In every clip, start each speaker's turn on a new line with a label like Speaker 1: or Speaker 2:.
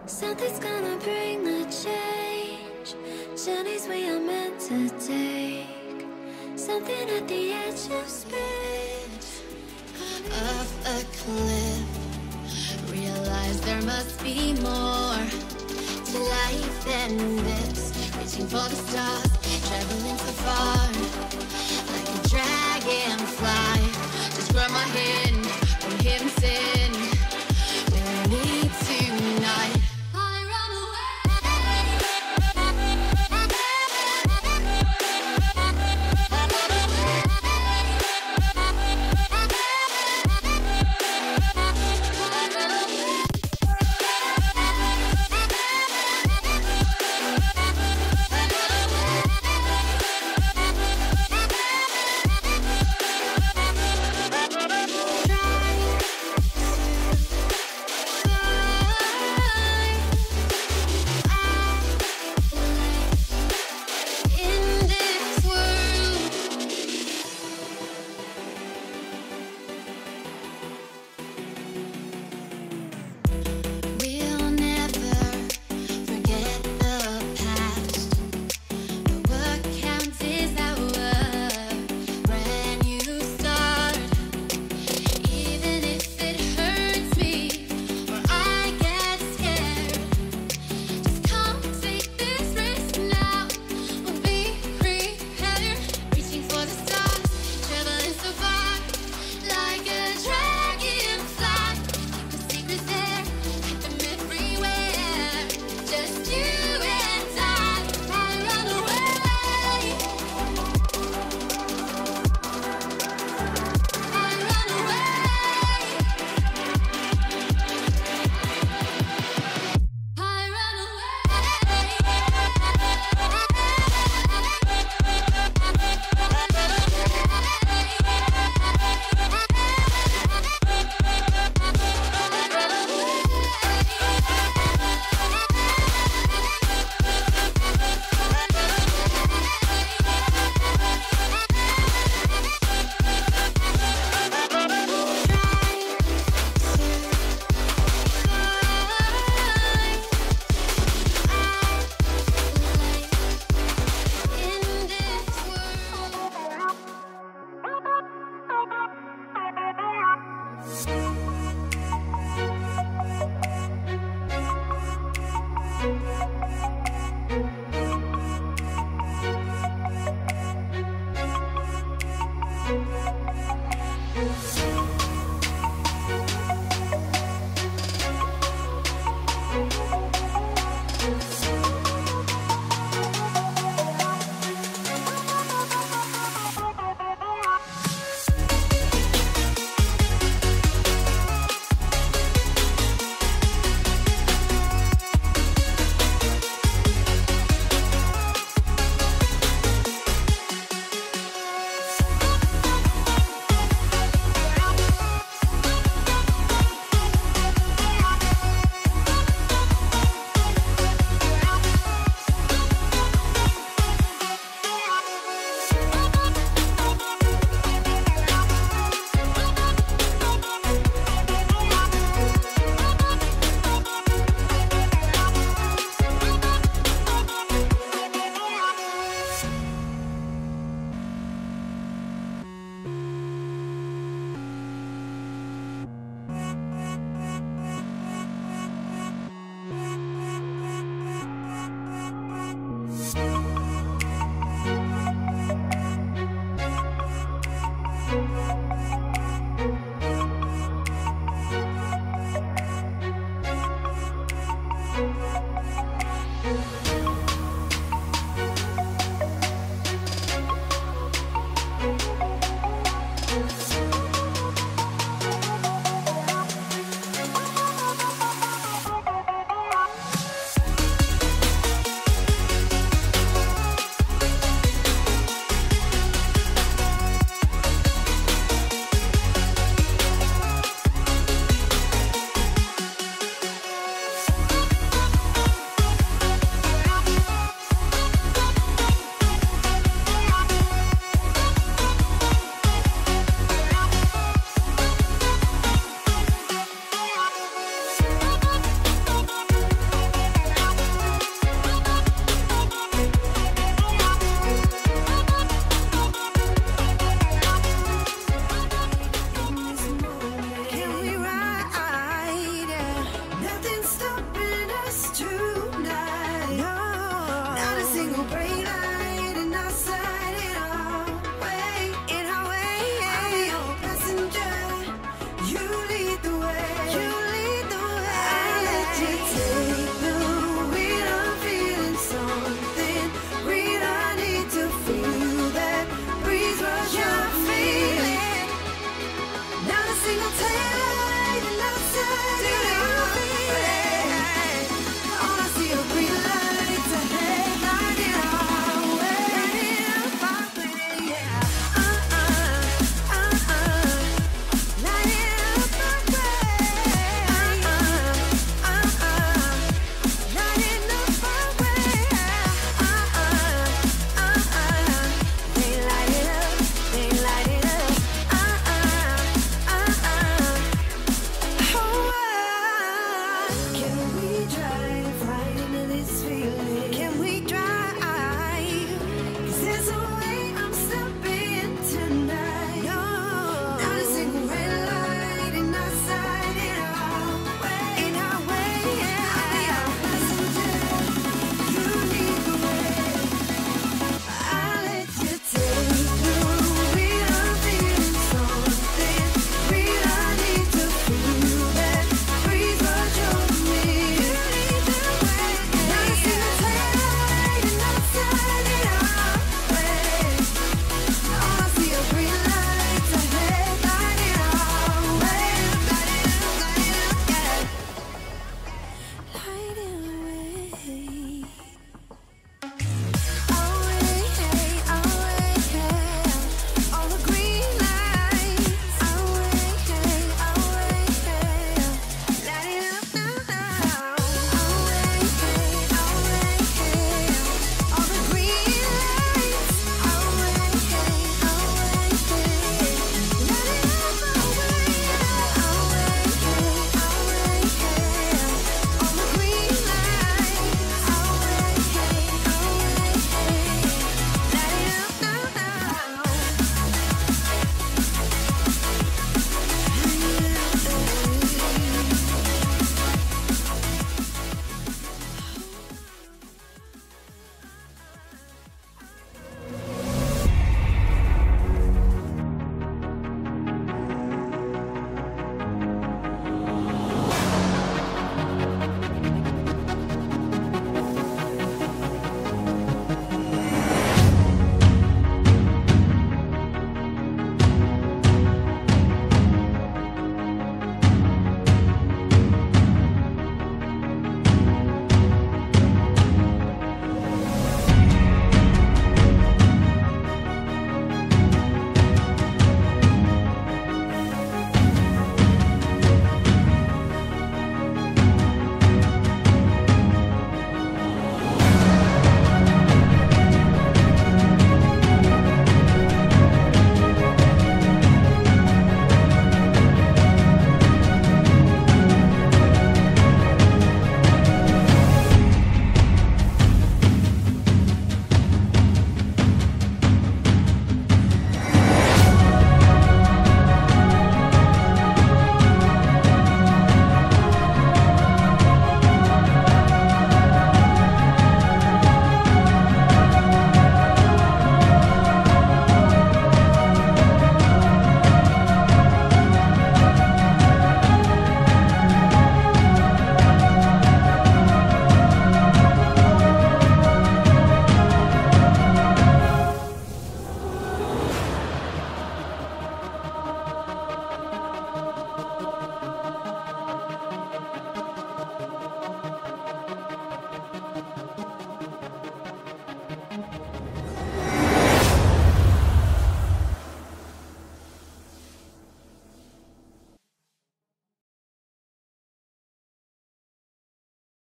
Speaker 1: Something's gonna bring the change. Journeys we are meant to take. Something at the edge of space.
Speaker 2: Off a cliff, realize there must be more to life than this. Reaching for the stars, traveling so far, like a dragonfly. Just grab my hand from hidden sin. We're need tonight.
Speaker 1: green light and I'll slide it away. In our way, I'll be your passenger. You lead the way. You lead the way. I'll let you take the wheel. I'm feeling something real. I need to feel that breeze rush your feeling. Not a single tail and outside it away. All I see are green lights ahead. Light it our way. Light it up our way, yeah. Light it up our way. Light it up our way. They light it up. They light it up. Can we drive right into this feeling? Can we drive? 'Cause there's a way I'm stepping tonight. No, not a single red light and outside it our way. In our way, yeah. I'll be our passenger. You lead the way. I'll let you take the wheel. I'm feeling something real. I need to feel that breeze rush over me. You lead the way. Not a single tail and outside it our way. All I see are green lights ahead. Light it our way. Light it up, yeah. Light it away. All the green lights. Light it up now. All the green lights.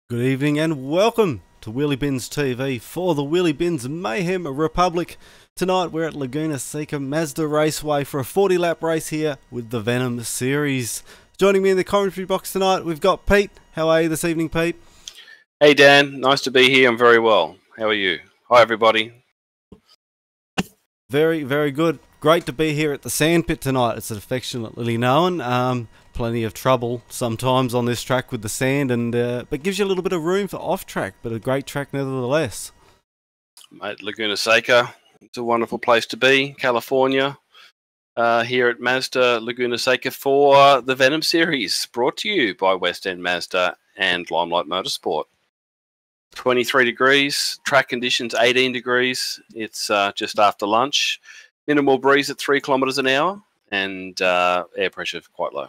Speaker 3: Good evening and welcome to Wheelybins TV for the Wheelybins Mayhem Republic. Tonight we're at Laguna, Seca, Mazda Raceway for a 40 lap race here with the Venom series. Joining me in the commentary box tonight we've got Pete. How are you this evening, Pete?
Speaker 4: Hey Dan, nice to be here. I'm very well. How are you? Hi everybody.
Speaker 3: Very, very good. Great to be here at the sandpit tonight. It's affectionately known. Plenty of trouble sometimes on this track with the sand, and but gives you a little bit of room for off track, but a great track nevertheless.
Speaker 4: Mate, Laguna Seca. It's a wonderful place to be, California. Here at Mazda Laguna Seca for the Venom series, brought to you by West End Mazda and Limelight Motorsport. 23 degrees, track conditions 18 degrees. It's just after lunch. Minimal breeze at 3 kilometres an hour, and air pressure quite low.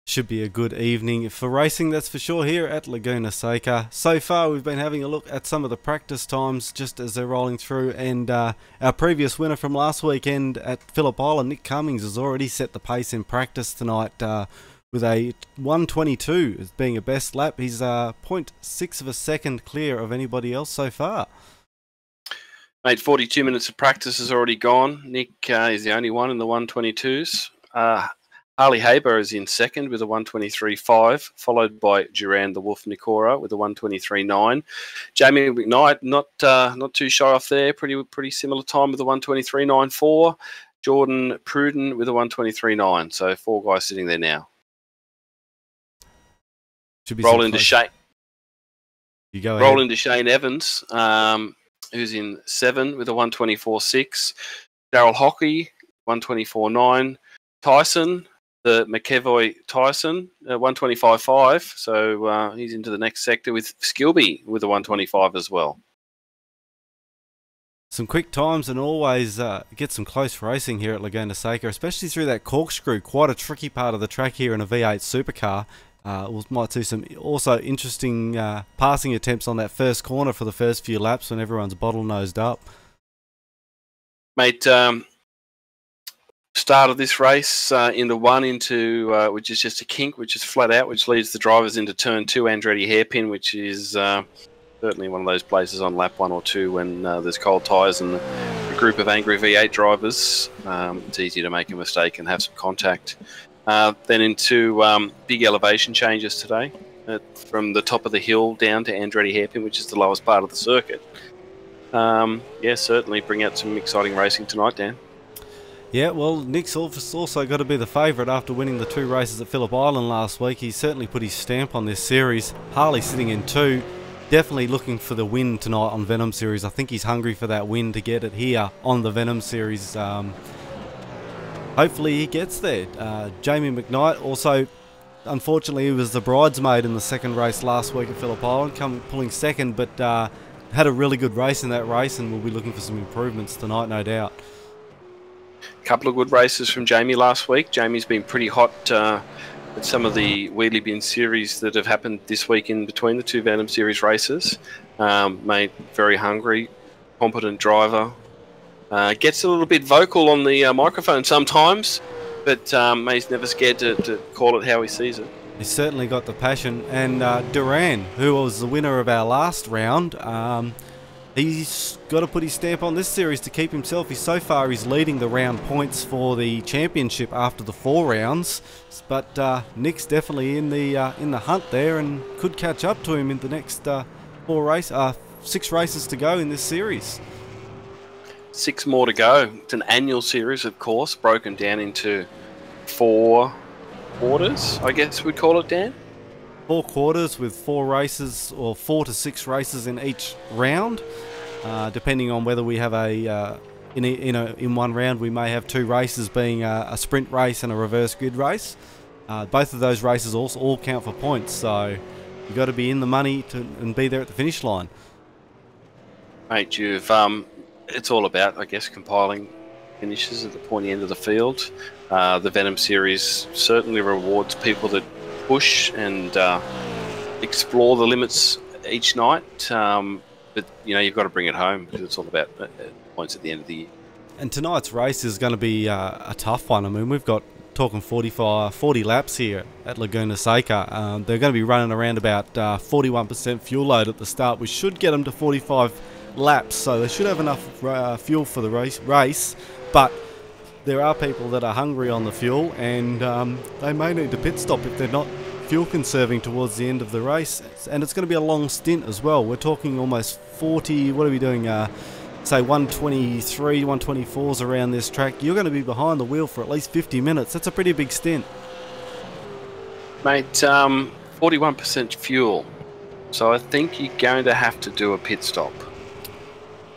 Speaker 3: Should be a good evening for racing, that's for sure, here at Laguna Seca. So far, we've been having a look at some of the practice times just as they're rolling through, and our previous winner from last weekend at Phillip Island, Nick Cummings, has already set the pace in practice tonight with a 1:22 as being a best lap. He's 0.6 of a second clear of anybody else so far.
Speaker 4: Mate, 42 minutes of practice has already gone. Nick is the only one in the 1:22s. Harley Haber is in second with a 1:23.5, followed by Duran the Wolf Nicora with a 1:23.9. Jamie McKnight not too shy off there, pretty similar time with a 1:23.94. Jordan Pruden with a 1:23.9. So 4 guys sitting there now.
Speaker 3: Should be
Speaker 4: roll into Shane.
Speaker 3: You go
Speaker 4: roll
Speaker 3: ahead.
Speaker 4: into Shane Evans, who's in 7 with a 1:24.6. Daryl Hockey 1:24.9. Tyson, the McEvoy Tyson, 1:25.5, so he's into the next sector with Skilby with a 1:25 as well.
Speaker 3: Some quick times and always get some close racing here at Laguna Seca, especially through that corkscrew, quite a tricky part of the track here in a V8 supercar. We might see some also interesting passing attempts on that first corner for the first few laps when everyone's bottle-nosed up.
Speaker 4: Mate, start of this race into which is just a kink, which is flat out, which leads the drivers into turn 2, Andretti hairpin, which is certainly one of those places on lap 1 or 2 when there's cold tyres and a group of angry V8 drivers. It's easy to make a mistake and have some contact. Then into big elevation changes today, from the top of the hill down to Andretti hairpin, which is the lowest part of the circuit. Yeah, certainly bring out some exciting racing tonight, Dan.
Speaker 3: Yeah, well, Nick's also got to be the favourite after winning the 2 races at Phillip Island last week. He's certainly put his stamp on this series. Harley sitting in 2, definitely looking for the win tonight on Venom series. I think he's hungry for that win to get it here on the Venom series. Hopefully he gets there. Jamie McKnight also, unfortunately, he was the bridesmaid in the second race last week at Phillip Island, pulling second, but had a really good race in that race, and we'll be looking for some improvements tonight, no doubt.
Speaker 4: Couple of good races from Jamie last week. Jamie's been pretty hot at some of the Wheelybins series that have happened this week in between the 2 Venom series races. Mate, very hungry, competent driver. Gets a little bit vocal on the microphone sometimes, but he's never scared to call it how he sees it.
Speaker 3: He's certainly got the passion. And Duran, who was the winner of our last round, he's got to put his stamp on this series to keep himself. So far he's leading the round points for the championship after the 4 rounds, but Nick's definitely in the hunt there and could catch up to him in the next 6 races to go in this series.
Speaker 4: 6 more to go. It's an annual series, of course, broken down into 4 quarters, I guess we'd call it, Dan.
Speaker 3: 4 quarters with 4 races, or 4 to 6 races in each round, depending on whether we have in one round we may have 2 races, being a sprint race and a reverse grid race. Both of those races also all count for points, so you've got to be in the money and be there at the finish line.
Speaker 4: Mate, it's all about, I guess, compiling finishes at the pointy end of the field. The Venom series certainly rewards people that push and explore the limits each night, but you've got to bring it home because it's all about points at the end of the year. And
Speaker 3: tonight's race is going to be a tough one. I mean, we've got talking 40 laps here at Laguna Seca. They're going to be running around about 41% fuel load at the start, which should get them to 45 laps, so they should have enough fuel for the race, but there are people that are hungry on the fuel, and they may need to pit stop if they're not fuel conserving towards the end of the race, and it's going to be a long stint as well. We're talking almost 40, what are we doing, say 123, 124s around this track. You're going to be behind the wheel for at least 50 minutes. That's a pretty big stint.
Speaker 4: Mate, 41% fuel, so I think you're going to have to do a pit stop.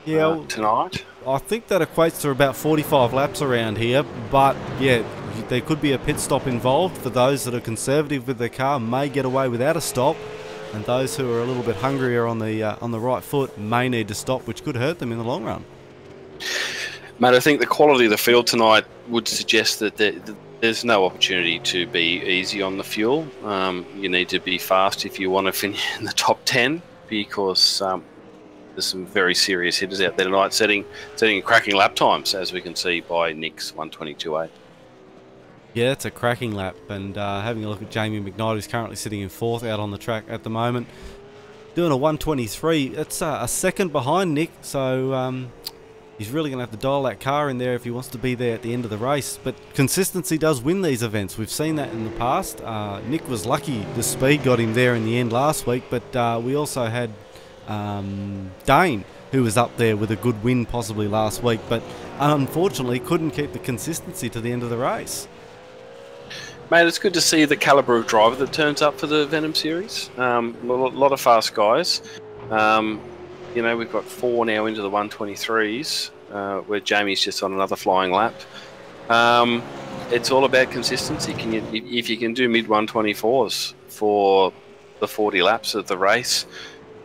Speaker 3: Yeah,
Speaker 4: tonight.
Speaker 3: I think that equates to about 45 laps around here, but yeah, there could be a pit stop involved. For those that are conservative with their car, may get away without a stop, and those who are a little bit hungrier on the right foot may need to stop, which could hurt them in the long run.
Speaker 4: Mate, I think the quality of the field tonight would suggest that there's no opportunity to be easy on the fuel. You need to be fast if you want to finish in the top 10, because there's some very serious hitters out there tonight setting cracking lap times, as we can see by Nick's 122.8.
Speaker 3: Yeah, it's a cracking lap, and having a look at Jamie McKnight, who's currently sitting in 4th out on the track at the moment, doing a 123. It's a second behind Nick, so he's really going to have to dial that car in there if he wants to be there at the end of the race. But consistency does win these events. We've seen that in the past. Nick was lucky the speed got him there in the end last week, but we also had Dane, who was up there with a good win possibly last week, but unfortunately couldn't keep the consistency to the end of the race.
Speaker 4: Mate, it's good to see the calibre of driver that turns up for the Venom series. A lot of fast guys. You know, we've got 4 now into the 123s, where Jamie's just on another flying lap. It's all about consistency. If you can do mid 124s for the 40 laps of the race,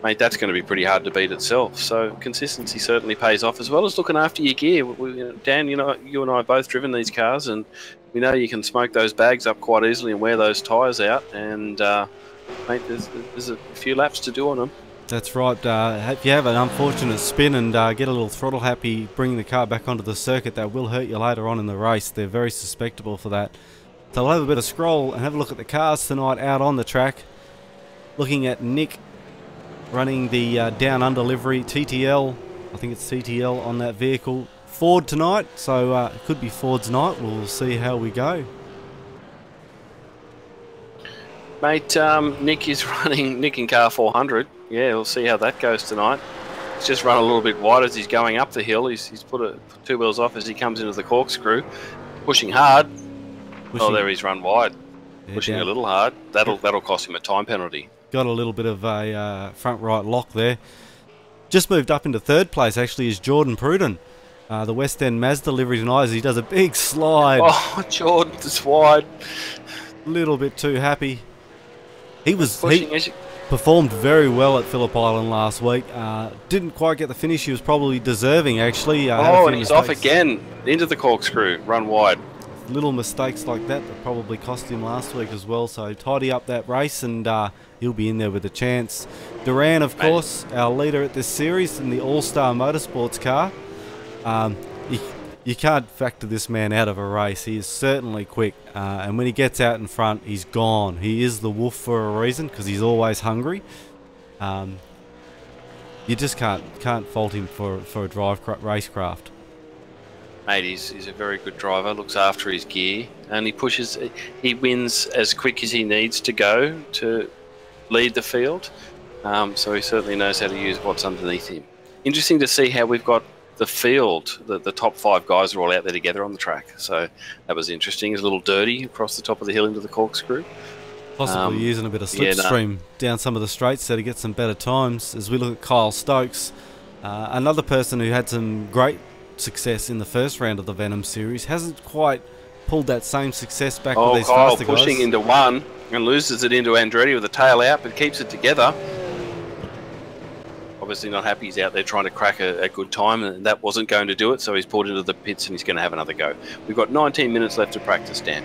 Speaker 4: mate, that's going to be pretty hard to beat itself. So consistency certainly pays off, as well as looking after your gear. Dan, you and I have both driven these cars, and we know you can smoke those bags up quite easily and wear those tyres out. And mate, there's a few laps to do on them.
Speaker 3: That's right. If you have an unfortunate spin and get a little throttle happy bringing the car back onto the circuit, that will hurt you later on in the race. They're very susceptible for that. So we'll have a bit of scroll and have a look at the cars tonight out on the track. Looking at Nick running the Down Under livery, TTL. I think it's TTL on that vehicle. Ford tonight, so it could be Ford's night. We'll see how we go.
Speaker 4: Mate, Nick is running Nick in car 400. Yeah, we'll see how that goes tonight. He's just run a little bit wide as he's going up the hill. He's put 2 wheels off as he comes into the corkscrew, pushing hard. Oh, there he's run wide, pushing a little hard. That'll cost him a time penalty.
Speaker 3: Got a little bit of a front right lock there. Just moved up into 3rd place actually is Jordan Pruden, the West End Mazda livery tonight, as he does a big slide.
Speaker 4: Oh, Jordan's wide.
Speaker 3: Little bit too happy. He performed very well at Phillip Island last week. Didn't quite get the finish he was probably deserving, actually.
Speaker 4: And he's off again into the corkscrew, run wide.
Speaker 3: Little mistakes like that probably cost him last week as well. So tidy up that race and he'll be in there with a chance. Duran, of course, our leader at this series in the All-Star Motorsports car. You can't factor this man out of a race. He is certainly quick, and when he gets out in front, he's gone. He is the wolf for a reason, because he's always hungry. You just can't fault him for a racecraft.
Speaker 4: Mate, he's a very good driver. Looks after his gear, and he wins as quick as he needs to go to lead the field. So he certainly knows how to use what's underneath him. Interesting to see how we've got the field, the top 5 guys are all out there together on the track. So that was interesting. It's a little dirty across the top of the hill into the corkscrew.
Speaker 3: Possibly using a bit of slipstream down some of the straights there to get some better times. As we look at Kyle Stokes, another person who had some great success in the first round of the Venom series, hasn't quite pulled that same success back with these
Speaker 4: Kyle
Speaker 3: faster guys.
Speaker 4: Pushing into one and loses it into Andretti with the tail out, but keeps it together. Obviously not happy. He's out there trying to crack a good time, and that wasn't going to do it, so he's pulled into the pits and he's going to have another go. We've got 19 minutes left to practice, Dan.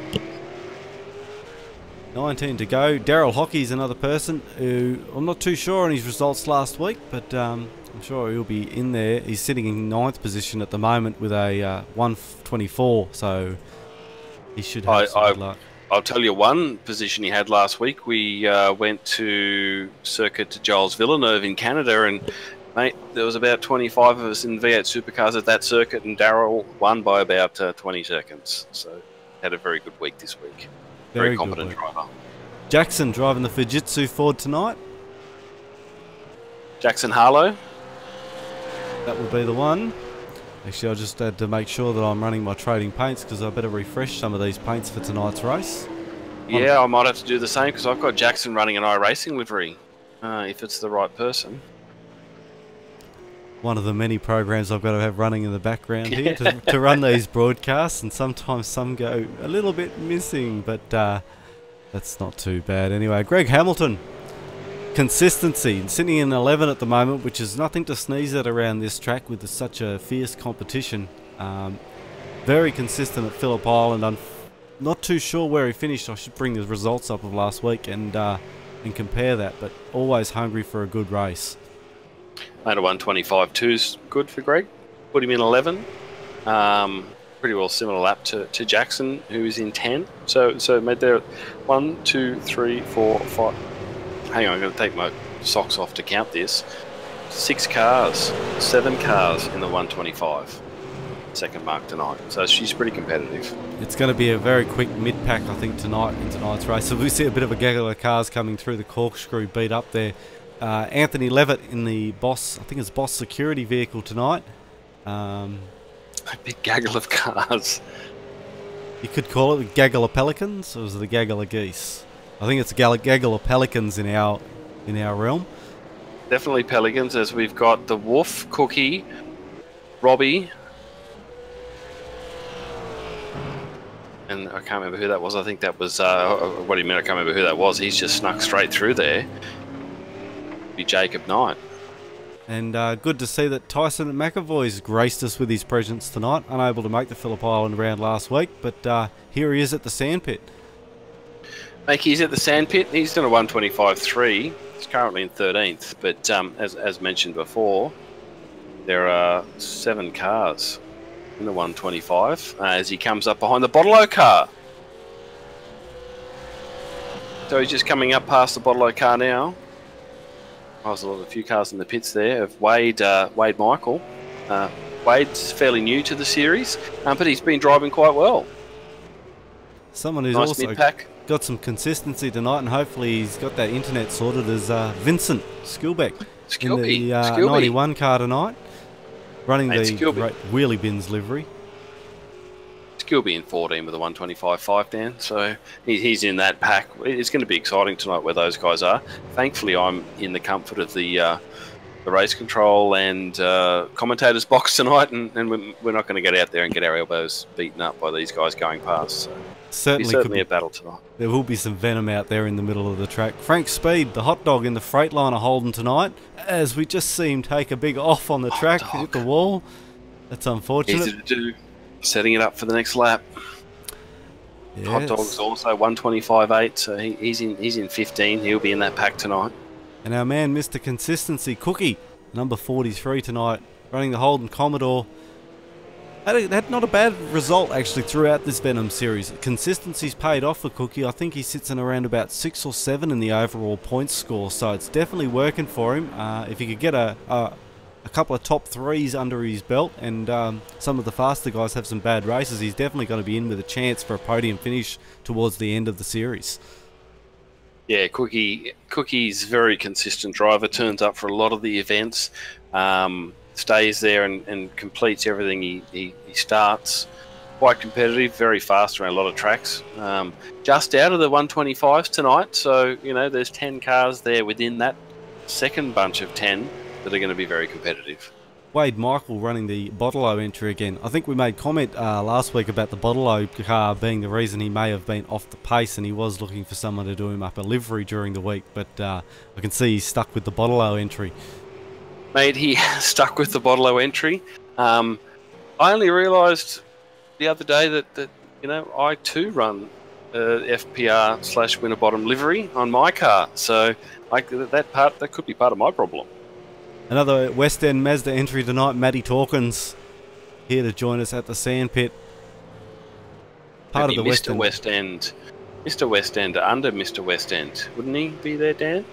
Speaker 3: 19 to go. Daryl Hockey's another person who I'm not too sure on his results last week, but I'm sure he'll be in there. He's sitting in 9th position at the moment with a 124, so he should have some good luck.
Speaker 4: I'll tell you one position he had last week. We went to Circuit to Giles Villeneuve in Canada, and mate, there was about 25 of us in V8 supercars at that circuit, and Darryl won by about 20 seconds. So had a very good week this week. Very competent driver.
Speaker 3: Jackson driving the Fujitsu Ford tonight.
Speaker 4: Jackson Harlow.
Speaker 3: That will be the one. Actually, I just had to make sure that I'm running my trading paints, because I better refresh some of these paints for tonight's race.
Speaker 4: Yeah, I might have to do the same, because I've got Jackson running an iRacing livery, if it's the right person.
Speaker 3: one of the many programs I've got to have running in the background here to run these broadcasts, and sometimes some go a little bit missing, but that's not too bad. Anyway, Greg Hamilton, consistency, sitting in 11 at the moment, which is nothing to sneeze at around this track with such a fierce competition. Very consistent at Phillip Island. I'm not too sure where he finished. I should bring the results up of last week and compare that, but always hungry for a good race.
Speaker 4: Made a 125.2 is good for Greg. Put him in 11. Pretty well similar lap to Jackson, who is in 10. So made there 1, 2, 3, 4, 5. Hang on, I'm going to take my socks off to count this. 6 cars, 7 cars in the 125. Second mark tonight, so she's pretty competitive. It's
Speaker 3: going to be a very quick mid-pack, I think, tonight in tonight's race. So we see a bit of a gaggle of cars coming through the corkscrew beat up there. Anthony Levitt in the Boss, I think it's Boss security vehicle tonight. A
Speaker 4: big gaggle of cars.
Speaker 3: You could call it a gaggle of pelicans, or is it a gaggle of geese? I think it's a gaggle of pelicans in our realm.
Speaker 4: Definitely pelicans, as we've got the Wolf, Cookie, Robbie. And I can't remember who that was. I think that was, what do you mean I can't remember who that was? He's just snuck straight through there. Be Jacob Knight.
Speaker 3: And good to see that Tyson McAvoy's graced us with his presence tonight. Unable to make the Phillip Island round last week, but here he is at the sandpit.
Speaker 4: He's at the sandpit. He's done a 125.3. He's currently in 13th, but as mentioned before, there are 7 cars in the 125 as he comes up behind the Bottle-O car. So he's just coming up past the Bottle-O car now. There's a few cars in the pits there of Wade Michael. Wade's fairly new to the series, but he's been driving quite well.
Speaker 3: Someone who's
Speaker 4: nice
Speaker 3: also
Speaker 4: mid-pack.
Speaker 3: Got some consistency tonight, and hopefully he's got that internet sorted, as Vincent Skilbeck in the 91 car tonight. Running the Wheelybins livery.
Speaker 4: Skilby in 14 with a 125.5 down, so he's in that pack. It's going to be exciting tonight where those guys are. Thankfully, I'm in the comfort of the race control and commentators box tonight, and we're not going to get out there and get our elbows beaten up by these guys going past. So certainly a battle tonight. There
Speaker 3: will be some venom out there in the middle of the track. Frank Speed, the hot dog in the Freightliner Holden tonight, as we just see him take a big off on the track, hit the wall. That's unfortunate.
Speaker 4: Easy to do. Setting it up for the next lap. Yes. Hot dog's also 125.8, so he's in 15. He'll be in that pack tonight.
Speaker 3: And our man, Mr. Consistency, Cookie, number 43 tonight, running the Holden Commodore. Had not a bad result actually throughout this Venom series. Consistency's paid off for Cookie. I think he sits in around about 6 or 7 in the overall points score, so it's definitely working for him. If he could get a couple of top 3s under his belt, and some of the faster guys have some bad races, he's definitely going to be in with a chance for a podium finish towards the end of the series.
Speaker 4: Yeah, Cookie's very consistent driver, turns up for a lot of the events, stays there and completes everything he starts. Quite competitive, very fast around a lot of tracks. Just out of the 125s tonight, so there's 10 cars there within that second bunch of 10 that are going to be very competitive.
Speaker 3: Wade Michael running the Bottle-O entry again. I think we made comment last week about the Bottle-O car being the reason he may have been off the pace, and he was looking for someone to do him up a livery during the week, but I can see he's stuck with the Bottle-O entry.
Speaker 4: Mate, he stuck with the Bottle-O entry. I only realised the other day that I too run FPR/Winterbottom livery on my car, so that could be part of my problem.
Speaker 3: Another West End Mazda entry tonight, Matty Torkins, here to join us at the sandpit. Part of the
Speaker 4: Mr. West End. Mr. West End under Mr. West End. Wouldn't he be there, Dan?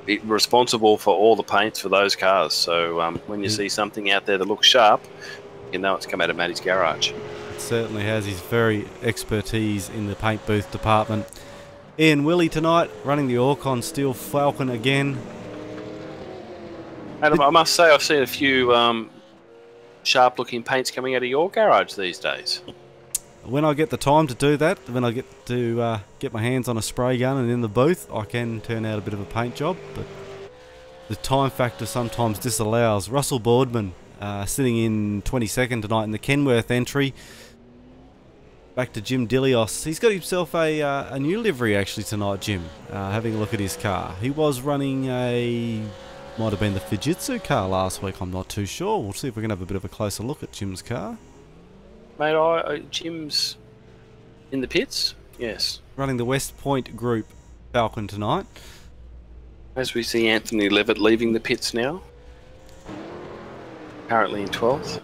Speaker 4: Be responsible for all the paints for those cars. So when you see something out there that looks sharp, you know it's come out of Matty's garage.
Speaker 3: It certainly has. He's very expertise in the paint booth department. Ian Willie tonight, running the Orcon Steel Falcon again.
Speaker 4: Adam, I must say I've seen a few sharp-looking paints coming out of your garage these days.
Speaker 3: When I get the time to do that, when I get to get my hands on a spray gun and in the booth, I can turn out a bit of a paint job. But the time factor sometimes disallows. Russell Boardman sitting in 22nd tonight in the Kenworth entry. Back to Jim Dilios. He's got himself a new livery actually tonight, Jim. Having a look at his car. He was running might have been the Fujitsu car last week, I'm not too sure. We'll see if we can have a bit of a closer look at Jim's car.
Speaker 4: Mate, Jim's in the pits? Yes.
Speaker 3: Running the West Point Group Falcon tonight.
Speaker 4: As we see Anthony Levitt leaving the pits now. Currently in 12th.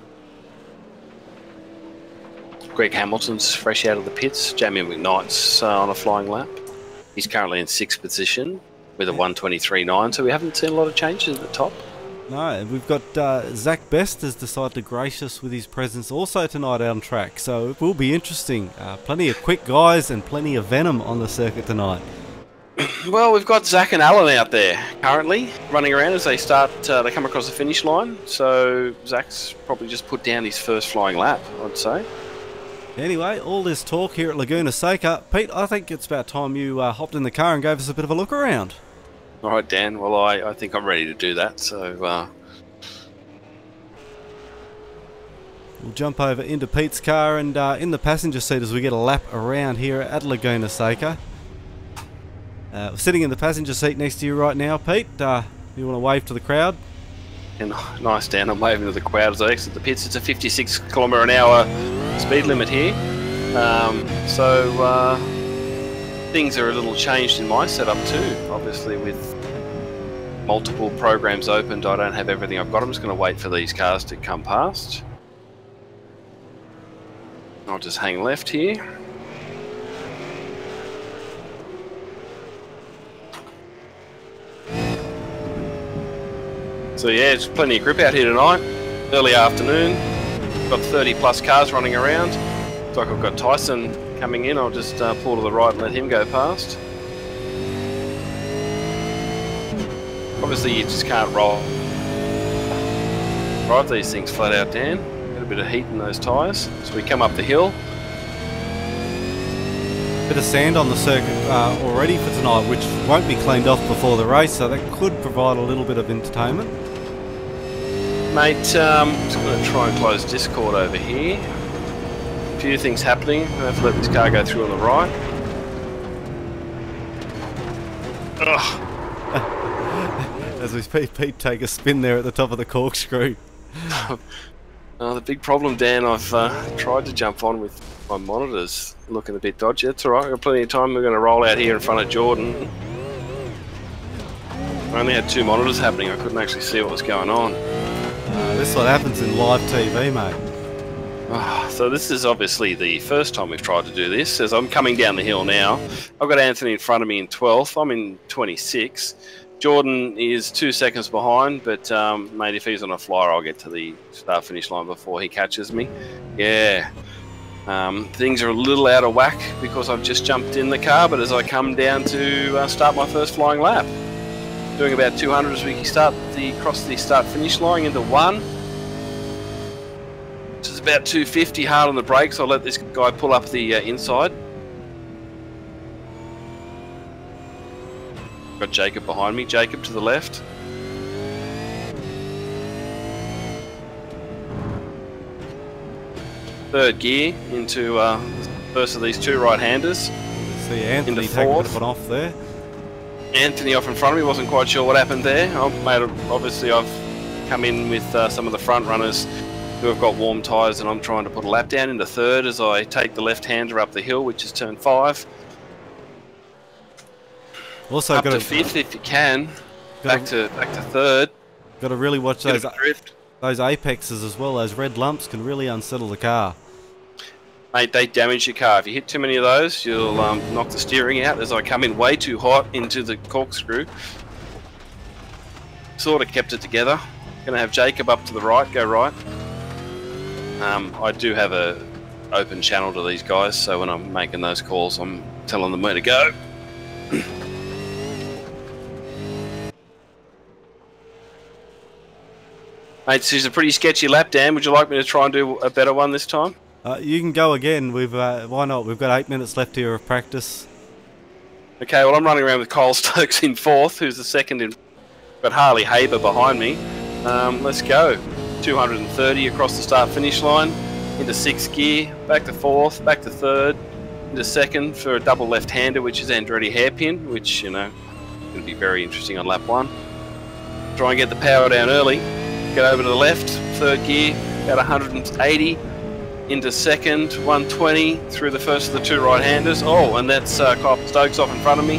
Speaker 4: Greg Hamilton's fresh out of the pits. Jamie McKnight's on a flying lap. He's currently in 6th position with a 1:23.9, so we haven't seen a lot of changes at the top.
Speaker 3: No, we've got Zach Best has decided to grace us with his presence also tonight out on track, so it will be interesting. Plenty of quick guys and plenty of venom on the circuit tonight.
Speaker 4: Well, we've got Zach and Alan out there currently running around as they start. They come across the finish line, so Zach's probably just put down his first flying lap, I'd say.
Speaker 3: Anyway, all this talk here at Laguna Seca. Pete, I think it's about time you hopped in the car and gave us a bit of a look around.
Speaker 4: All right, Dan. Well, I think I'm ready to do that, so...
Speaker 3: We'll jump over into Pete's car and in the passenger seat as we get a lap around here at Laguna Seca. Sitting in the passenger seat next to you right now, Pete. You want to wave to the crowd?
Speaker 4: And nice, Dan. I'm waving to the crowd as I exit the pits. It's a 56 km/h speed limit here. So things are a little changed in my setup too. Obviously, with multiple programs opened, I don't have everything I've got. I'm just going to wait for these cars to come past. I'll just hang left here. So yeah, it's plenty of grip out here tonight. Early afternoon. Got 30 plus cars running around. Looks like I've got Tyson coming in. I'll just pull to the right and let him go past. Obviously you just can't drive these things flat out, Dan. Got a bit of heat in those tyres. So we come up the hill.
Speaker 3: Bit of sand on the circuit already for tonight, which won't be cleaned off before the race, so that could provide a little bit of entertainment.
Speaker 4: Mate, I'm just going to try and close Discord over here. A few things happening. I have to let this car go through on the right.
Speaker 3: As we see Pete take a spin there at the top of the corkscrew.
Speaker 4: The big problem, Dan, I've tried to jump on with my monitors looking a bit dodgy. That's alright, I've got plenty of time. We're going to roll out here in front of Jordan. I only had 2 monitors happening. I couldn't actually see what was going on.
Speaker 3: This is what happens in live TV, mate.
Speaker 4: So this is obviously the first time we've tried to do this. As I'm coming down the hill now, I've got Anthony in front of me in 12th. I'm in 26. Jordan is 2 seconds behind, but mate, if he's on a flyer, I'll get to the start-finish line before he catches me. Yeah. Things are a little out of whack because I've just jumped in the car, but as I come down to start my first flying lap, doing about 200 as we cross the start-finish line into 1. Which is about 250 hard on the brakes. I'll let this guy pull up the inside. Got Jacob behind me. Jacob to the left. Third gear into the first of these 2 right-handers.
Speaker 3: See Anthony taking a bit of an off there.
Speaker 4: Anthony off in front of me, wasn't quite sure what happened there. Obviously I've come in with some of the front runners who have got warm tyres, and I'm trying to put a lap down into 3rd as I take the left-hander up the hill, which is turn 5.
Speaker 3: Also
Speaker 4: up to 5th if you can. Back to 3rd.
Speaker 3: Got to really watch those apexes as well. Those red lumps can really unsettle the car.
Speaker 4: Mate, they damage your car. If you hit too many of those, you'll knock the steering out. As I come in way too hot into the corkscrew. Sort of kept it together. Going to have Jacob up to the right, go right. I do have a open channel to these guys, so when I'm making those calls, I'm telling them where to go. Mate, this is a pretty sketchy lap, Dan. Would you like me to try and do a better one this time?
Speaker 3: You can go again. Why not? We've got 8 minutes left here of practice.
Speaker 4: Okay, well, I'm running around with Kyle Stokes in 4th, who's the second in Got Harley Haber behind me. Let's go. 230 across the start-finish line, into 6th gear, back to 4th, back to 3rd, into 2nd for a double left-hander, which is Andretti hairpin, which, you know, going to be very interesting on lap 1. Try and get the power down early. Get over to the left, 3rd gear, about 180, into 2nd, 120, through the first of the 2 right-handers. Oh, and that's Kyle Stokes off in front of me.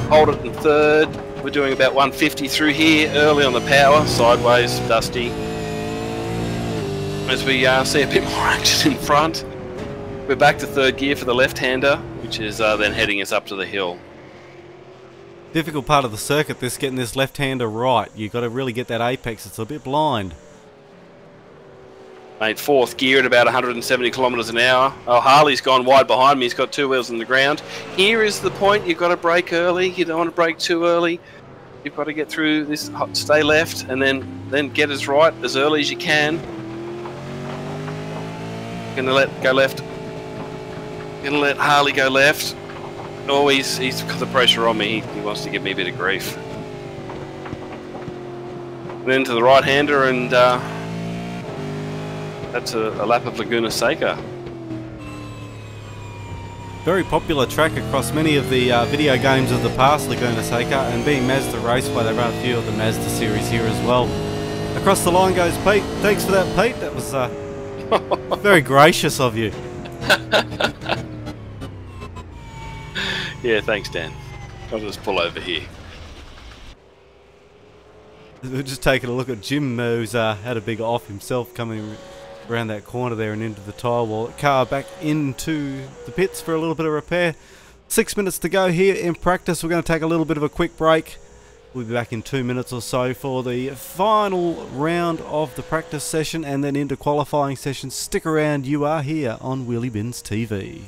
Speaker 4: Hold it in 3rd. We're doing about 150 through here, early on the power, sideways, dusty. As we see a bit more action in front, we're back to 3rd gear for the left-hander, which is then heading us up to the hill.
Speaker 3: Difficult part of the circuit, this getting this left-hander right. You've got to really get that apex, it's a bit blind.
Speaker 4: Mate, 4th gear at about 170 kilometres an hour. Oh, Harley's gone wide behind me. He's got 2 wheels on the ground. Here is the point. You've got to brake early. You don't want to brake too early. You've got to get through this, stay left, and then get us right as early as you can. Gonna go left. Gonna let Harley go left. Oh, he's got the pressure on me. He wants to give me a bit of grief. Then to the right-hander, and that's a lap of Laguna Seca.
Speaker 3: Very popular track across many of the video games of the past, Laguna Seca, and being Mazda Raceway, they run a few of the Mazda series here as well. Across the line goes Pete. Thanks for that, Pete. That was very gracious of you.
Speaker 4: Yeah, thanks, Dan. I'll just pull over here.
Speaker 3: We're just taking a look at Jim, who's had a big off himself coming around that corner there and into the tyre wall. Car back into the pits for a little bit of repair. 6 minutes to go here in practice. We're going to take a little bit of a quick break. We'll be back in 2 minutes or so for the final round of the practice session and then into qualifying session. Stick around, you are here on Wheelybins TV.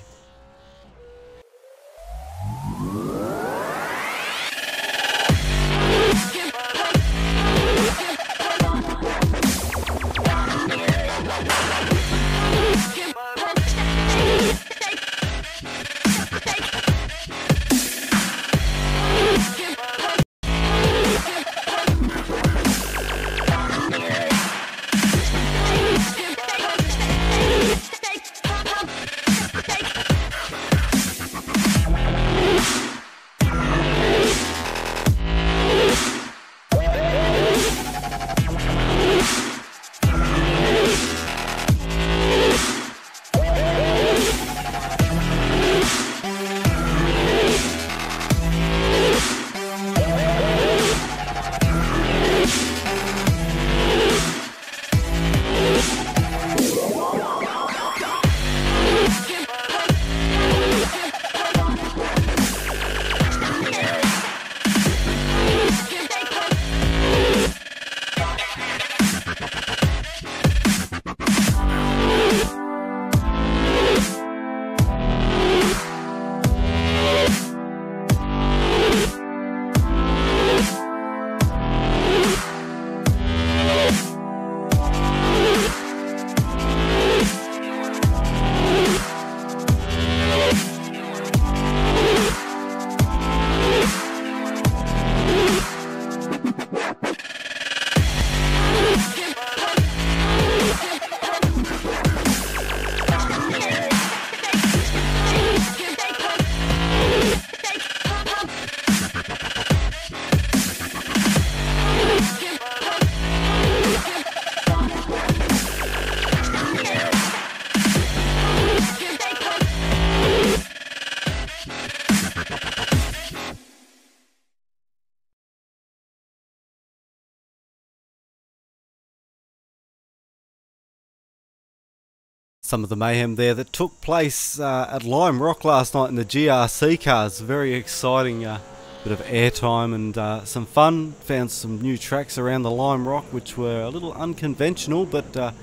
Speaker 3: Some of the mayhem there that took place at Lime Rock last night in the GRC cars. Very exciting bit of airtime and some fun. Found some new tracks around the Lime Rock which were a little unconventional, but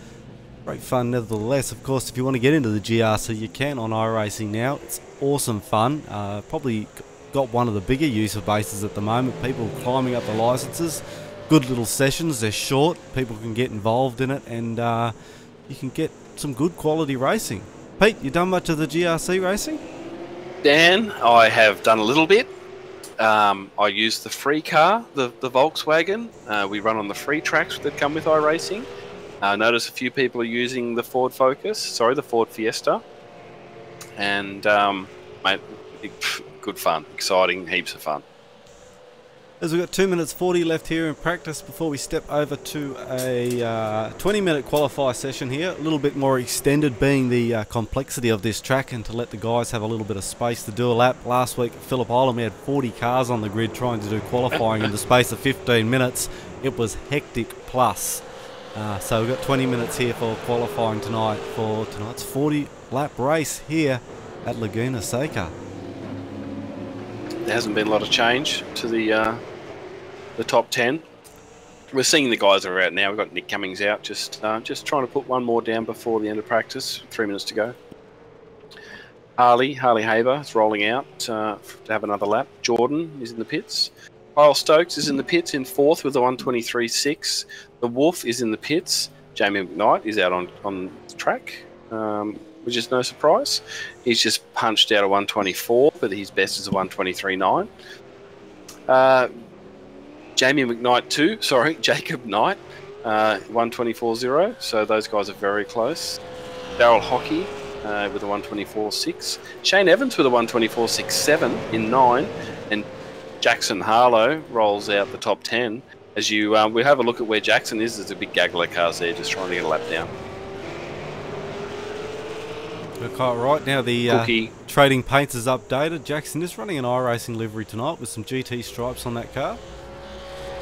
Speaker 3: great fun nevertheless. Of course, if you want to get into the GRC, you can on iRacing now. It's awesome fun. Probably got one of the bigger user bases at the moment. People climbing up the licenses. Good little sessions. They're short. People can get involved in it, and you can get some good quality racing. Pete, you done much of the GRC racing?
Speaker 4: Dan, I have done a little bit. I use the free car, the Volkswagen. We run on the free tracks that come with iRacing. Notice a few people are using the Ford Fiesta. And, mate, good fun, exciting, heaps of fun.
Speaker 3: As we've got 2 minutes 40 left here in practice before we step over to a 20-minute qualify session here. A little bit more extended, being the complexity of this track, and to let the guys have a little bit of space to do a lap. Last week at Phillip Island we had 40 cars on the grid trying to do qualifying in the space of 15 minutes. It was hectic plus. So we've got 20 minutes here for qualifying tonight for tonight's 40-lap race here at Laguna Seca.
Speaker 4: There hasn't been a lot of change to the top 10. We're seeing the guys that are out now. We've got Nick Cummings out, just trying to put one more down before the end of practice. 3 minutes to go. Harley Haber is rolling out to have another lap. Jordan is in the pits. Kyle Stokes is in the pits in fourth with a 1:23.6. The Wolf is in the pits. Jamie McKnight is out on the track, which is no surprise. He's just punched out a 1:24, but his best is a 1:23.9. Jacob Knight, 1:24.0. So those guys are very close. Daryl Hockey with a 1:24.6. Shane Evans with a 1:24.67 in 9, and Jackson Harlow rolls out the top 10. As we have a look at where Jackson is, there's a big gaggle of cars there just trying to get a lap down.
Speaker 3: Quite right. Now the trading paints is updated. Jackson is running an iRacing livery tonight with some GT stripes on that car.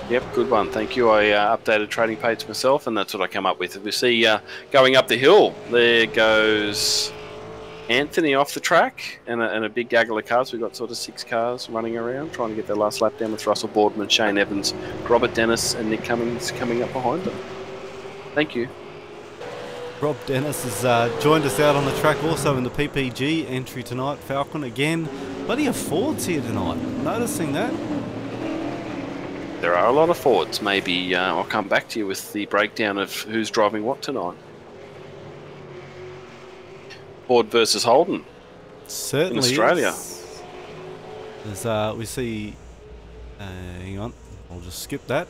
Speaker 4: Yep, good one. Thank you. I updated trading paints myself, and that's what I come up with. We see going up the hill, there goes Anthony off the track, and a big gaggle of cars. We've got sort of 6 cars running around, trying to get their last lap down, with Russell Boardman, Shane Evans, Robert Dennis, and Nick Cummings coming up behind them. Thank you.
Speaker 3: Rob Dennis has joined us out on the track also in the PPG entry tonight. Falcon again. Plenty of Fords here tonight. Noticing that.
Speaker 4: There are a lot of Fords. Maybe I'll come back to you with the breakdown of who's driving what tonight. Ford versus Holden.
Speaker 3: Certainly
Speaker 4: in Australia.
Speaker 3: There's, we see... hang on. I'll just skip that.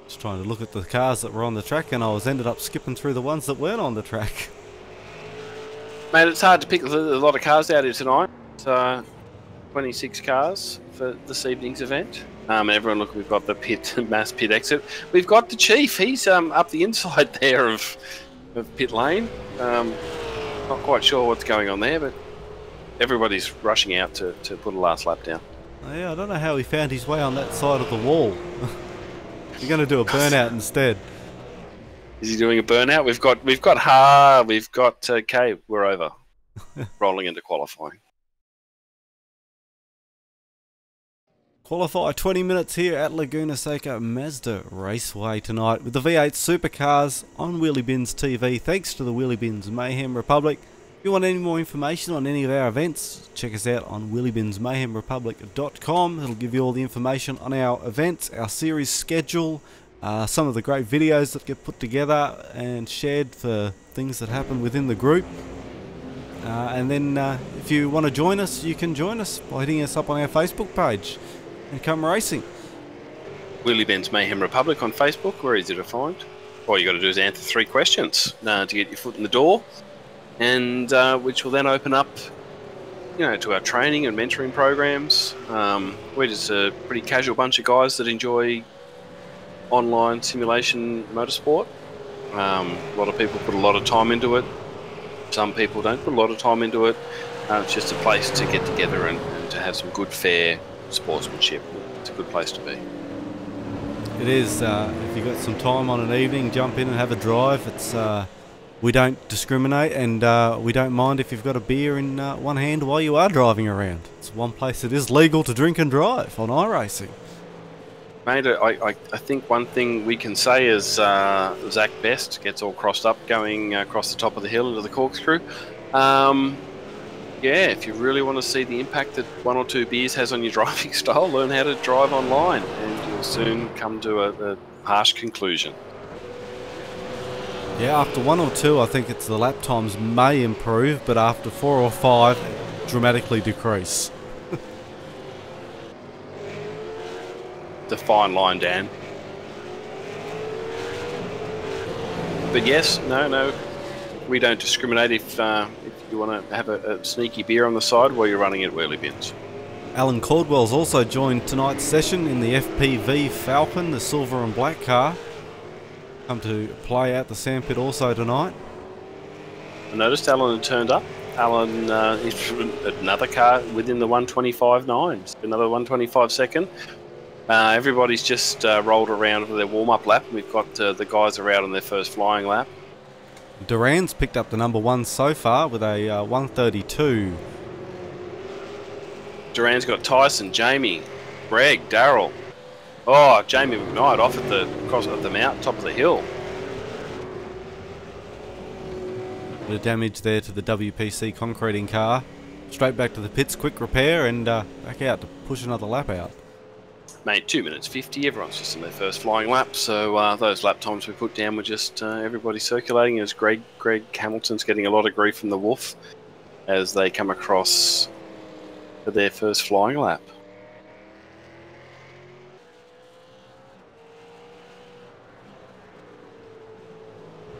Speaker 3: Just trying to look at the cars that were on the track, and I ended up skipping through the ones that weren't on the track.
Speaker 4: Mate, it's hard to pick a lot of cars out here tonight. 26 cars for this evening's event. Everyone, look, we've got the mass pit exit. We've got the Chief. He's up the inside there of pit lane. Not quite sure what's going on there, but everybody's rushing out to put a last lap down.
Speaker 3: Yeah, I don't know how he found his way on that side of the wall. You're going to do a burnout instead.
Speaker 4: Is he doing a burnout? We've got Kay. We're over. Rolling into qualifying.
Speaker 3: Qualify 20 minutes here at Laguna Seca Mazda Raceway tonight with the V8 Supercars on Wheelybins TV. Thanks to the Wheelybins Mayhem Republic. If you want any more information on any of our events, check us out on wheelybinsmayhemrepublic.com. It'll give you all the information on our events, our series schedule, some of the great videos that get put together and shared for things that happen within the group. And then if you want to join us, you can join us by hitting us up on our Facebook page and come racing.
Speaker 4: Wheelybins Mayhem Republic on Facebook. We're easy to find. All you got to do is answer 3 questions to get your foot in the door, and which will then open up, to our training and mentoring programs. We're just a pretty casual bunch of guys that enjoy online simulation motorsport. A lot of people put a lot of time into it. Some people don't put a lot of time into it. It's just a place to get together and to have some good, fair sportsmanship. It's a good place to be.
Speaker 3: It is. If you've got some time on an evening, jump in and have a drive. It's we don't discriminate, and we don't mind if you've got a beer in one hand while you are driving around. It's one place that is legal to drink and drive on iRacing.
Speaker 4: Mate, I think one thing we can say is Zach Best gets all crossed up going across the top of the hill into the corkscrew. Yeah, if you really want to see the impact that 1 or 2 beers has on your driving style, learn how to drive online, and you'll soon come to a harsh conclusion.
Speaker 3: Yeah, after 1 or 2, I think it's the lap times may improve, but after 4 or 5, dramatically decrease.
Speaker 4: The fine line, Dan. But yes, no, we don't discriminate if you want to have a sneaky beer on the side while you're running at Wheelybins.
Speaker 3: Alan Caldwell's also joined tonight's session in the FPV Falcon, the silver and black car. Come to play at the sandpit also tonight.
Speaker 4: I noticed Alan had turned up. Alan is another car within the 125.9, another 125 second. Everybody's just rolled around for their warm-up lap. We've got the guys are out on their first flying lap.
Speaker 3: Duran's picked up the number 1 so far with a 132.
Speaker 4: Duran's got Tyson, Jamie, Greg, Darryl. Oh, Jamie McKnight off at the mountain, top of the hill.
Speaker 3: Bit of damage there to the WPC concreting car. Straight back to the pits, quick repair, and back out to push another lap out.
Speaker 4: Mate, 2 minutes 50. Everyone's just in their first flying lap, so those lap times we put down were just everybody circulating. As Greg Hamilton's getting a lot of grief from the Wolf as they come across for their first flying lap.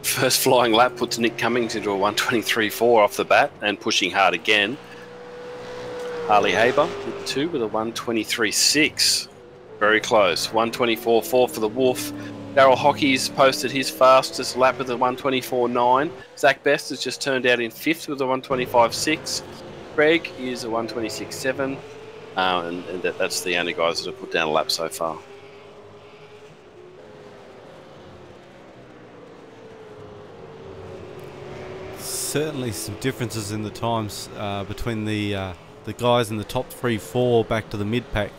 Speaker 4: First flying lap puts Nick Cummings into a 123.4 off the bat and pushing hard again. Harley Haber with 2 with a 123.6. Very close. 124.4 for the Wolf. Darryl Hockey's posted his fastest lap with a 124.9. Zach Best has just turned out in 5th with a 125.6. Greg is a 126.7. And that's the only guys that have put down a lap so far.
Speaker 3: Certainly some differences in the times between the guys in the top 3-4 back to the mid-pack.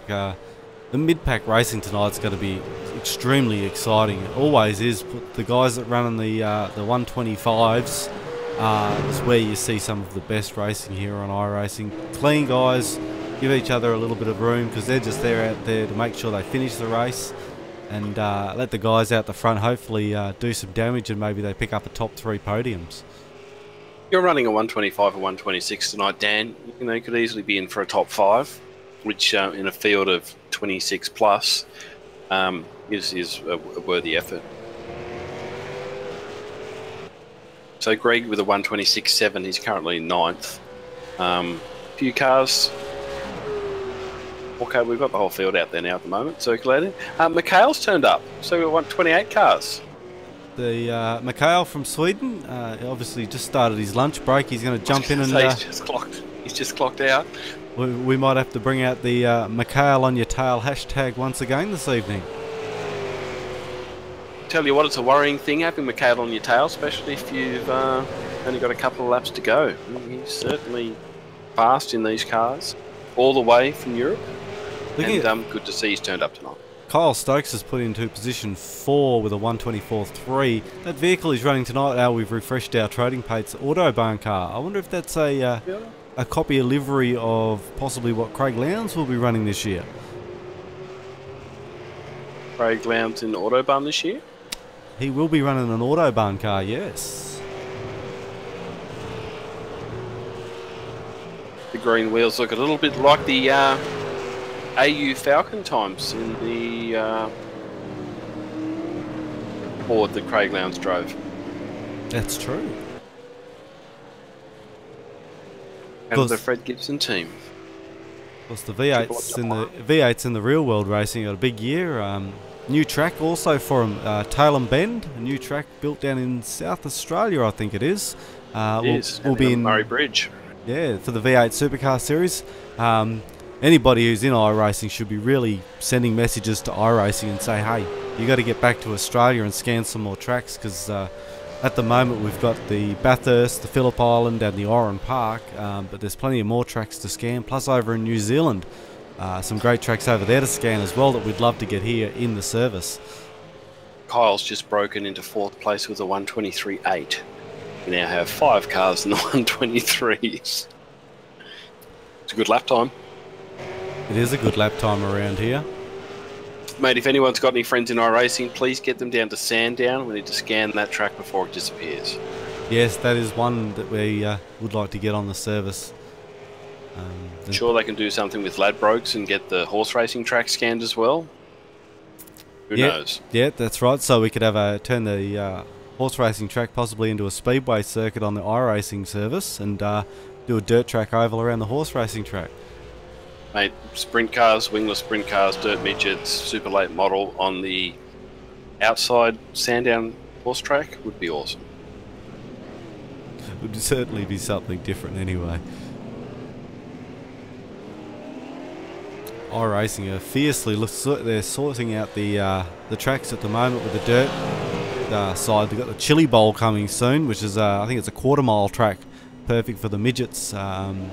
Speaker 3: The mid-pack racing tonight's going to be extremely exciting. It always is. The guys that run in the 125s is where you see some of the best racing here on iRacing. Clean guys, give each other a little bit of room because they're just out there to make sure they finish the race and let the guys out the front hopefully do some damage and maybe they pick up a top 3 podiums.
Speaker 4: You're running a 125 or 126 tonight, Dan. You could easily be in for a top 5, which in a field of 26 plus is a worthy effort. So Greg with a 126.7, he's currently in 9th. Few cars. Okay, we've got the whole field out there now at the moment, circulating. Mikhail's turned up, so we want 28 cars.
Speaker 3: The Mikhail from Sweden, obviously just started his lunch break. He's going to jump in and...
Speaker 4: He's just clocked out.
Speaker 3: We might have to bring out the Mikhail on your tail hashtag once again this evening.
Speaker 4: Tell you what, it's a worrying thing having Mikhail on your tail, especially if you've only got a couple of laps to go. He's certainly fast in these cars, all the way from Europe. And good to see he's turned up tonight.
Speaker 3: Kyle Stokes has put into position 4 with a 124.3. That vehicle is running tonight. Now we've refreshed our trading pates Autobahn car. I wonder if that's a copy, a livery of possibly what Craig Lowndes will be running this year.
Speaker 4: Craig Lowndes in Autobahn this year?
Speaker 3: He will be running an Autobahn car, yes.
Speaker 4: The green wheels look a little bit like the AU Falcon times in the Ford that Craig Lowndes drove.
Speaker 3: That's true.
Speaker 4: And the Fred Gibson team.
Speaker 3: Of course, the V8s in the real world racing got a big year. New track also for him, Tailem Bend, a new track built down in South Australia, I think it is. We'll be in
Speaker 4: Murray Bridge.
Speaker 3: Yeah, for the V8 Supercar Series. Anybody who's in iRacing should be really sending messages to iRacing and say, hey, you got to get back to Australia and scan some more tracks because at the moment we've got the Bathurst, the Phillip Island and the Oran Park, but there's plenty of more tracks to scan, plus over in New Zealand some great tracks over there to scan as well that we'd love to get here in the service.
Speaker 4: Kyle's just broken into 4th place with a 123.8. We now have 5 cars in the 123s. It's a good lap time.
Speaker 3: It is a good lap time around here.
Speaker 4: Mate, if anyone's got any friends in iRacing, please get them down to Sandown. We need to scan that track before it disappears.
Speaker 3: Yes, that is one that we would like to get on the service.
Speaker 4: Sure, they can do something with Ladbrokes and get the horse racing track scanned as well. Who knows?
Speaker 3: Yeah, that's right. So we could have turn the horse racing track possibly into a speedway circuit on the iRacing service and do a dirt track oval around the horse racing track.
Speaker 4: Mate, sprint cars, wingless sprint cars, dirt midgets, super late model on the outside Sandown horse track would be awesome.
Speaker 3: It would certainly be something different anyway. iRacing are fiercely they're sorting out the tracks at the moment with the dirt side. They've got the Chili Bowl coming soon, which is I think it's a quarter-mile track, perfect for the midgets. And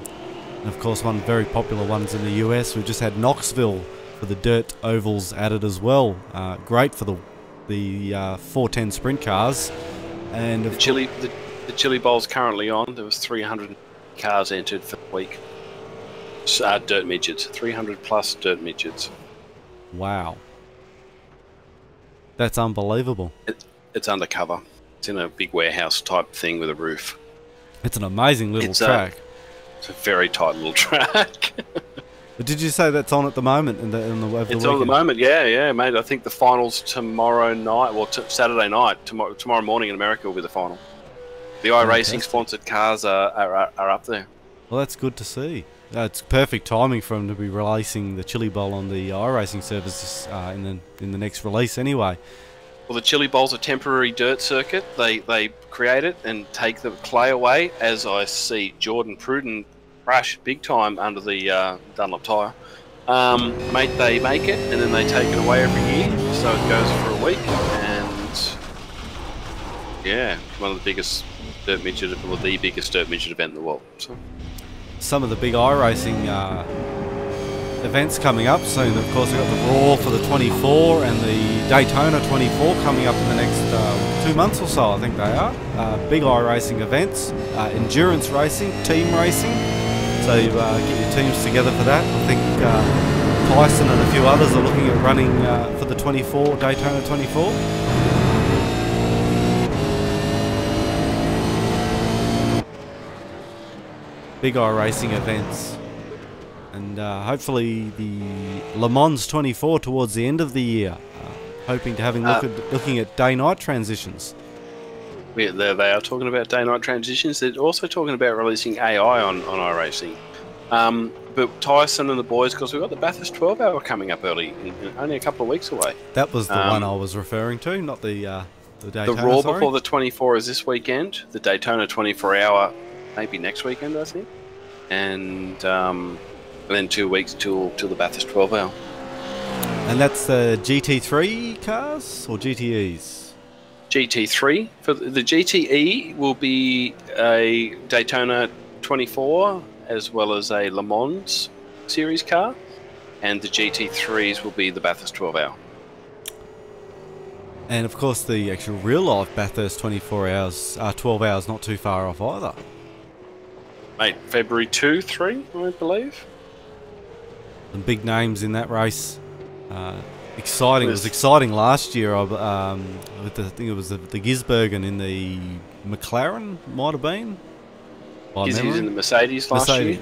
Speaker 3: of course, one very popular ones in the US. We've just had Knoxville for the dirt ovals added as well. Great for the 410 sprint cars. And
Speaker 4: the Chili Bowl's currently on. There was 300 cars entered for the week. Dirt midgets, 300 plus dirt midgets.
Speaker 3: Wow, that's unbelievable.
Speaker 4: It's undercover. It's in a big warehouse type thing with a roof.
Speaker 3: It's an amazing little track.
Speaker 4: It's a very tight little track.
Speaker 3: But did you say that's on at the moment?
Speaker 4: It's on at the moment, yeah, mate. I think the finals tomorrow night, well, Saturday night. Tomorrow morning in America will be the final. The iRacing sponsored cars are up there.
Speaker 3: Well, that's good to see. It's perfect timing for them to be releasing the Chili Bowl on the iRacing services in the next release anyway.
Speaker 4: Well, the Chili Bowl's a temporary dirt circuit. They create it and take the clay away, as I see Jordan Pruden crash big time under the Dunlop tyre. Mate, they make it and then they take it away every year, so it goes for a week. And yeah, one of the biggest dirt midget, well, the biggest dirt midget event in the world. So.
Speaker 3: Some of the big iRacing events coming up soon. Of course, we've got the Raw for the 24 and the Daytona 24 coming up in the next 2 months or so, I think they are. Big iRacing events, endurance racing, team racing. So get your teams together for that. I think Tyson and a few others are looking at running for the Daytona 24. Big iRacing events, and hopefully the Le Mans 24 towards the end of the year. Hoping to looking at day-night transitions.
Speaker 4: Yeah, they are talking about day-night transitions. They're also talking about releasing AI on iRacing. But Tyson and the boys, because we've got the Bathurst 12-hour coming up early, only a couple of weeks away.
Speaker 3: That was the one I was referring to, not the Daytona.
Speaker 4: The Raw before the 24 is this weekend. The Daytona 24-hour maybe next weekend, I think. And then 2 weeks till the Bathurst 12-hour.
Speaker 3: And that's the GT3 cars or GTEs?
Speaker 4: GT3. For the GTE will be a Daytona 24 as well as a Le Mans series car. And the GT3s will be the Bathurst 12-hour.
Speaker 3: And of course the actual real-life Bathurst 12 hours not too far off either.
Speaker 4: Mate, February 2-3, I believe.
Speaker 3: Some big names in that race. Exciting. It was exciting last year. With I think it was the Gisbergen in the McLaren, might have been.
Speaker 4: Gizzy was in the Mercedes last year.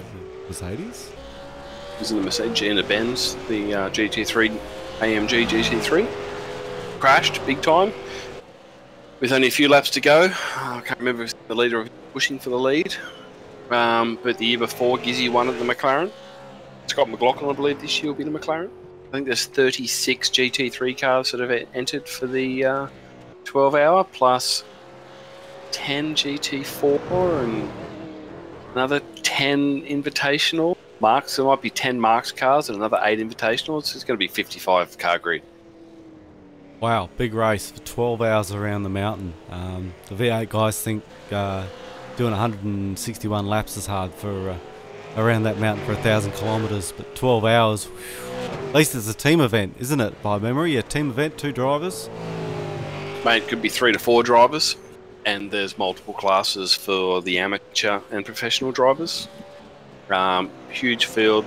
Speaker 3: Mercedes?
Speaker 4: He was in the Mercedes and the Benz, the GT3, AMG GT3. Crashed big time. With only a few laps to go. I can't remember if the leader was pushing for the lead. But the year before, Gizzy won at the McLaren. Scott McLaughlin, I believe, this year will be the McLaren. I think there's 36 GT3 cars that have entered for the 12-hour, plus 10 GT4 and another 10 invitational marks. There might be 10 marks cars and another 8 invitationals. It's going to be 55 car grid.
Speaker 3: Wow, big race for 12 hours around the mountain. The V8 guys think doing 161 laps is hard for around that mountain for 1,000 kilometres, but 12 hours, whew, at least it's a team event, isn't it, by memory? A team event, 2 drivers?
Speaker 4: Mate, it could be 3 to 4 drivers, and there's multiple classes for the amateur and professional drivers. Huge field,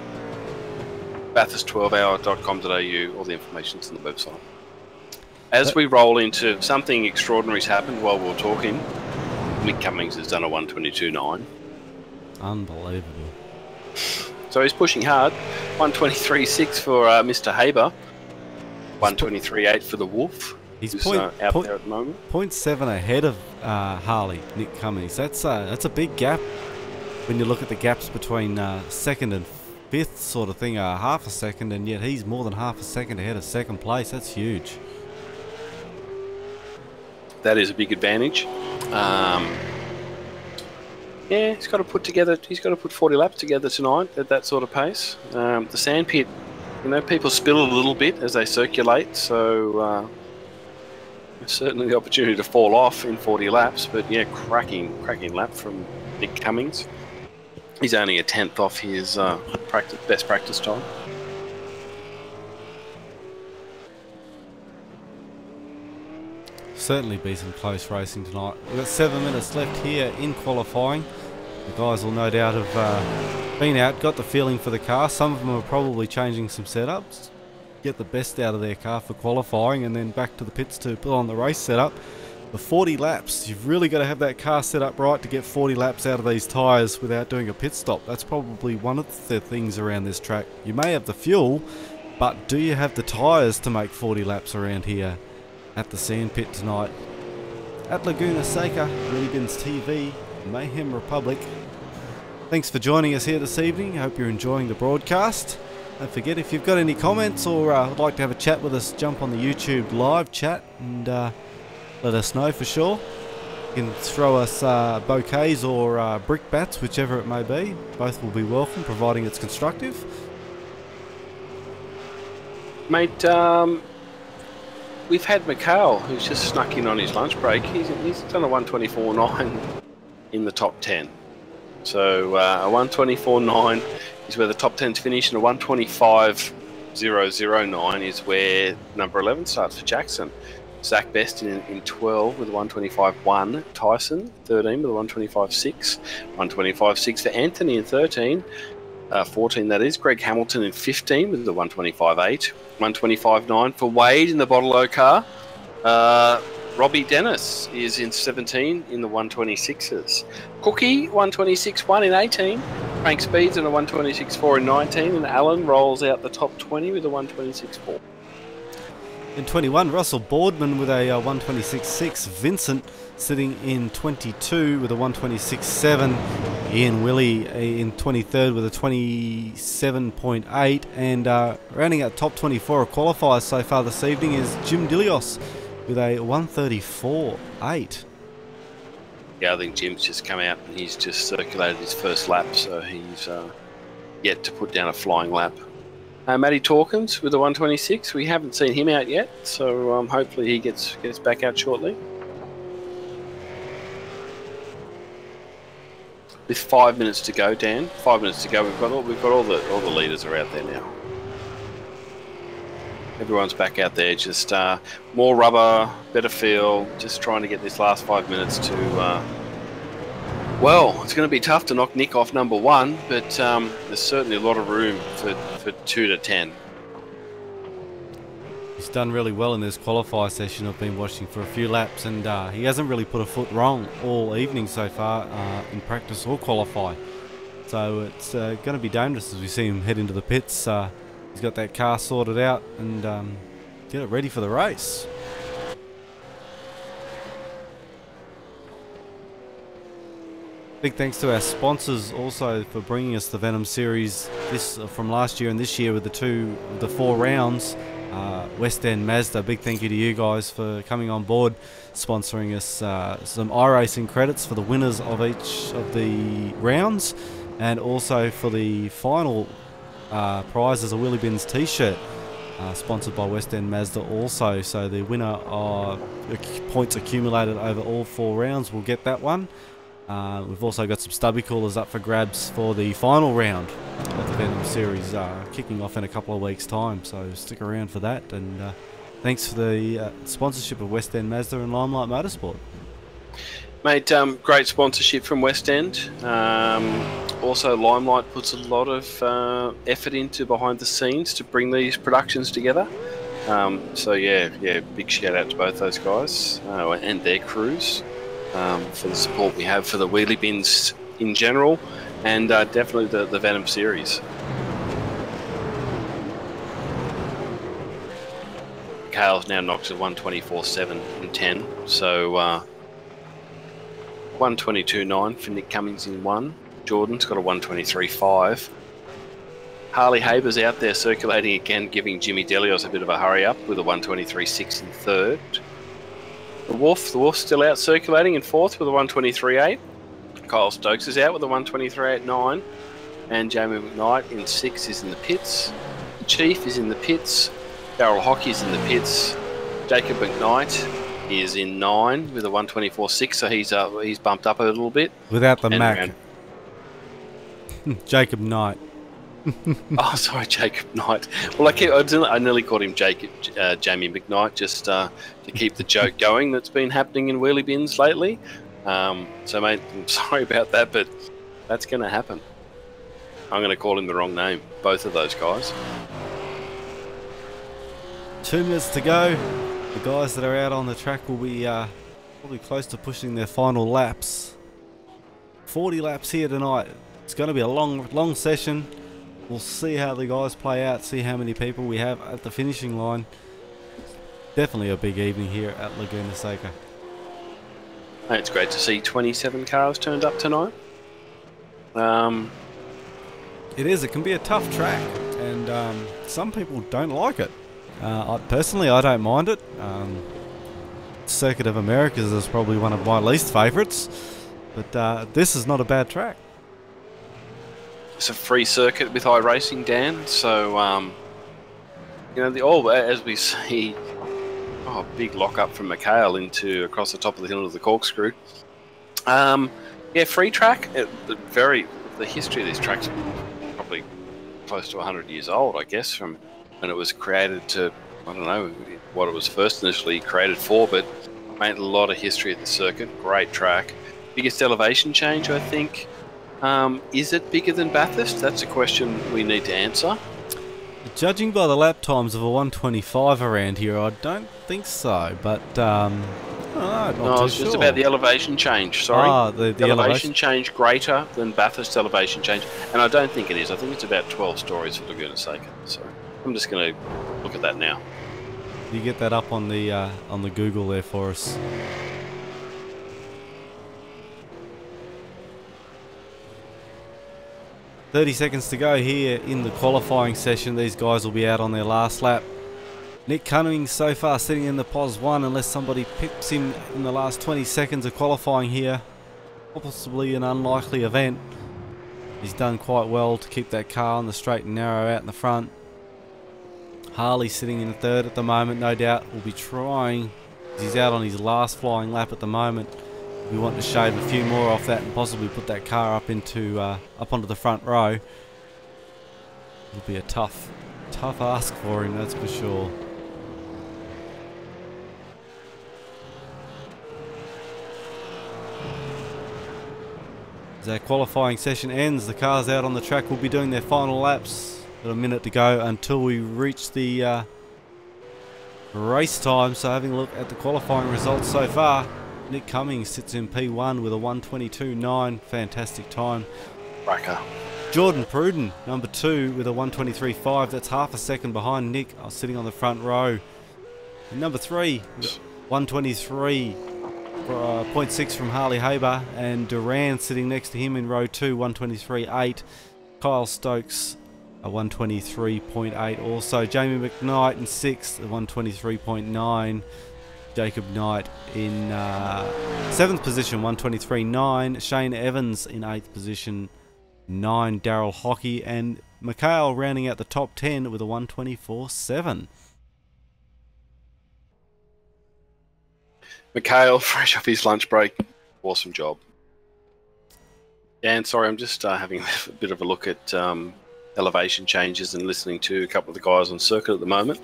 Speaker 4: bathurst12hour.com.au, all the information's on the website. As we roll into something extraordinary's happened while we were talking. Mick Cummings has done a 122.9.
Speaker 3: Unbelievable.
Speaker 4: So he's pushing hard. 123.6 for Mr. Haber. 123.8 for the Wolf.
Speaker 3: He's
Speaker 4: who's out there at the moment.
Speaker 3: 0.7 ahead of Harley, Nick Cummings. That's a big gap when you look at the gaps between second and fifth sort of thing, half a second, and yet he's more than half a second ahead of second place. That's huge.
Speaker 4: That is a big advantage. Yeah, he's got to put 40 laps together tonight at that sort of pace. The sandpit, you know, people spill a little bit as they circulate, so certainly the opportunity to fall off in 40 laps. But yeah, cracking lap from Nick Cummings. He's only a 10th off his best practice time.
Speaker 3: Certainly be some close racing tonight. We've got 7 minutes left here in qualifying. The guys will no doubt have been out, got the feeling for the car. Some of them are probably changing some setups, get the best out of their car for qualifying, and then back to the pits to put on the race setup. The 40 laps, you've really got to have that car set up right to get 40 laps out of these tyres without doing a pit stop. That's probably one of the things around this track. You may have the fuel, but do you have the tyres to make 40 laps around here at the sandpit tonight? At Laguna, Seca, Wheelybins TV, Mayhem Republic. Thanks for joining us here this evening. I hope you're enjoying the broadcast. Don't forget, if you've got any comments or would like to have a chat with us, jump on the YouTube live chat and let us know for sure. You can throw us bouquets or brick bats, whichever it may be. Both will be welcome, providing it's constructive.
Speaker 4: Mate, we've had McHale, who's just snuck in on his lunch break. He's done a 124.9 in the top 10. So a 124.9 is where the top 10's finish, and a 125.009 is where number 11 starts for Jackson. Zach Best in 12 with a 125.1. Tyson, 13 with a 125.6. 125.6 for Anthony in 13. 14 that is. Greg Hamilton in 15 with the 125.8. 125.9 for Wade in the Bottle-O car. Robbie Dennis is in 17 in the 126s. Cookie, 126.1 in 18. Frank Speeds in a 126.4 in 19. And Alan rolls out the top 20 with a 126.4.
Speaker 3: In 21, Russell Boardman with a 126.6. Vincent sitting in 22 with a 126.7. Ian Willie in 23rd with a 27.8. And rounding out top 24 of qualifiers so far this evening is Jim Dilios with a 134.8.
Speaker 4: Yeah, I think Jim's just come out and he's just circulated his first lap, so he's yet to put down a flying lap. Matty Torkins with a 126. We haven't seen him out yet, so hopefully he gets back out shortly. With 5 minutes to go, Dan. 5 minutes to go. We've got all the leaders are out there now. Everyone's back out there. Just more rubber, better feel. Just trying to get this last 5 minutes to. Well, it's going to be tough to knock Nick off number 1, but there's certainly a lot of room for 2 to 10.
Speaker 3: He's done really well in this qualifier session. I've been watching for a few laps, and he hasn't really put a foot wrong all evening so far in practice or qualify. So it's going to be dangerous as we see him head into the pits. He's got that car sorted out and get it ready for the race. Big thanks to our sponsors also for bringing us the Venom series this from last year and this year with the 4 rounds. West End Mazda, big thank you to you guys for coming on board, sponsoring us some iRacing credits for the winners of each of the rounds, and also for the final prize is a Wheelybins t-shirt sponsored by West End Mazda also. So the winner of points accumulated over all 4 rounds will get that one. We've also got some stubby coolers up for grabs for the final round of the Venom series, kicking off in a couple of weeks' time, so stick around for that. And thanks for the sponsorship of West End Mazda and Limelight Motorsport.
Speaker 4: Mate, great sponsorship from West End. Also, Limelight puts a lot of effort into behind the scenes to bring these productions together. So yeah, big shout out to both those guys and their crews. For the support we have for the Wheelybins in general, and definitely the Venom series. Cale's now knocked at 124.7 and 10, so 122.9 for Nick Cummings in 1. Jordan's got a 123.5. Harley Haber's out there circulating again, giving Jimmy Delios a bit of a hurry up with a 123.6 in 3rd. The Wolf's still out circulating in 4th with a 123.8. Kyle Stokes is out with a 123.89, and Jamie McKnight in 6 is in the pits. The Chief is in the pits. Daryl Hockey's in the pits. Jacob McKnight is in 9 with a 124.6, so he's bumped up a little bit.
Speaker 3: Without the Mac. Jacob Knight.
Speaker 4: Oh, sorry, Jacob Knight. Well, I nearly called him Jamie McKnight just to keep the joke going that's been happening in Wheelie Bins lately. So, mate, I'm sorry about that, but that's going to happen. I'm going to call him the wrong name, both of those guys.
Speaker 3: 2 minutes to go. The guys that are out on the track will be probably close to pushing their final laps. 40 laps here tonight. It's going to be a long session. We'll see how the guys play out, see how many people we have at the finishing line. Definitely a big evening here at Laguna Seca.
Speaker 4: It's great to see 27 cars turned up tonight.
Speaker 3: It is. It can be a tough track, and some people don't like it. Personally, I don't mind it. Circuit of Americas is probably one of my least favourites, but this is not a bad track.
Speaker 4: It's a free circuit with iRacing, Dan. So, as we see, big lock up from McHale into across the top of the hill of the corkscrew. Free track. The history of this track's probably close to 100 years old, I guess, from when it was created to, I don't know what it was first initially created for, but made a lot of history at the circuit. Great track. Biggest elevation change, I think. Is it bigger than Bathurst? That's a question we need to answer.
Speaker 3: Judging by the lap times of a 125 around here, I don't think so, but
Speaker 4: it's just about the elevation change, sorry.
Speaker 3: The
Speaker 4: elevation change greater than Bathurst's elevation change, and I don't think it is. I think it's about 12 stories for Laguna Seca, so I'm just going to look at that now.
Speaker 3: You get that up on the Google there for us. "30 seconds to go here in the qualifying session. These guys will be out on their last lap. Nick Cummings so far sitting in the POS 1 unless somebody pips him in the last 20 seconds of qualifying here. Possibly an unlikely event. He's done quite well to keep that car on the straight and narrow out in the front. Harley sitting in 3rd at the moment, no doubt will be trying. He's out on his last flying lap at the moment. We want to shave a few more off that and possibly put that car up onto the front row. It'll be a tough ask for him, that's for sure. As our qualifying session ends, the cars out on the track will be doing their final laps. Got a minute to go until we reach the race time. So having a look at the qualifying results so far, Nick Cummings sits in P1 with a 122.9, fantastic time.
Speaker 4: Racker.
Speaker 3: Jordan Pruden, number 2 with a 123.5, that's half a second behind Nick, sitting on the front row. And number 3, 123.6 from Harley Haber, and Duran sitting next to him in row 2, 123.8. Kyle Stokes, a 123.8 also. Jamie McKnight in 6th, a 123.9. Jacob Knight in 7th position, 123.9. Shane Evans in 8th position, 9. Daryl Hockey, and McHale rounding out the top 10 with a 124.7.
Speaker 4: McHale, fresh off his lunch break. Awesome job. Dan, sorry, I'm just having a bit of a look at elevation changes and listening to a couple of the guys on circuit at the moment.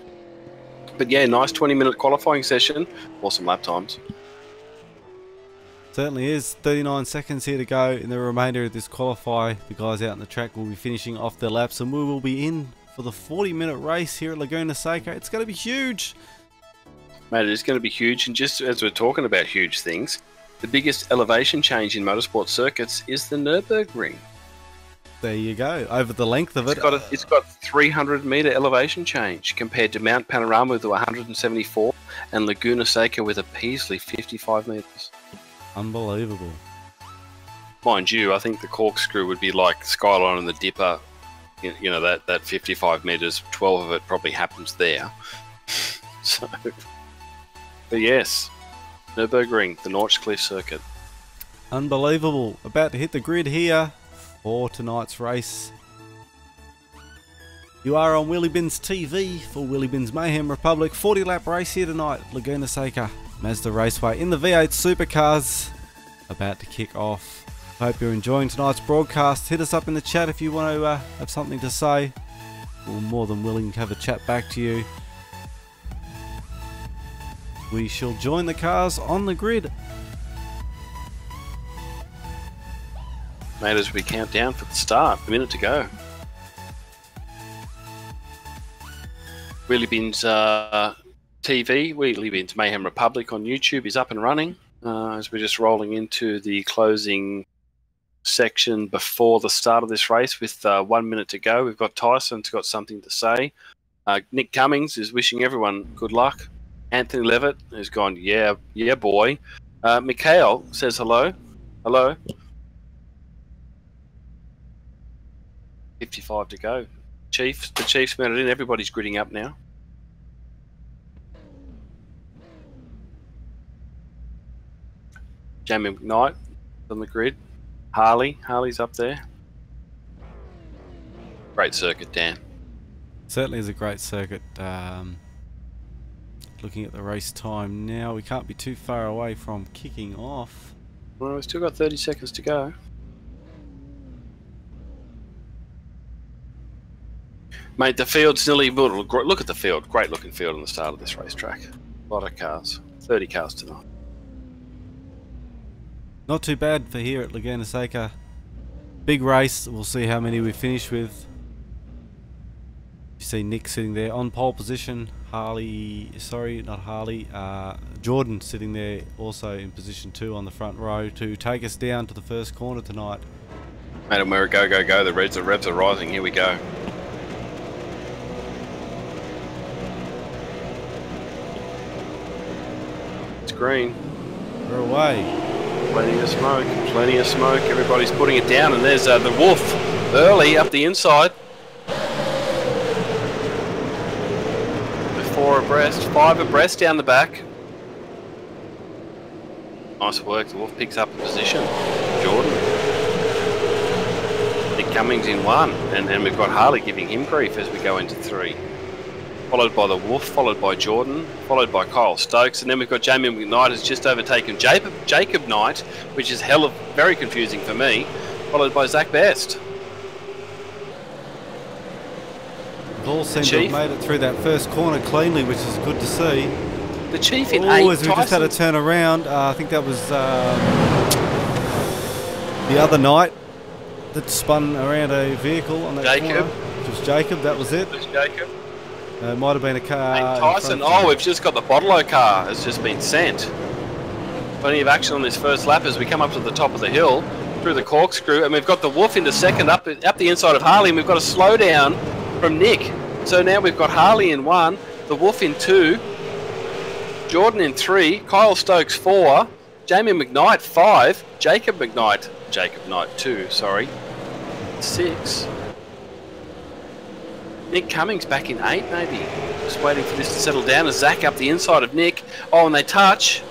Speaker 4: But yeah, nice 20-minute qualifying session. Awesome lap times.
Speaker 3: Certainly is. 39 seconds here to go in the remainder of this qualify. The guys out on the track will be finishing off their laps, and we will be in for the 40-minute race here at Laguna Seca. It's going to be huge.
Speaker 4: Mate, it is going to be huge, and just as we're talking about huge things, the biggest elevation change in motorsport circuits is the Nürburgring.
Speaker 3: There you go. Over the length of it.
Speaker 4: It's got 300-metre elevation change compared to Mount Panorama with 174 and Laguna Seca with a Peasley 55 metres.
Speaker 3: Unbelievable.
Speaker 4: Mind you, I think the Corkscrew would be like Skyline and the Dipper. You know, that 55 metres, 12 of it probably happens there. So, but yes, Nürburgring, the Nordschleife circuit.
Speaker 3: Unbelievable. About to hit the grid here for tonight's race. You are on Wheelybins TV for Wheelybins Mayhem Republic. 40 lap race here tonight. Laguna Seca, Mazda Raceway in the V8 supercars. About to kick off. Hope you're enjoying tonight's broadcast. Hit us up in the chat if you want to have something to say. We're more than willing to have a chat back to you. We shall join the cars on the grid.
Speaker 4: Mate, as we count down for the start, a minute to go. Wheelybins TV, Wheelybins Mayhem Republic on YouTube is up and running. As we're just rolling into the closing section before the start of this race with 1 minute to go. We've got Tyson's got something to say. Nick Cummings is wishing everyone good luck. Anthony Levitt has gone, yeah boy. Mikhail says hello. Hello. 55 to go. The Chiefs mounted in. Everybody's gridding up now. Jamie McKnight on the grid. Harley's up there. Great circuit, Dan.
Speaker 3: Certainly is a great circuit. Looking at the race time now, we can't be too far away from kicking off.
Speaker 4: Well, we've still got 30 seconds to go. Mate, the field's nearly... Look at the field. Great looking field on the start of this racetrack. A lot of cars. 30 cars tonight.
Speaker 3: Not too bad for here at Laguna Seca. Big race. We'll see how many we finish with. You see Nick sitting there on pole position. Jordan sitting there also in position 2 on the front row to take us down to the first corner tonight.
Speaker 4: Mate, we're go. The revs are rising. Here we go. It's green.
Speaker 3: We're away.
Speaker 4: Plenty of smoke. Everybody's putting it down, and there's the Wolf early up the inside. 4 abreast, 5 abreast down the back. Nice work. The Wolf picks up a position. Jordan. Nick Cummings in 1, and then we've got Harley giving him grief as we go into 3. Followed by the Wolf, followed by Jordan, followed by Kyle Stokes, and then we've got Jamie McKnight has just overtaken Jacob Knight, which is very confusing for me, followed by Zach Best.
Speaker 3: We've all seemed to have made it through that first corner cleanly, which is good to see.
Speaker 4: The Chief in 8.
Speaker 3: As we just had a turn around, I think that was the other Knight that spun around a vehicle on that corner. It was Jacob, that was it.
Speaker 4: It was Jacob.
Speaker 3: It might have been a car.
Speaker 4: Tyson, we've just got the Bottle car has just been sent. Plenty of action on this first lap as we come up to the top of the hill through the Corkscrew, and we've got the Wolf into second up the inside of Harley, and we've got a slowdown from Nick. So now we've got Harley in 1, the Wolf in 2, Jordan in 3, Kyle Stokes 4, Jamie McKnight 5, Jacob Knight 2, sorry, 6. Nick Cummings back in 8, maybe. Just waiting for this to settle down as Zach up the inside of Nick. Oh, and they touch.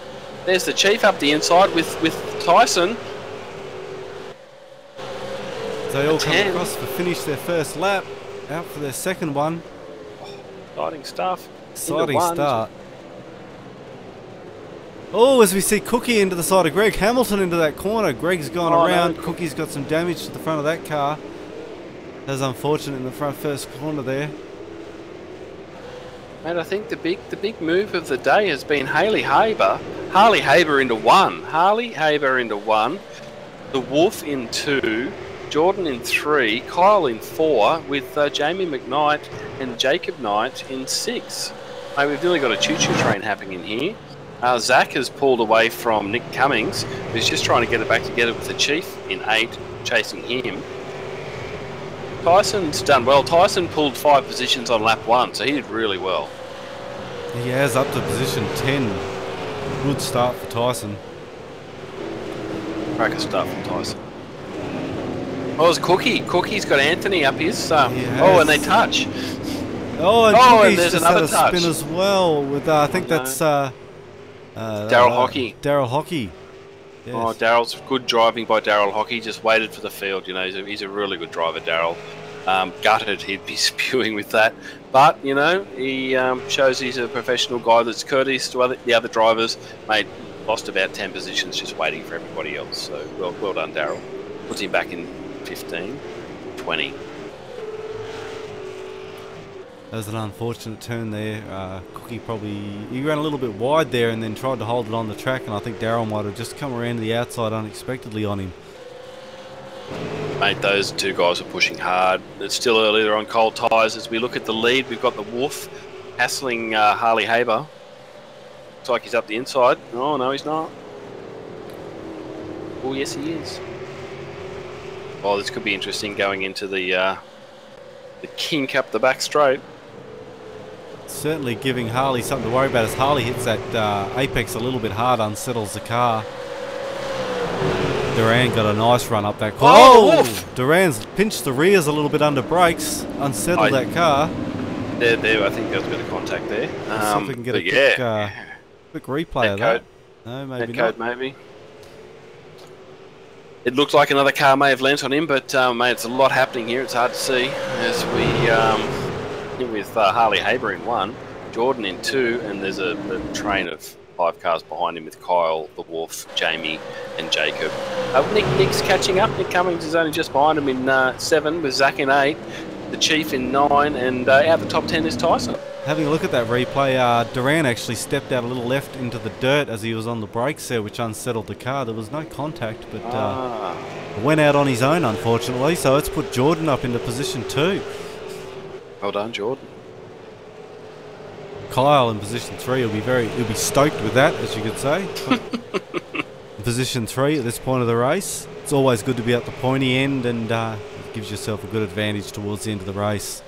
Speaker 4: There's the Chief up the inside with Tyson.
Speaker 3: They all come across to finish their first lap. Out for their second one.
Speaker 4: Exciting stuff.
Speaker 3: Exciting start. Oh, as we see Cookie into the side of Greg Hamilton into that corner. Greg's gone around. No. Cookie's got some damage to the front of that car. That was unfortunate in the front first corner there.
Speaker 4: Mate, I think the big move of the day has been Harley Haber into 1. Harley Haber into 1. The Wolf in 2. Jordan in 3. Kyle in 4. With Jamie McKnight and Jacob Knight in 6. Mate, we've nearly got a choo-choo train happening in here. Zach has pulled away from Nick Cummings, who's just trying to get it back together with the Chief in 8, chasing him. Tyson's done well. Tyson pulled 5 positions on lap 1, so he did really well.
Speaker 3: He has up to position 10. Good start for Tyson.
Speaker 4: Cracker start from Tyson. Oh, it's Cookie. Cookie's got Anthony up his. Oh, and they touch.
Speaker 3: Oh, and
Speaker 4: and
Speaker 3: Cookie's
Speaker 4: there's
Speaker 3: just
Speaker 4: another
Speaker 3: had a
Speaker 4: touch.
Speaker 3: spin as well. With I think that's
Speaker 4: Daryl Hockey.
Speaker 3: Daryl Hockey. Yes.
Speaker 4: Oh, Daryl's good driving by Daryl Hockey. Just waited for the field. You know, he's a really good driver, Daryl. Gutted he'd be spewing with that, but you know he shows he's a professional guy that's courteous to the other drivers. Mate, lost about 10 positions just waiting for everybody else. So well done, Daryl. Puts him back in 15, 20.
Speaker 3: That was an unfortunate turn there. Cookie he ran a little bit wide there and then tried to hold it on the track, and I think Daryl might have just come around to the outside unexpectedly on him.
Speaker 4: Mate, those two guys are pushing hard. It's still early, they're on cold tyres. As we look at the lead, we've got the Wolf hassling Harley Haber. Looks like he's up the inside. Oh, no, he's not. Oh, yes, he is. Oh, this could be interesting going into the kink up the back straight.
Speaker 3: Certainly giving Harley something to worry about as Harley hits that apex a little bit hard, unsettles the car. Duran got a nice run up that corner.
Speaker 4: Oh,
Speaker 3: Duran's pinched the rears a little bit under brakes, unsettled that car.
Speaker 4: There, I think there was a bit of contact there.
Speaker 3: See if we can get a quick replay of that. No, maybe not.
Speaker 4: Maybe. It looked like another car may have lent on him, but mate, it's a lot happening here. It's hard to see as we with Harley Haber in 1, Jordan in 2, and there's a train of 5 cars behind him with Kyle, the Wolf, Jamie, and Jacob. Nick's catching up. Nick Cummings is only just behind him in 7, with Zach in 8, the Chief in 9, and out the top 10 is Tyson.
Speaker 3: Having a look at that replay, Duran actually stepped out a little left into the dirt as he was on the brakes there, which unsettled the car. There was no contact, but went out on his own, unfortunately. So let's put Jordan up into position 2.
Speaker 4: Well done, Jordan.
Speaker 3: Kyle in position 3 he'll be stoked with that, as you could say. In position 3 at this point of the race. It's always good to be at the pointy end, and it gives yourself a good advantage towards the end of the race.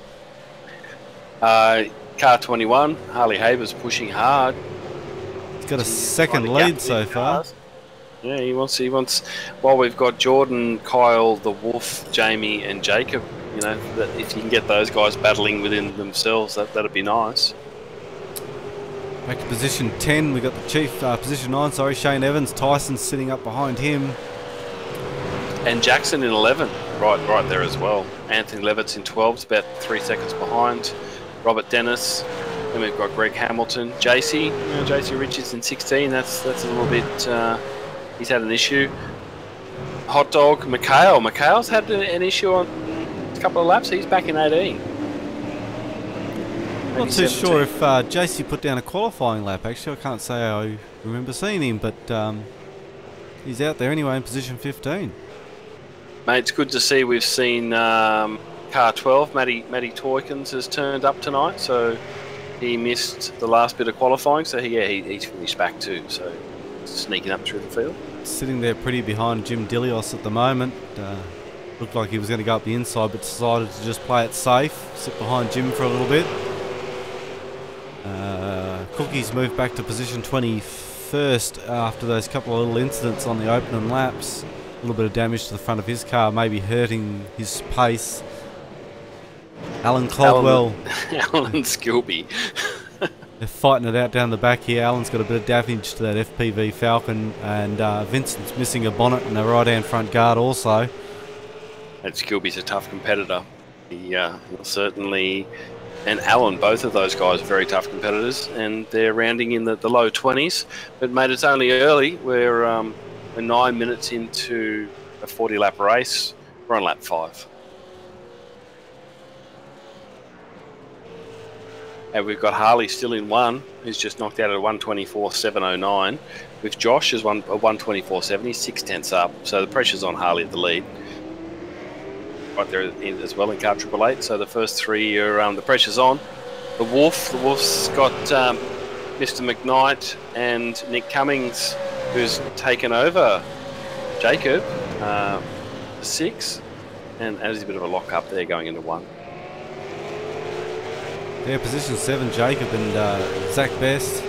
Speaker 4: Car 21, Harley Haber's pushing hard.
Speaker 3: He's got a second lead so far.
Speaker 4: Yeah, he wants. While we've got Jordan, Kyle, the Wolf, Jamie, and Jacob. You know, that if you can get those guys battling within themselves, that'd be nice.
Speaker 3: Back to position 10, we've got the Chief, position 9, sorry, Shane Evans. Tyson's sitting up behind him.
Speaker 4: And Jackson in 11, right there as well. Anthony Levitt's in 12, it's about 3 seconds behind. Robert Dennis, then we've got Greg Hamilton. JC Richards in 16, that's a little bit, he's had an issue. Hot Dog, Mikhail's had an issue on a couple of laps, he's back in 18.
Speaker 3: Not too sure if JC put down a qualifying lap, actually. I can't say I remember seeing him, but he's out there anyway in position 15.
Speaker 4: Mate, it's good to see we've seen car 12, Matty Toykins has turned up tonight, so he missed the last bit of qualifying, so he's finished back too, so sneaking up through the field.
Speaker 3: Sitting there pretty behind Jim Dilios at the moment. Looked like he was going to go up the inside, but decided to just play it safe, sit behind Jim for a little bit. Cookie's moved back to position 21st after those couple of little incidents on the opening laps. A little bit of damage to the front of his car, maybe hurting his pace. Alan Caldwell.
Speaker 4: Alan Skilby.
Speaker 3: They're fighting it out down the back here. Alan's got a bit of damage to that FPV Falcon, and Vincent's missing a bonnet and a right-hand front guard also.
Speaker 4: And Skilby's a tough competitor. He certainly... And Alan, both of those guys are very tough competitors, and they're rounding in the low 20s. But mate, it's only early. We're 9 minutes into a 40-lap race. We're on lap 5. And we've got Harley still in 1, who's just knocked out at a 124.709. With Josh as a 124.7, he's 6/10 up. So the pressure's on Harley at the lead. Right there as well in car 888. So the first 3 are the pressure's on. The Wolf's got Mr. McKnight and Nick Cummings, who's taken over Jacob, 6, And there's a bit of a lock up there going into 1.
Speaker 3: Yeah, position 7, Jacob and Zach Best.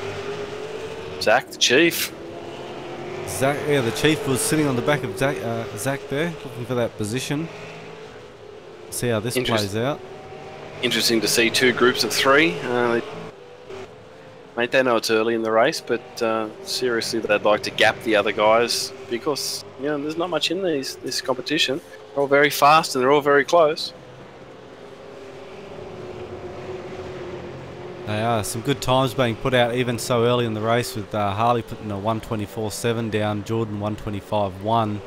Speaker 4: Zach, the Chief.
Speaker 3: Zach, yeah, the Chief was sitting on the back of Zach there, looking for that position. See how this plays out.
Speaker 4: Interesting to see 2 groups of 3. Mate, they know it's early in the race, but seriously, they'd like to gap the other guys because there's not much in this competition. They're all very fast and they're all very close.
Speaker 3: They are. Some good times being put out even so early in the race, with Harley putting a 1:24.7 down, Jordan 1:25.1.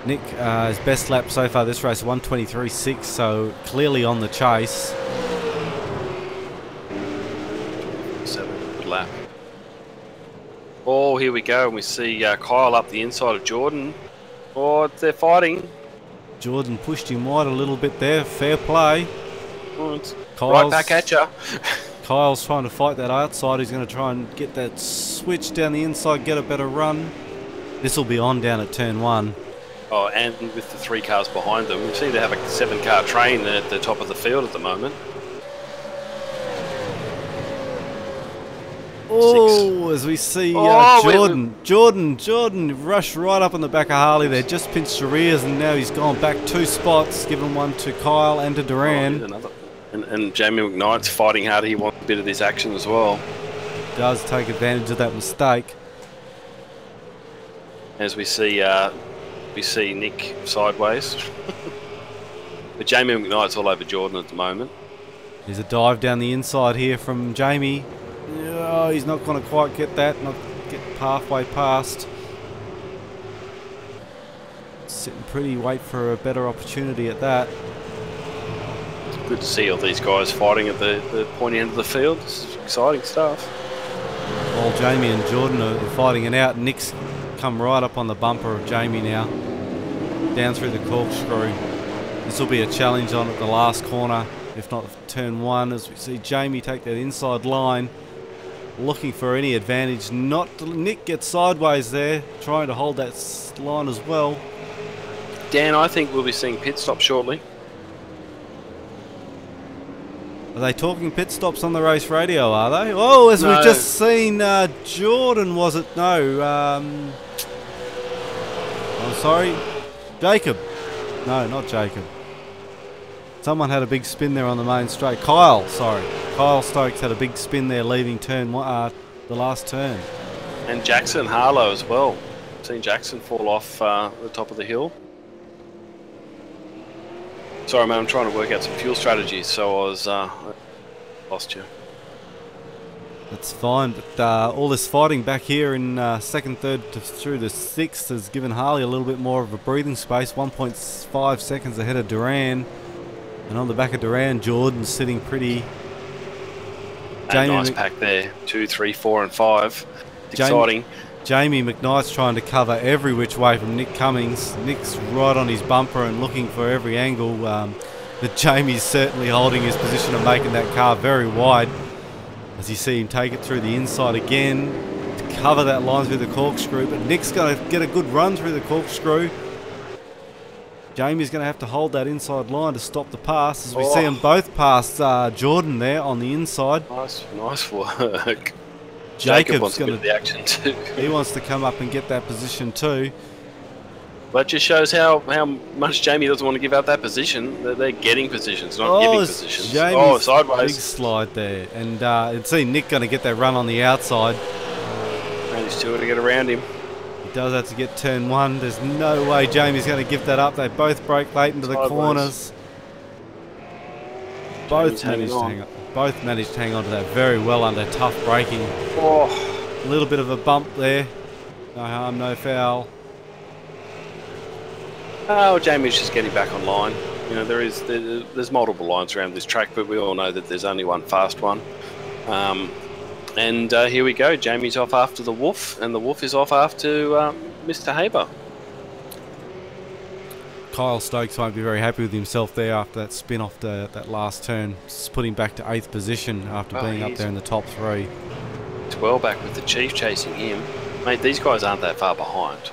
Speaker 3: Nick, his best lap so far this race, 1:23.6, so clearly on the chase.
Speaker 4: 7, good lap. Oh, here we go, and we see Kyle up the inside of Jordan. Oh, they're fighting.
Speaker 3: Jordan pushed him wide a little bit there, fair play.
Speaker 4: Oh, it's right back at you.
Speaker 3: Kyle's trying to fight that outside. He's going to try and get that switch down the inside, get a better run. This will be on down at turn 1.
Speaker 4: Oh, and with the 3 cars behind them, we seem to have a 7-car train at the top of the field at the moment.
Speaker 3: Oh, as we see Jordan rushed right up on the back of Harley there, just pinched the rears, and now he's gone back 2 spots, giving one to Kyle and to Duran.
Speaker 4: Another. And Jamie McKnight's fighting hard. He wants a bit of this action as well.
Speaker 3: Does take advantage of that mistake.
Speaker 4: As we see Nick sideways. But Jamie McKnight's all over Jordan at the moment.
Speaker 3: There's a dive down the inside here from Jamie. Oh, he's not going to quite get that, not get halfway past. Sitting pretty, wait for a better opportunity at that.
Speaker 4: It's good to see all these guys fighting at the pointy end of the field. This is exciting stuff.
Speaker 3: While Jamie and Jordan are fighting it out, Nick's come right up on the bumper of Jamie now. Down through the corkscrew. This will be a challenge on at the last corner, if not turn 1, as we see Jamie take that inside line. Looking for any advantage. Nick gets sideways there, trying to hold that line as well.
Speaker 4: Dan, I think we'll be seeing pit stop shortly.
Speaker 3: Are they talking pit stops on the race radio, are they? Oh, as we've just seen, Jordan, was it? No. I'm sorry. Jacob. No, not Jacob. Someone had a big spin there on the main straight. Kyle, sorry. Kyle Stokes had a big spin there, leaving turn 1, the last turn.
Speaker 4: And Jackson Harlow as well. Seen Jackson fall off the top of the hill. Sorry, man, I'm trying to work out some fuel strategies, so I was lost you.
Speaker 3: That's fine, but all this fighting back here in second, third through the 6th has given Harley a little bit more of a breathing space. 1.5 seconds ahead of Duran. And on the back of Duran, Jordan's sitting pretty.
Speaker 4: Nice pack there. 2, 3, 4 and 5. It's exciting.
Speaker 3: Jamie McKnight's trying to cover every which way from Nick Cummings. Nick's right on his bumper and looking for every angle. But Jamie's certainly holding his position and making that car very wide. As you see him take it through the inside again to cover that line through the corkscrew. But Nick's going to get a good run through the corkscrew. Jamie's going to have to hold that inside line to stop the pass, as we see them both pass Jordan there on the inside.
Speaker 4: Nice work.
Speaker 3: Jacob
Speaker 4: wants a bit of the action too.
Speaker 3: He wants to come up and get that position too.
Speaker 4: That just shows how much Jamie doesn't want to give out that position. They're getting positions, not giving positions.
Speaker 3: Jamie's
Speaker 4: sideways.
Speaker 3: Big slide there. And it's seen Nick going to get that run on the outside.
Speaker 4: Managed to get around him.
Speaker 3: He does have to get turn 1. There's no way Jamie's going to give that up. They both break late into the corners. Both managed to hang on to that very well under tough braking. A little bit of a bump there. No harm, no foul.
Speaker 4: Oh, Jamie's just getting back online. You know, there's multiple lines around this track, but we all know that there's only one fast one. And here we go. Jamie's off after the Wolf, and the Wolf is off after Mr. Haber.
Speaker 3: Kyle Stokes won't be very happy with himself there after that spin off that last turn. Just put him back to 8th position after being up there in the top 3.
Speaker 4: It's well back with the Chief chasing him. Mate, these guys aren't that far behind.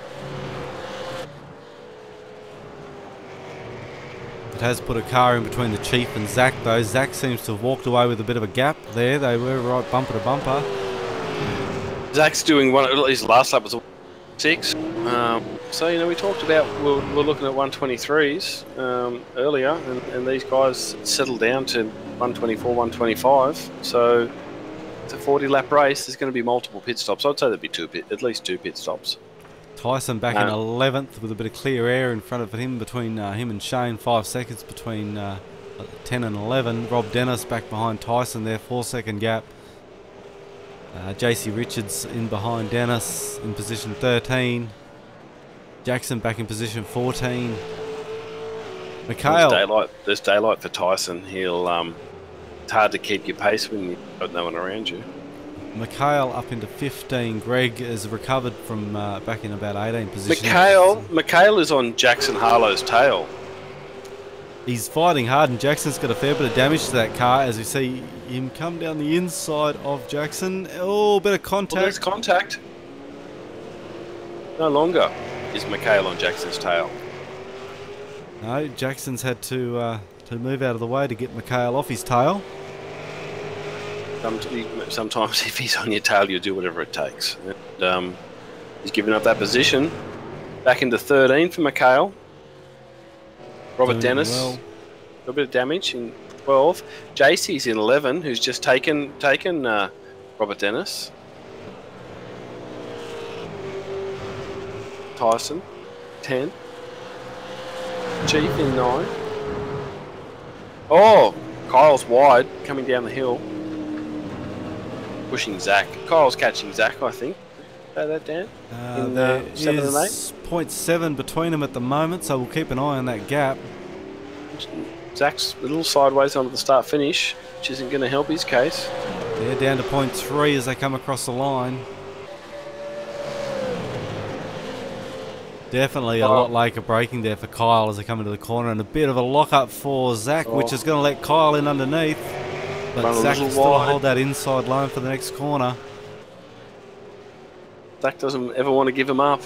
Speaker 3: has put a car in between the Chief and Zach though. Zach seems to have walked away with a bit of a gap there. They were right bumper to bumper.
Speaker 4: Zach's doing one, his last lap was a 6. So, you know, we talked about, we're looking at 123s earlier, and these guys settled down to 124, 125. So it's a 40 lap race. There's going to be multiple pit stops. I'd say there'd be at least two pit stops.
Speaker 3: Tyson back in 11th with a bit of clear air in front of him between him and Shane. 5 seconds between 10 and 11. Rob Dennis back behind Tyson there, 4-second gap. JC Richards in behind Dennis in position 13. Jackson back in position 14. Mikhail.
Speaker 4: There's daylight for Tyson. He'll it's hard to keep your pace when you've got no one around you.
Speaker 3: Mikhail up into 15. Greg has recovered from back in about 18 position.
Speaker 4: Mikhail is on Jackson Harlow's tail.
Speaker 3: He's fighting hard, and Jackson's got a fair bit of damage to that car as we see him come down the inside of Jackson. Oh, bit of contact.
Speaker 4: Well, there's contact. No longer is Mikhail on Jackson's tail.
Speaker 3: No, Jackson's had to move out of the way to get Mikhail off his tail.
Speaker 4: Sometimes if he's on your tail, you'll do whatever it takes. And, he's given up that position. Back into 13 for Mikhail. Robert Dennis, a little bit of damage in 12. JC's in 11, who's just taken Robert Dennis. Tyson, 10. Chief in 9. Oh, Kyle's wide, coming down the hill. Pushing Zach. Kyle's catching Zach, I think. Say that, Dan?
Speaker 3: There is 0.7 between them at the moment, so we'll keep an eye on that gap.
Speaker 4: Zach's a little sideways onto the start finish, which isn't going to help his case.
Speaker 3: They're down to 0.3 as they come across the line. Definitely a lot later braking there for Kyle as they come into the corner, and a bit of a lock-up for Zach, which is going to let Kyle in underneath. But Zach can still hold that inside line for the next corner.
Speaker 4: Zach doesn't ever want to give him up,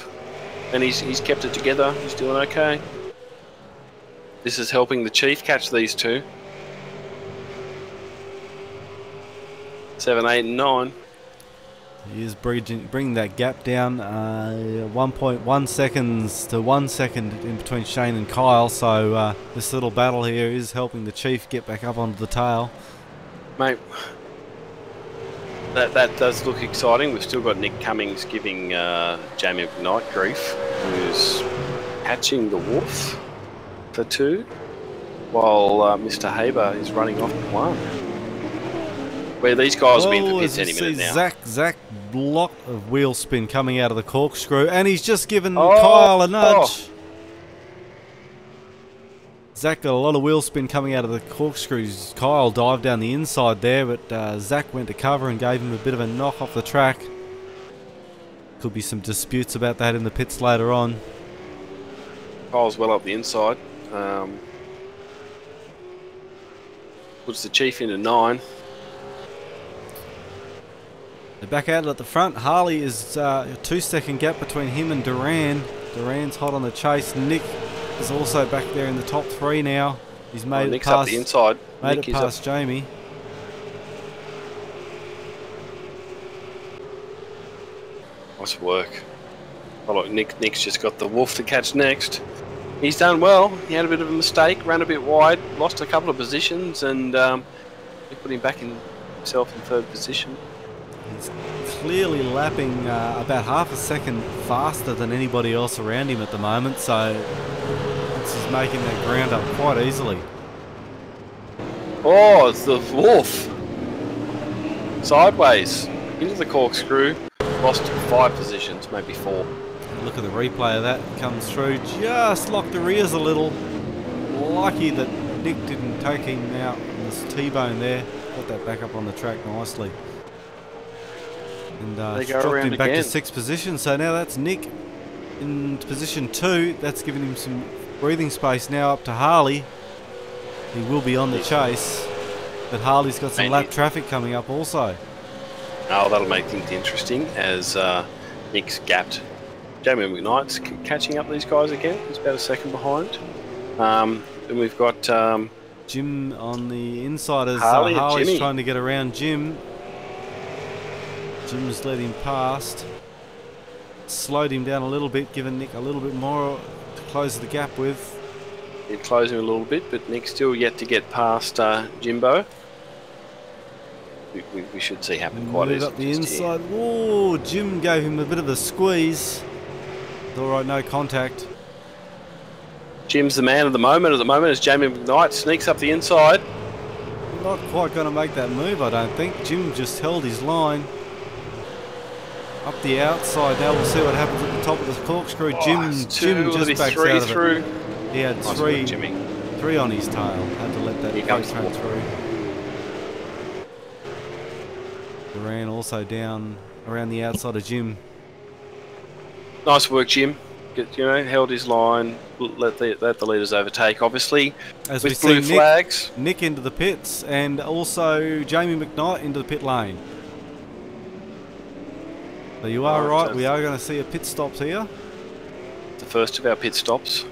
Speaker 4: and he's kept it together. He's doing okay. This is helping the Chief catch these two. 7, 8, and 9.
Speaker 3: He is bringing that gap down 1.1 seconds to 1 second in between Shane and Kyle. So this little battle here is helping the Chief get back up onto the tail.
Speaker 4: Mate, that does look exciting. We've still got Nick Cummings giving Jamie McKnight grief, who's catching the Wolf for 2, while Mr. Haber is running off for 1. Where these guys will be in the pits any minute now.
Speaker 3: Zach, lot of wheel spin coming out of the corkscrew, and he's just given Kyle a nudge. Zach got a lot of wheel spin coming out of the corkscrews. Kyle dived down the inside there, but Zach went to cover and gave him a bit of a knock off the track. Could be some disputes about that in the pits later on.
Speaker 4: Kyle's well up the inside. Puts the Chief into 9.
Speaker 3: They're back out at the front. Harley is a 2-second gap between him and Duran. Duran's hot on the chase. Nick is also back there in the top 3 now. He's made it past
Speaker 4: up the inside.
Speaker 3: Made it past Jamie.
Speaker 4: Nice work. Oh look, Nick's just got the Wolf to catch next. He's done well. He had a bit of a mistake, ran a bit wide, lost a couple of positions, and he put him back in himself in 3rd position.
Speaker 3: He's clearly lapping about half a second faster than anybody else around him at the moment, so this is making that ground up quite easily.
Speaker 4: Oh, it's the Wolf. Sideways into the corkscrew, lost 5 positions, maybe 4.
Speaker 3: Look at the replay of that, comes through, just locked the rears a little. Lucky that Nick didn't take him out on this T-bone there. Got that back up on the track nicely. And dropped him back to 6th position, so now that's Nick in position 2. That's giving him some breathing space now up to Harley. He will be on the chase, but Harley's got some lap traffic coming up also.
Speaker 4: Oh, that'll make things interesting as Nick's gapped. Jamie McKnight's catching up these guys again. He's about a second behind. and we've got
Speaker 3: Jim on the inside as
Speaker 4: Harley and
Speaker 3: Harley's
Speaker 4: Jimmy.
Speaker 3: trying to get around Jim. Jim's led him past. Slowed him down a little bit, giving Nick a little bit more to close the gap with.
Speaker 4: He's closing a little bit, but Nick's still yet to get past Jimbo. We should see happen quite
Speaker 3: Move
Speaker 4: easily.
Speaker 3: up the inside. Whoa, Jim gave him a bit of a squeeze. It's alright, no contact.
Speaker 4: Jim's the man of the moment. At the moment, as Jamie McKnight sneaks up the inside.
Speaker 3: Not quite going to make that move, I don't think. Jim just held his line. Up the outside. Now we'll see what happens at the top of the corkscrew. Jim just backs
Speaker 4: three
Speaker 3: out of
Speaker 4: through.
Speaker 3: it. He had
Speaker 4: Nice
Speaker 3: three,
Speaker 4: work, Jimmy.
Speaker 3: three on his tail. Had to let that
Speaker 4: Here
Speaker 3: plate
Speaker 4: comes
Speaker 3: come
Speaker 4: the
Speaker 3: through. Duran also down around the outside of Jim.
Speaker 4: Nice work, Jim. Held his line. Let the leaders overtake. Obviously,
Speaker 3: As we
Speaker 4: with
Speaker 3: see
Speaker 4: blue flags.
Speaker 3: Nick into the pits and also Jamie McKnight into the pit lane. So you are right, we are going to see a pit stops here.
Speaker 4: The first of our pit stops.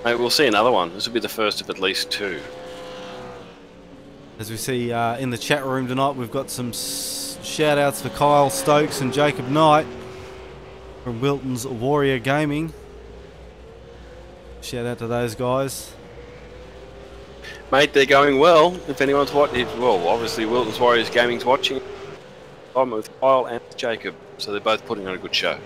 Speaker 4: Maybe we'll see another one. This will be the first of at least two.
Speaker 3: As we see in the chat room tonight, we've got some shout outs for Kyle Stokes and Jacob Knight from Wilton's Warrior Gaming. Shout out to those guys.
Speaker 4: Mate, they're going well. If anyone's watching, well, obviously Wilton's Warriors Gaming's watching. I'm with Kyle and Jacob, so they're both putting on a good show.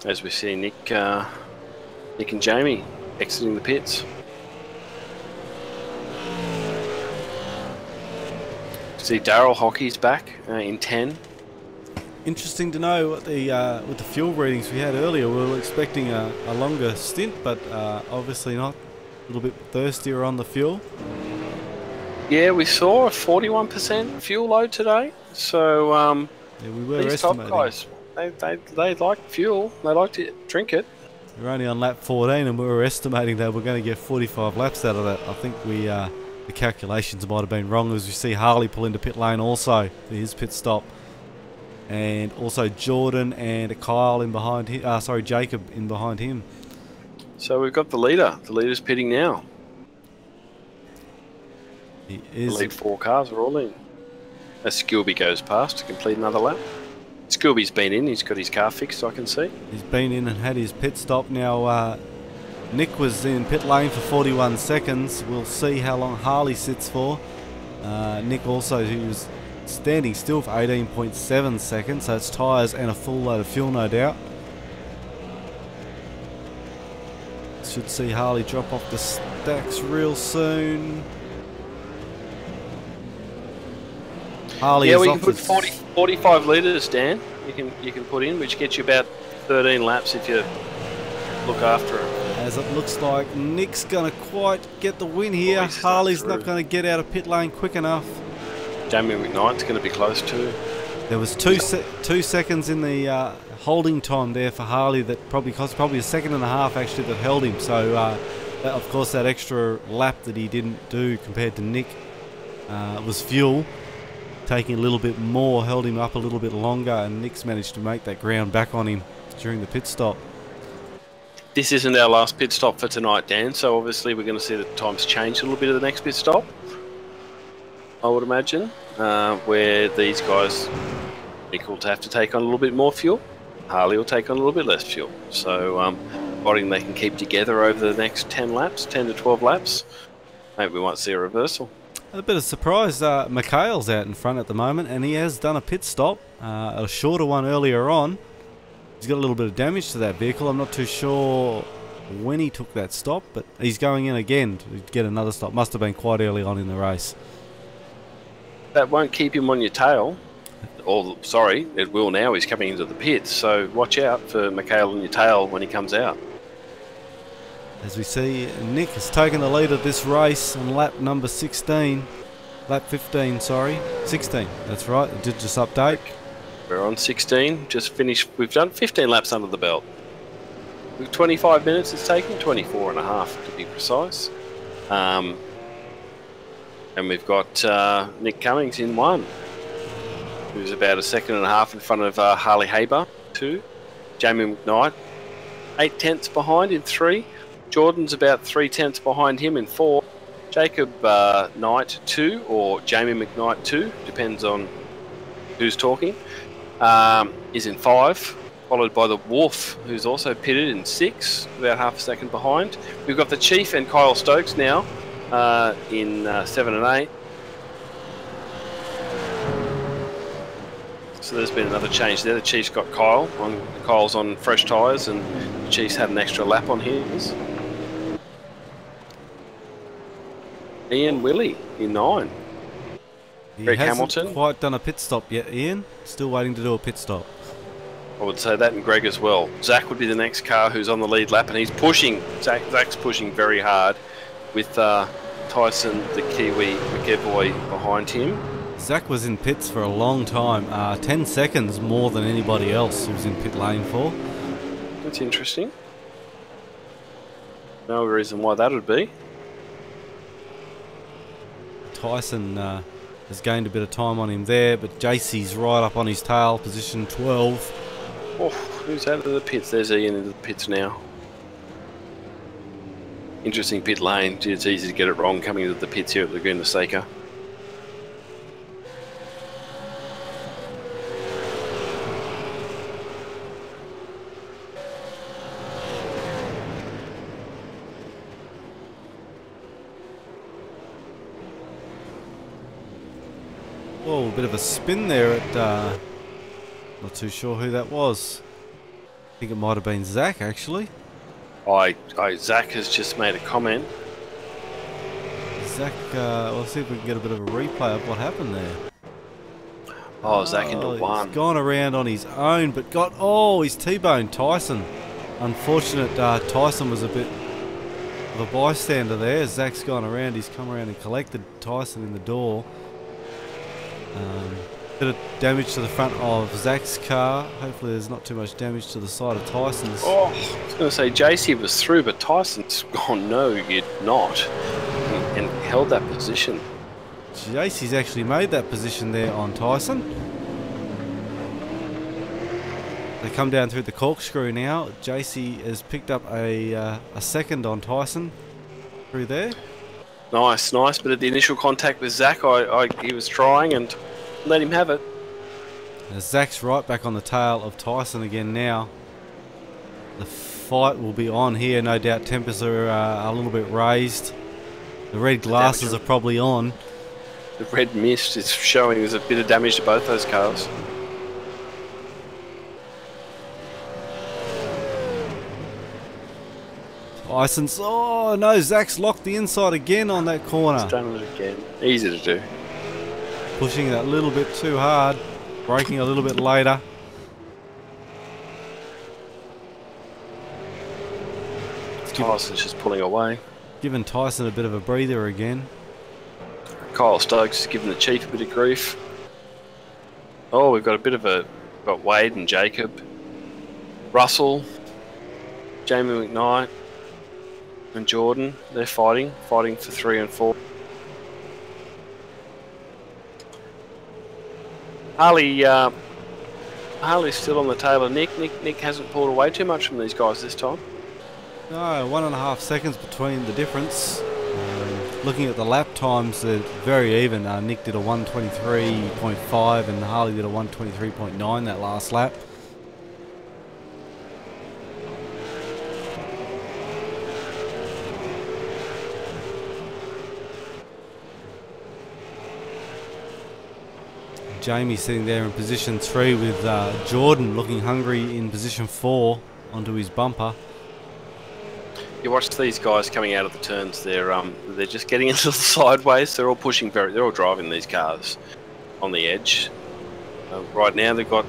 Speaker 4: As we see Nick and Jamie exiting the pits. See Daryl Hockey's back in 10.
Speaker 3: Interesting to know what the with the fuel readings we had earlier. We were expecting a longer stint, but obviously not. A little bit thirstier on the fuel.
Speaker 4: Yeah, we saw a 41% fuel load today. So
Speaker 3: Yeah, we were
Speaker 4: these top
Speaker 3: estimating.
Speaker 4: guys, they like fuel. They like to drink it.
Speaker 3: We're only on lap 14, and we were estimating that we're going to get 45 laps out of that. I think the calculations might have been wrong, as we see Harley pull into pit lane also for his pit stop, and also Jordan and Kyle in behind him. Jacob in behind him.
Speaker 4: So we've got the leader. The leader's pitting now.
Speaker 3: He
Speaker 4: The
Speaker 3: is.
Speaker 4: lead four cars are all in. As Skilby goes past to complete another lap. Skilby's been in. He's got his car fixed, I can see.
Speaker 3: He's been in and had his pit stop. Now Nick was in pit lane for 41 seconds. We'll see how long Harley sits for. Nick also, he was standing still for 18.7 seconds. So it's tyres and a full load of fuel, no doubt. Should see Harley drop off the stacks real soon. Harley
Speaker 4: Yeah,
Speaker 3: is
Speaker 4: we
Speaker 3: off
Speaker 4: can put
Speaker 3: the
Speaker 4: 45 litres, Dan. You can put in, which gets you about 13 laps if you look after it.
Speaker 3: as it looks like Nick's going to quite get the win here.
Speaker 4: he's
Speaker 3: Harley's
Speaker 4: through.
Speaker 3: not going to get out of pit lane quick enough.
Speaker 4: Jamie McKnight's going to be close too.
Speaker 3: There was 2 seconds in the holding time there for Harley that probably cost a second and a half actually that held him. So of course that extra lap that he didn't do compared to Nick was fuel. Taking a little bit more held him up a little bit longer, and Nick's managed to make that ground back on him during the pit stop.
Speaker 4: This isn't our last pit stop for tonight, Dan, so obviously we're going to see the times change a little bit at the next pit stop, I would imagine, where these guys, Nick will have to take on a little bit more fuel, Harley will take on a little bit less fuel. So providing they can keep together over the next 10 to 12 laps, maybe we might see a reversal.
Speaker 3: A bit of surprise, Mikhail's out in front at the moment, and he has done a pit stop, a shorter one earlier on. He's got a little bit of damage to that vehicle. I'm not too sure when he took that stop, but he's going in again to get another stop. Must have been quite early on in the race.
Speaker 4: That won't keep him on your tail. Or, sorry, it will now. He's coming into the pits, so watch out for Mikhail on your tail when he comes out.
Speaker 3: As we see, Nick has taken the lead of this race on lap number 16. Lap 15, sorry. 16, that's right. It did just update.
Speaker 4: We're on 16, just finished. We've done 15 laps under the belt. With 25 minutes it's taken, 24 and a half to be precise. And we've got Nick Cummings in one, who's about a second and a half in front of Harley Haber. 2. Jamie McKnight, 8 tenths behind in 3. Jordan's about 3 tenths behind him in 4. Jacob Knight 2, or Jamie McKnight 2, depends on who's talking, is in 5, followed by the Wolf, who's also pitted in 6, about half a second behind. We've got the Chief and Kyle Stokes now in 7 and 8. So there's been another change there. The Chief's got Kyle's on fresh tyres, and the Chief's had an extra lap on his. Ian Willie in 9. Greg Hamilton.
Speaker 3: Quite done a pit stop yet, Ian. Still waiting to do a pit stop.
Speaker 4: I would say that, and Greg as well. Zach would be the next car who's on the lead lap, and he's pushing. Zach's pushing very hard with Tyson, the Kiwi McEvoy, behind him.
Speaker 3: Zach was in pits for a long time. 10 seconds more than anybody else who was in pit lane for.
Speaker 4: That's interesting. No reason why that would be.
Speaker 3: Tyson has gained a bit of time on him there, but JC's right up on his tail, position 12.
Speaker 4: Oh, who's out of the pits? There's Ian into the pits now. Interesting pit lane. Gee, it's easy to get it wrong coming into the pits here at Laguna Seca.
Speaker 3: Oh, a bit of a spin there at, not too sure who that was. I think it might have been Zach, actually.
Speaker 4: Zach has just made a comment.
Speaker 3: Zach, let's see if we can get a bit of a replay of what happened there.
Speaker 4: Oh, Zach into 1.
Speaker 3: He's gone around on his own, but he's T-boned Tyson. Unfortunate, Tyson was a bit of a bystander there. Zach's gone around, he's come around and collected Tyson in the door. Bit of damage to the front of Zach's car. Hopefully there's not too much damage to the side of Tyson's.
Speaker 4: Oh, I was going to say JC was through, but Tyson's gone, no, you're not. And held that position.
Speaker 3: JC's actually made that position there on Tyson. They come down through the corkscrew now. JC has picked up a second on Tyson through there.
Speaker 4: Nice, but at the initial contact with Zach, he was trying and let him have it.
Speaker 3: Zach's right back on the tail of Tyson again now. The fight will be on here, no doubt. Tempers are a little bit raised. The red glasses are probably on.
Speaker 4: The red mist is showing there's a bit of damage to both those cars.
Speaker 3: Tyson's, oh no, Zach's locked the inside again on that corner.
Speaker 4: He's done it again. Easy to do.
Speaker 3: Pushing that little bit too hard, braking a little bit later.
Speaker 4: Tyson's just pulling away.
Speaker 3: Giving Tyson a bit of a breather again.
Speaker 4: Kyle Stokes is giving the Chief a bit of grief. Oh, we've got a bit of got Wade and Jacob. Russell, Jamie McKnight, and Jordan. They're fighting for 3 and 4. Harley's still on the tail of Nick. Nick hasn't pulled away too much from these guys this time.
Speaker 3: No, 1.5 seconds between the difference. Looking at the lap times, they're very even. Nick did a 1:23.5 and Harley did a 1:23.9 that last lap. Jamie sitting there in position 3 with Jordan looking hungry in position 4 onto his bumper.
Speaker 4: You watch these guys coming out of the turns. They're just getting into the sideways. They're all pushing they're all driving these cars on the edge. Right now they've got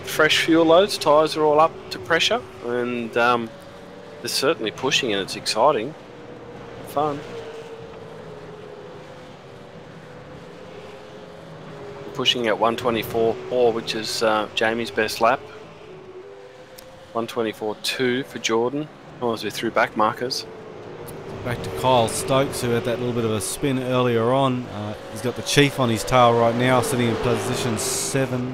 Speaker 4: fresh fuel loads. Tyres are all up to pressure, and they're certainly pushing, and it's exciting, fun. Pushing at 1:24.4, which is Jamie's best lap. 1:24.2 for Jordan. Oh, as we threw back markers.
Speaker 3: Back to Kyle Stokes, who had that little bit of a spin earlier on. He's got the Chief on his tail right now, sitting in position 7.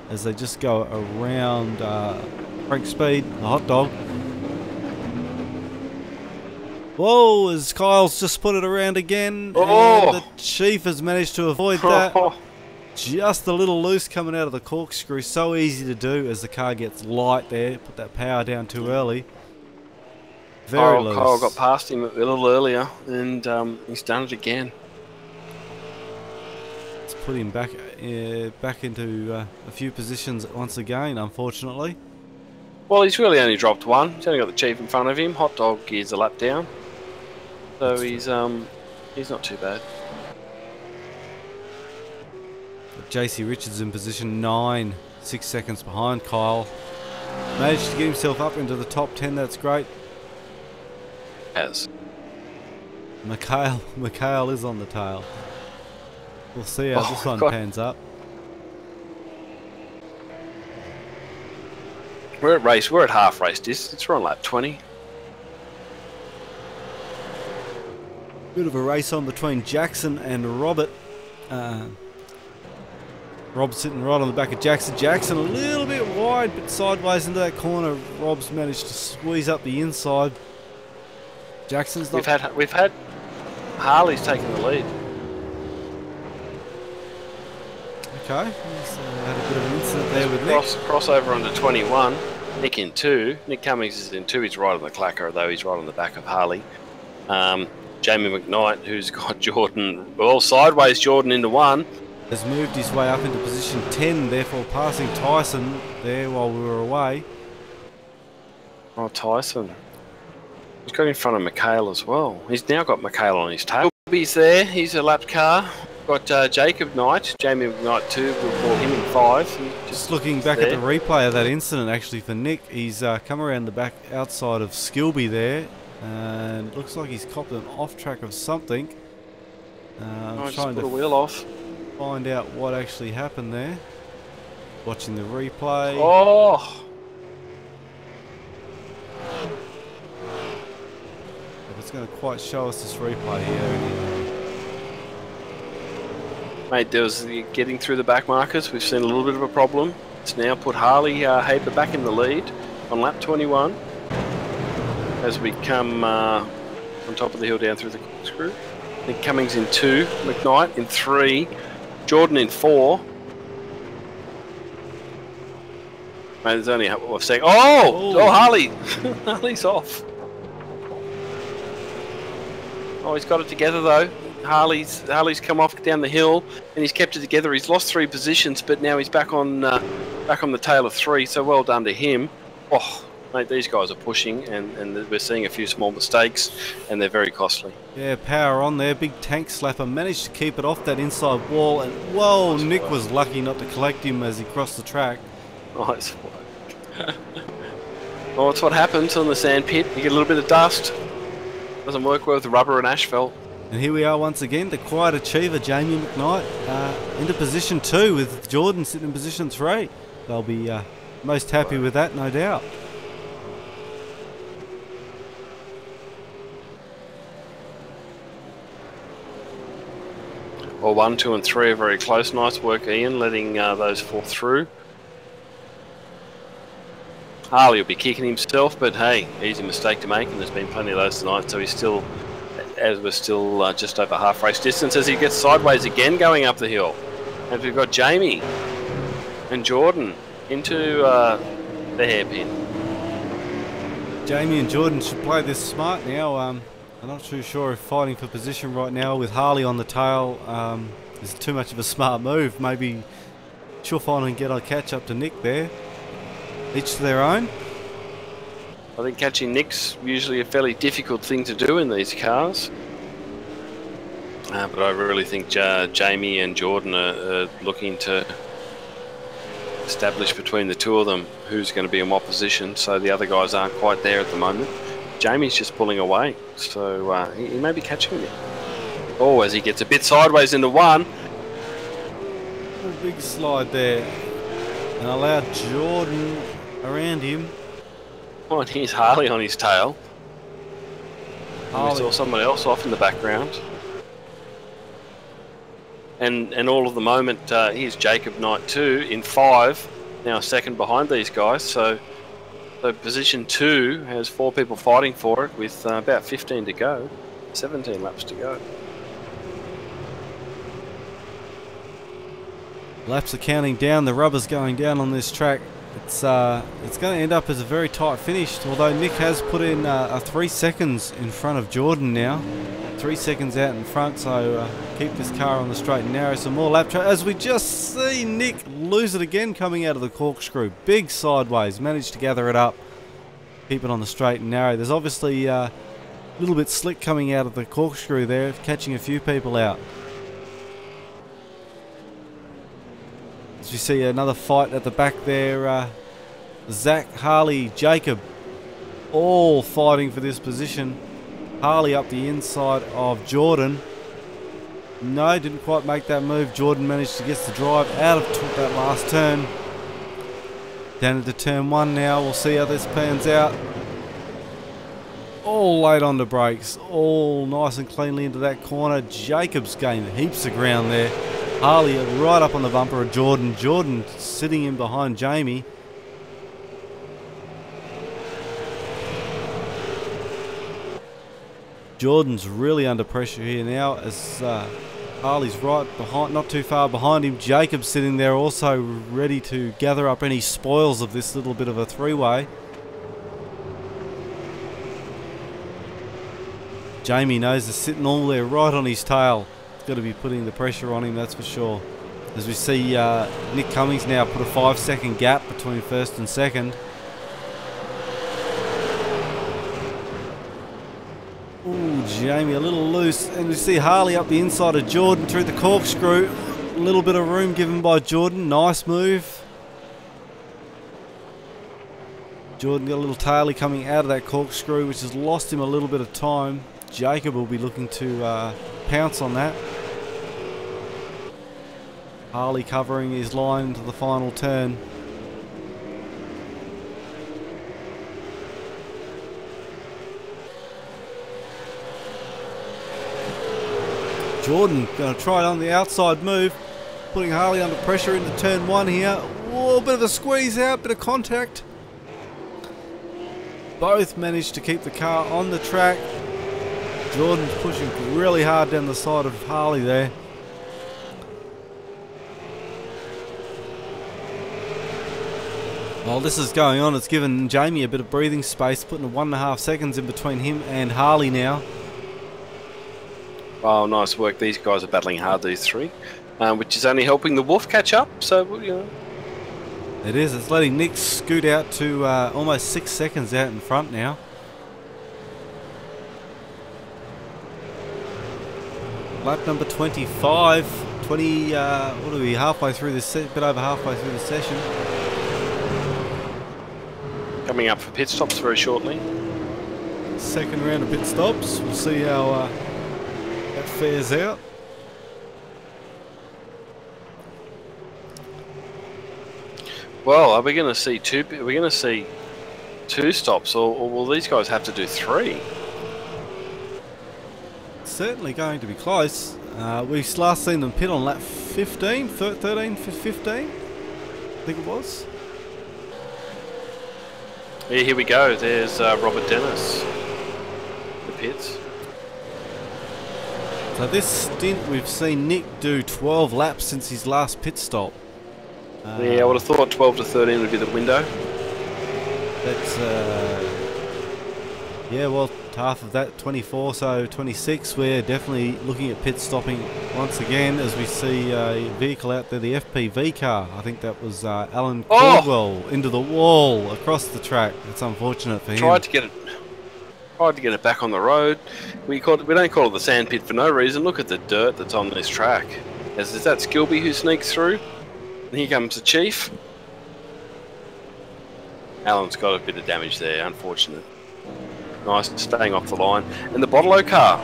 Speaker 3: as they just go around Frank Speed, the hot dog. Whoa, as Kyle's just put it around again, and the Chief has managed to avoid that. Just a little loose coming out of the corkscrew. So easy to do as the car gets light there. Put that power down too early. Very loose.
Speaker 4: Kyle got past him a little earlier, and he's done it again.
Speaker 3: It's put him back into a few positions once again, unfortunately.
Speaker 4: Well, he's really only dropped one. He's only got the Chief in front of him. Hot dog is a lap down, so he's not too bad.
Speaker 3: JC Richards in position 9, 6 seconds behind Kyle. Managed to get himself up into the top 10. That's great.
Speaker 4: As
Speaker 3: Mikhail is on the tail. We'll see how this one pans up.
Speaker 4: We're at half race distance. We're on lap 20.
Speaker 3: Bit of a race on between Jackson and Robert. Rob's sitting right on the back of Jackson. Jackson a little bit wide, but sideways into that corner. Rob's managed to squeeze up the inside. Jackson's not...
Speaker 4: We've had Harley's taking the lead.
Speaker 3: Okay, he's had a bit of an incident there with Nick.
Speaker 4: Crossover onto 21. Nick in 2. Nick Cummings is in 2. He's right on the clacker, although he's right on the back of Harley. Jamie McKnight, who's got Jordan, well, sideways Jordan into 1.
Speaker 3: Has moved his way up into position 10, therefore passing Tyson there while we were away.
Speaker 4: Oh, Tyson. He's got in front of Mikhail as well. He's now got Mikhail on his tail. He's there. He's a lapped car. Got Jacob Knight, Jamie McKnight 2. We'll call him in 5.
Speaker 3: Just looking back at the replay of that incident, actually, for Nick, he's come around the back outside of Skilby there, and looks like he's copped an off track of something.
Speaker 4: Just put a wheel off.
Speaker 3: Find out what actually happened there. Watching the replay.
Speaker 4: Oh!
Speaker 3: If it's going to quite show us this replay here.
Speaker 4: Mate, there was getting through the back markers. We've seen a little bit of a problem. It's now put Harley Haber back in the lead on lap 21 as we come on top of the hill down through the corkscrew. Nick Cummings in 2, McKnight in 3, Jordan in 4. Mate, there's only a couple of seconds. Oh, Harley! Harley's off. Oh, he's got it together though. Harley's come off down the hill and he's kept it together. He's lost 3 positions, but now he's back on the tail of 3. So well done to him. Oh, mate, these guys are pushing, and we're seeing a few small mistakes, and they're very costly.
Speaker 3: Yeah, power on there. Big tank slapper managed to keep it off that inside wall, and whoa, Nick was lucky not to collect him as he crossed the track.
Speaker 4: Nice. Well, that's what happens on the sand pit. You get a little bit of dust. Doesn't work well with rubber and asphalt.
Speaker 3: And here we are once again, the quiet achiever, Jamie McKnight, into position 2 with Jordan sitting in position 3. They'll be most happy with that, no doubt.
Speaker 4: Well, 1, 2 and 3 are very close. Nice work, Ian, letting those 4 through. Harley will be kicking himself, but hey, easy mistake to make, and there's been plenty of those tonight, so he's still, as we're still just over half race distance as he gets sideways again going up the hill. And we've got Jamie and Jordan into the hairpin.
Speaker 3: Jamie and Jordan should play this smart now. I'm not too sure if fighting for position right now with Harley on the tail is too much of a smart move. Maybe she'll find and get a catch up to Nick there. Each to their own.
Speaker 4: I think catching Nick's usually a fairly difficult thing to do in these cars. But I really think Jamie and Jordan are looking to establish between the two of them who's going to be in what position, so the other guys aren't quite there at the moment. Jamie's just pulling away, so he may be catching it. Oh, as he gets a bit sideways into 1.
Speaker 3: A big slide there. And allowed Jordan around him.
Speaker 4: Oh, and here's Harley on his tail.
Speaker 3: Harley.
Speaker 4: We saw someone else off in the background. And all of the moment, here's Jacob Knight 2 in 5. now second behind these guys. So position 2 has 4 people fighting for it with about 15 to go, 17 laps to go.
Speaker 3: Laps are counting down. The rubber's going down on this track. It's going to end up as a very tight finish. Although Nick has put in 3 seconds in front of Jordan now. 3 seconds out in front, so keep this car on the straight and narrow. Some more lap as we just see Nick lose it again coming out of the corkscrew. Big sideways, managed to gather it up, keep it on the straight and narrow. There's obviously a little bit slick coming out of the corkscrew there, catching a few people out. As you see another fight at the back there, Zach, Harley, Jacob, all fighting for this position. Harley up the inside of Jordan. No, didn't quite make that move. Jordan managed to get the drive out of that last turn. Down into turn 1 now. We'll see how this pans out. All late on the brakes. All nice and cleanly into that corner. Jacob's gained heaps of ground there. Harley right up on the bumper of Jordan. Jordan sitting in behind Jamie. Jordan's really under pressure here now as Harley's right behind, not too far behind him. Jacob's sitting there also ready to gather up any spoils of this little bit of a three-way. Jamie knows they're sitting all there right on his tail. He's got to be putting the pressure on him, that's for sure. As we see Nick Cummings now put a 5-second gap between first and second. Ooh, Jamie a little loose, and we see Harley up the inside of Jordan through the corkscrew. A little bit of room given by Jordan, nice move. Jordan got a little taily coming out of that corkscrew, which has lost him a little bit of time. Jacob will be looking to pounce on that. Harley covering his line to the final turn. Jordan going to try it on the outside move, putting Harley under pressure into turn 1 here. Whoa, bit of a squeeze out, bit of contact. Both managed to keep the car on the track. Jordan's pushing really hard down the side of Harley there. While this is going on, it's given Jamie a bit of breathing space, putting 1.5 seconds in between him and Harley now.
Speaker 4: Oh, nice work. These guys are battling hard, these three, which is only helping the Wolf catch up. So, you know.
Speaker 3: It is. It's letting Nick scoot out to almost 6 seconds out in front now. Lap number 25. What are we, halfway through this, bit over halfway through the session.
Speaker 4: Coming up for pit stops very shortly.
Speaker 3: Second round of pit stops. We'll see how that fares out.
Speaker 4: Well, are we going to see two? Are we going to see 2 stops, or will these guys have to do 3?
Speaker 3: Certainly going to be close. We've last seen them pit on lap 15, 13, 15, I think it was.
Speaker 4: Yeah, here we go. There's Robert Dennis. The pits.
Speaker 3: So this stint we've seen Nick do 12 laps since his last pit stop.
Speaker 4: Yeah, I would have thought 12 to 13 would be the window.
Speaker 3: That's yeah, well, half of that, 24, so 26. We're definitely looking at pit stopping once again as we see a vehicle out there, the FPV car. I think that was Alan Caldwell into the wall across the track. It's unfortunate for him.
Speaker 4: Tried to get it back on the road. We don't call it the sand pit for no reason. Look at the dirt that's on this track. Is that Skilby who sneaks through? And here comes the Chief. Alan's got a bit of damage there, unfortunate. Nice, staying off the line. And the Bottle-O car.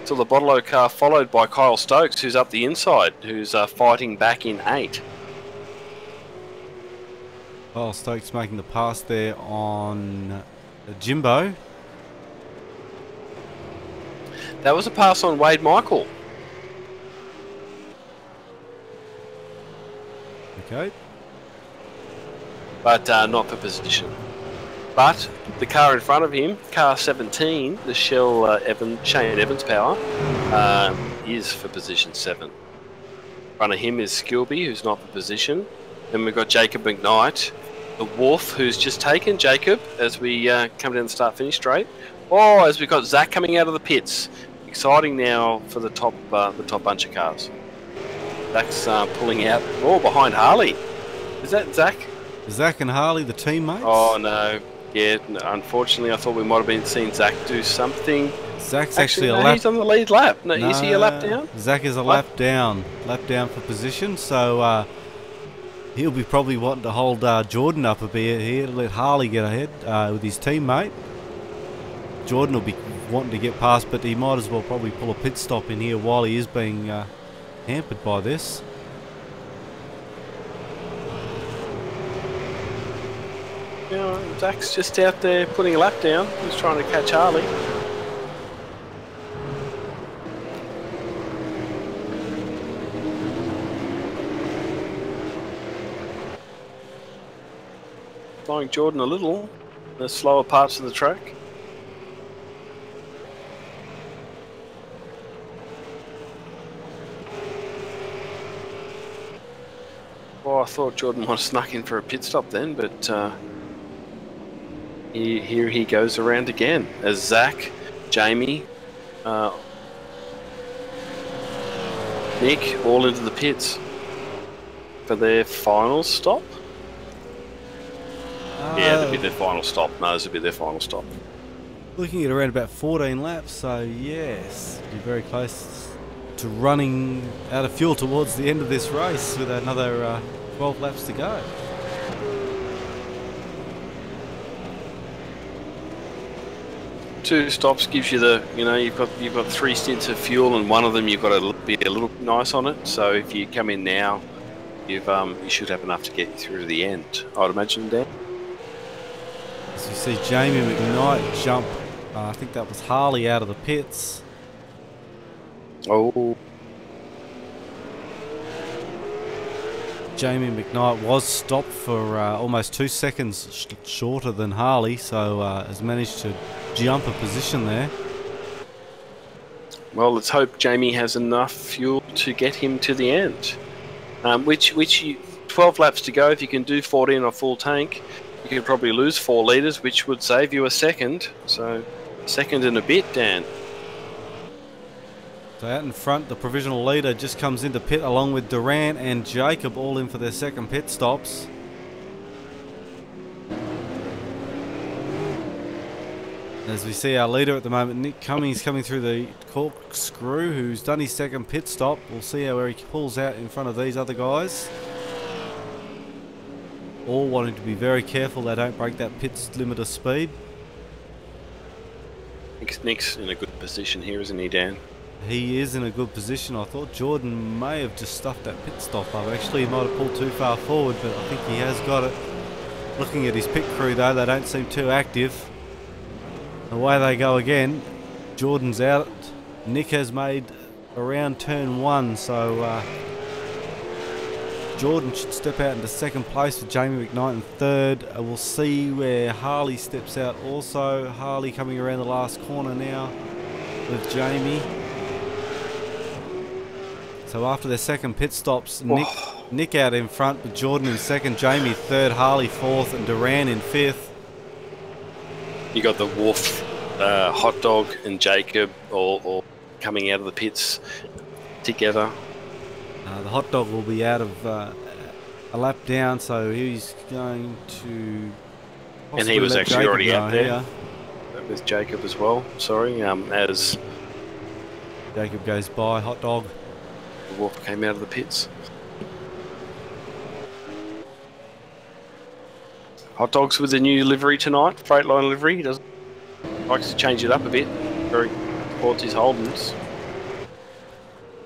Speaker 4: So the Bottle-O car followed by Kyle Stokes, who's up the inside, who's fighting back in 8.
Speaker 3: Kyle Stokes making the pass there on Jimbo.
Speaker 4: That was a pass on Wade Michael.
Speaker 3: Okay.
Speaker 4: but not for position. But the car in front of him, car 17, the Shane Evans power, is for position 7. In front of him is Skilby, who's not for position. Then we've got Jacob McKnight, the Wolf, who's just taken Jacob as we come down the start-finish straight. Oh, as we've got Zach coming out of the pits. Exciting now for the top bunch of cars. Zach's pulling out. Oh, behind Harley. Is that Zach?
Speaker 3: Zach and Harley, the teammates?
Speaker 4: Oh, no. Yeah, unfortunately, I thought we might have been seeing Zach do something.
Speaker 3: Zach's actually a lap.
Speaker 4: He's on the lead lap. No, is he a lap down?
Speaker 3: Zach is a lap down for position. So he'll be probably wanting to hold Jordan up a bit here to let Harley get ahead with his teammate. Jordan will be wanting to get past, but he might as well probably pull a pit stop in here while he is being hampered by this.
Speaker 4: Yeah, Zach's just out there putting a lap down. He's trying to catch Harley. Flying Jordan a little, the slower parts of the track. Oh, I thought Jordan might have snuck in for a pit stop then, but here he goes around again as Zach, Jamie, Nick all into the pits for their final stop. Yeah, that'll be their final stop. No, this will be their final stop.
Speaker 3: Looking at around about 14 laps, so yes, be very close to running out of fuel towards the end of this race with another 12 laps to go.
Speaker 4: Two stops gives you the, you've got 3 stints of fuel, and one of them you've got to be a little nice on it. So if you come in now, you should have enough to get you through to the end, I'd imagine, Dan.
Speaker 3: As you see Jamie McKnight jump, I think that was Harley out of the pits.
Speaker 4: Oh.
Speaker 3: Jamie McKnight was stopped for almost 2 seconds shorter than Harley, so has managed to jump a position there.
Speaker 4: Well, let's hope Jamie has enough fuel to get him to the end. 12 laps to go. If you can do 14 on full tank, you could probably lose 4 litres, which would save you a second. So, second and a bit, Dan.
Speaker 3: So out in front, the provisional leader just comes into pit along with Durant and Jacob, all in for their second pit stops. As we see our leader at the moment, Nick Cummings, coming through the corkscrew, who's done his second pit stop. We'll see how he pulls out in front of these other guys. All wanting to be very careful they don't break that pit limit of speed.
Speaker 4: Nick's in a good position here, isn't he, Dan?
Speaker 3: He is in a good position. I thought Jordan may have just stuffed that pit stop up. Actually, he might have pulled too far forward, but I think he has got it. Looking at his pit crew though, they don't seem too active. Away they go again. Jordan's out. Nick has made around turn 1, so Jordan should step out into second place with Jamie McKnight in third. We'll see where Harley steps out also. Harley coming around the last corner now with Jamie. So after their second pit stops, Nick out in front with Jordan in second, Jamie third, Harley fourth, and Duran in fifth.
Speaker 4: You got the Wolf, Hot Dog, and Jacob all coming out of the pits together.
Speaker 3: The Hot Dog will be out of a lap down, so he's going to...
Speaker 4: And he was actually
Speaker 3: Jacob
Speaker 4: already out there.
Speaker 3: Here.
Speaker 4: With Jacob as well, sorry, as
Speaker 3: Jacob goes by, Hot Dog.
Speaker 4: The Wolf came out of the pits. Hot Dog's with the new livery tonight, Freightliner livery. He likes to change it up a bit. Very supports his Holdens.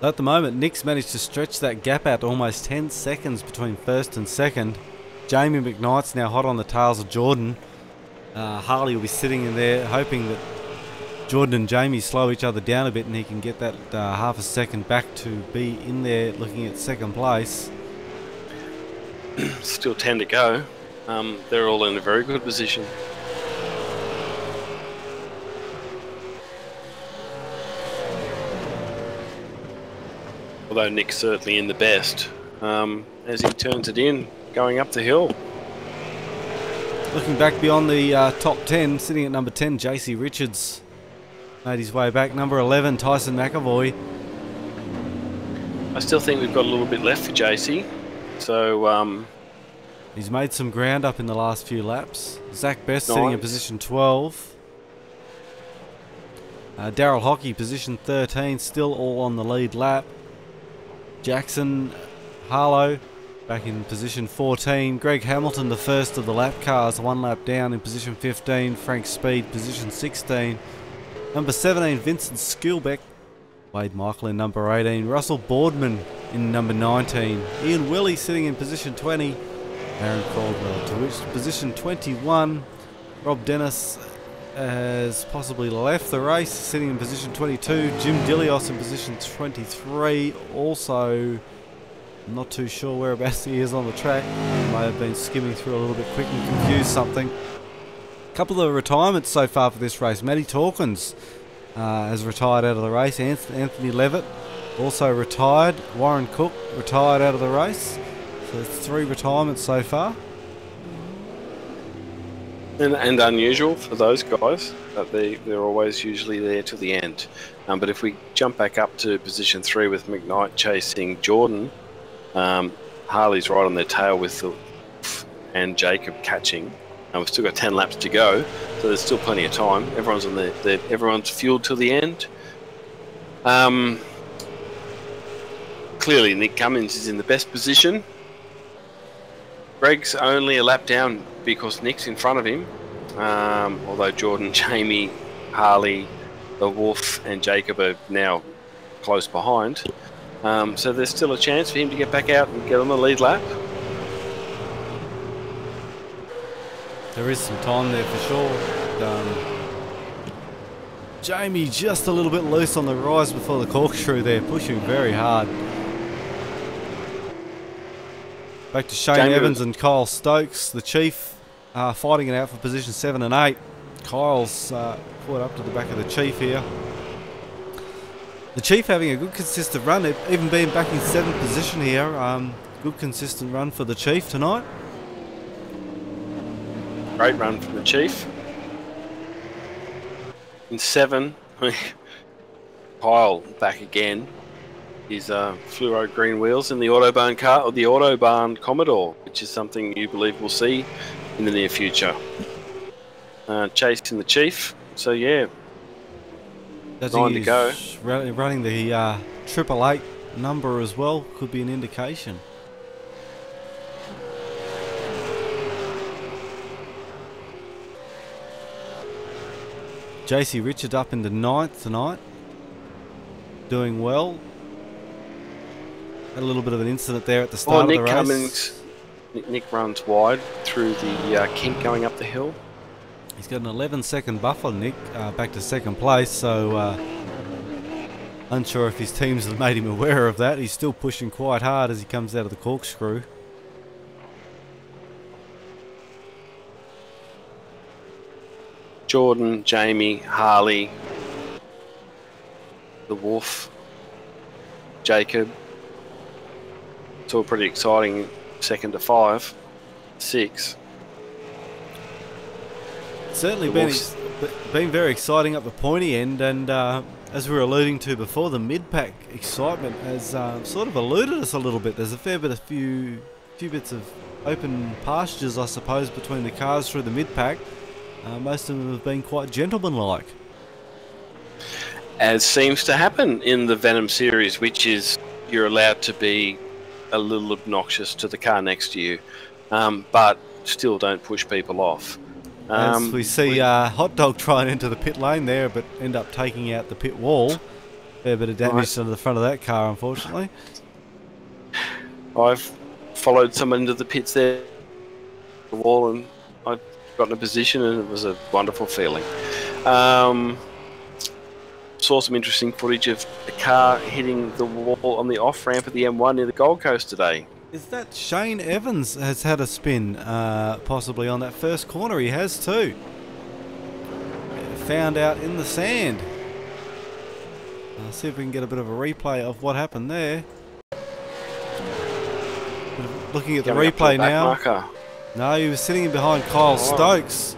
Speaker 3: At the moment, Nick's managed to stretch that gap out to almost 10 seconds between first and second. Jamie McKnight's now hot on the tails of Jordan. Harley will be sitting in there hoping that Jordan and Jamie slow each other down a bit and he can get that half a second back to be in there looking at second place.
Speaker 4: Still 10 to go. they're all in a very good position. Although Nick's certainly in the best as he turns it in, going up the hill.
Speaker 3: Looking back beyond the top 10, sitting at number 10, JC Richards made his way back. Number 11, Tyson McAvoy.
Speaker 4: I still think we've got a little bit left for JC. So
Speaker 3: he's made some ground up in the last few laps. Zach Best sitting in position 12. Daryl Hockey, position 13, still all on the lead lap. Jackson Harlow back in position 14. Greg Hamilton, the first of the lap cars, one lap down in position 15. Frank Speed, position 16. Number 17, Vincent Skilbeck. Wade Michael in number 18. Russell Boardman in number 19. Ian Willey sitting in position 20. Aaron Caldwell to which position 21. Rob Dennis has possibly left the race, sitting in position 22. Jim Dilios in position 23. Also, I'm not too sure whereabouts he is on the track. May have been skimming through a little bit quick and confused something. A couple of retirements so far for this race. Matty Torkins has retired out of the race. Anthony Levitt also retired. Warren Cook retired out of the race. So there's 3 retirements so far.
Speaker 4: And unusual for those guys, but they're always usually there till the end. But if we jump back up to position 3 with McKnight chasing Jordan, Harley's right on their tail with the and Jacob catching. And we've still got 10 laps to go, so there's still plenty of time. Everyone's on everyone's fueled till the end. Clearly, Nick Cummins is in the best position. Greg's only a lap down because Nick's in front of him. Although Jordan, Jamie, Harley, the Wolf, and Jacob are now close behind. So there's still a chance for him to get back out and get on the lead lap.
Speaker 3: There is some time there for sure. Jamie just a little bit loose on the rise before the corkscrew there, pushing very hard. Back to Shane Evans and Kyle Stokes. The Chief fighting it out for position 7 and 8. Kyle's caught up to the back of the Chief here. The Chief having a good consistent run, even being back in 7th position here. Good consistent run for the Chief tonight.
Speaker 4: Great run from the Chief. In 7, Kyle back again. His fluoro green wheels in the Autobahn car, or the Autobahn Commodore, which is something you believe we'll see in the near future. Chasing the Chief, so yeah, 9 to go.
Speaker 3: Running the 888 number as well, could be an indication. JC Richard up into 9th tonight, doing well. Had a little bit of an incident there at the start of the race.
Speaker 4: Cummins, Nick runs wide through the kink going up the hill.
Speaker 3: He's got an 11-second buffer, Nick, back to 2nd place, so unsure if his teams have made him aware of that. He's still pushing quite hard as he comes out of the corkscrew.
Speaker 4: Jordan, Jamie, Harley, the Wolf, Jacob. It's all pretty exciting. 2nd to 5, 6.
Speaker 3: Certainly been very exciting up the pointy end, and as we were alluding to before, the mid-pack excitement has sort of eluded us a little bit. There's a few bits of open pastures, I suppose, between the cars through the mid-pack. Most of them have been quite gentlemanlike.
Speaker 4: As seems to happen in the Venom series, which is you're allowed to be a little obnoxious to the car next to you, but still don't push people off.
Speaker 3: As we see Hot Dog try and enter the pit lane there, but end up taking out the pit wall. Fair bit of damage to the front of that car, unfortunately.
Speaker 4: I've followed someone into the pits there, the wall, and I got in a position, and it was a wonderful feeling. Saw some interesting footage of a car hitting the wall on the off ramp at the M1 near the Gold Coast today.
Speaker 3: Is that Shane Evans has had a spin, possibly on that first corner? He has too. Found out in the sand. I'll see if we can get a bit of a replay of what happened there. Looking at the replay now.
Speaker 4: Marker.
Speaker 3: No, he was sitting in behind Kyle Stokes.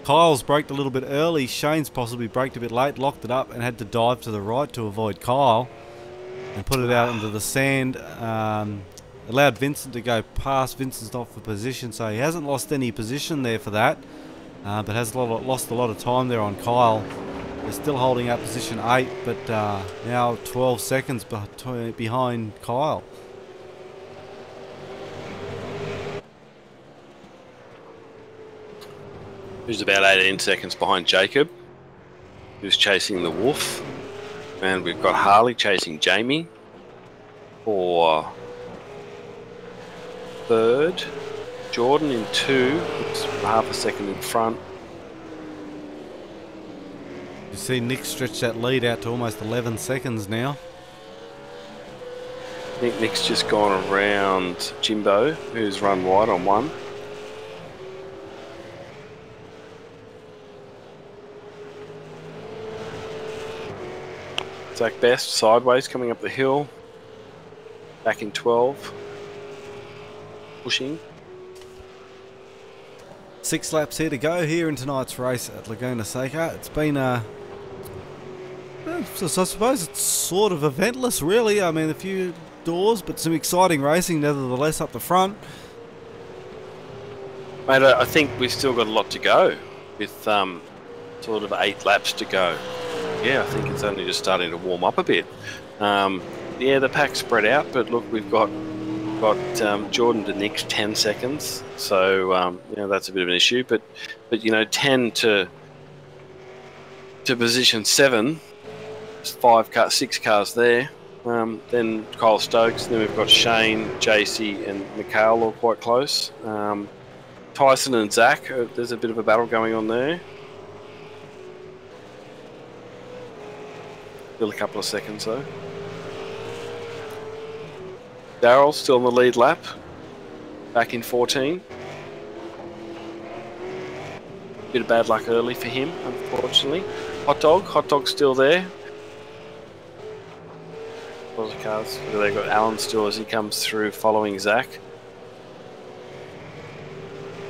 Speaker 3: Kyle's braked a little bit early. Shane's possibly braked a bit late, locked it up, and had to dive to the right to avoid Kyle and put it out into the sand. Allowed Vincent to go past. Vincent's not for position, so he hasn't lost any position there for that, but has lost a lot of time there on Kyle. They're still holding out position 8, but now 12 seconds behind Kyle.
Speaker 4: Who's about 18 seconds behind Jacob, who's chasing the Wolf. And we've got Harley chasing Jamie for third. Jordan in 2, it's half a second in front.
Speaker 3: You see Nick stretch that lead out to almost 11 seconds now.
Speaker 4: I think Nick's just gone around Jimbo, who's run wide on 1. Zach Best sideways coming up the hill, back in 12, pushing.
Speaker 3: 6 laps here to go here in tonight's race at Laguna Seca. It's been so I suppose it's sort of eventless really. I mean, a few doors, but some exciting racing nevertheless up the front.
Speaker 4: Mate, I think we've still got a lot to go with sort of 8 laps to go. Yeah, I think it's only just starting to warm up a bit. Yeah, the pack's spread out, but look, we've got Jordan to Nick's 10 seconds, so you know, that's a bit of an issue. But you know, 10 to position 7, 6 cars there. Then Kyle Stokes, then we've got Shane, JC, and Mikhail all quite close. Tyson and Zach, there's a bit of a battle going on there. Still a couple of seconds though. Darryl still in the lead lap, back in 14. Bit of bad luck early for him, unfortunately. Hot Dog's still there. All the cars. They've got Alan still as he comes through following Zach.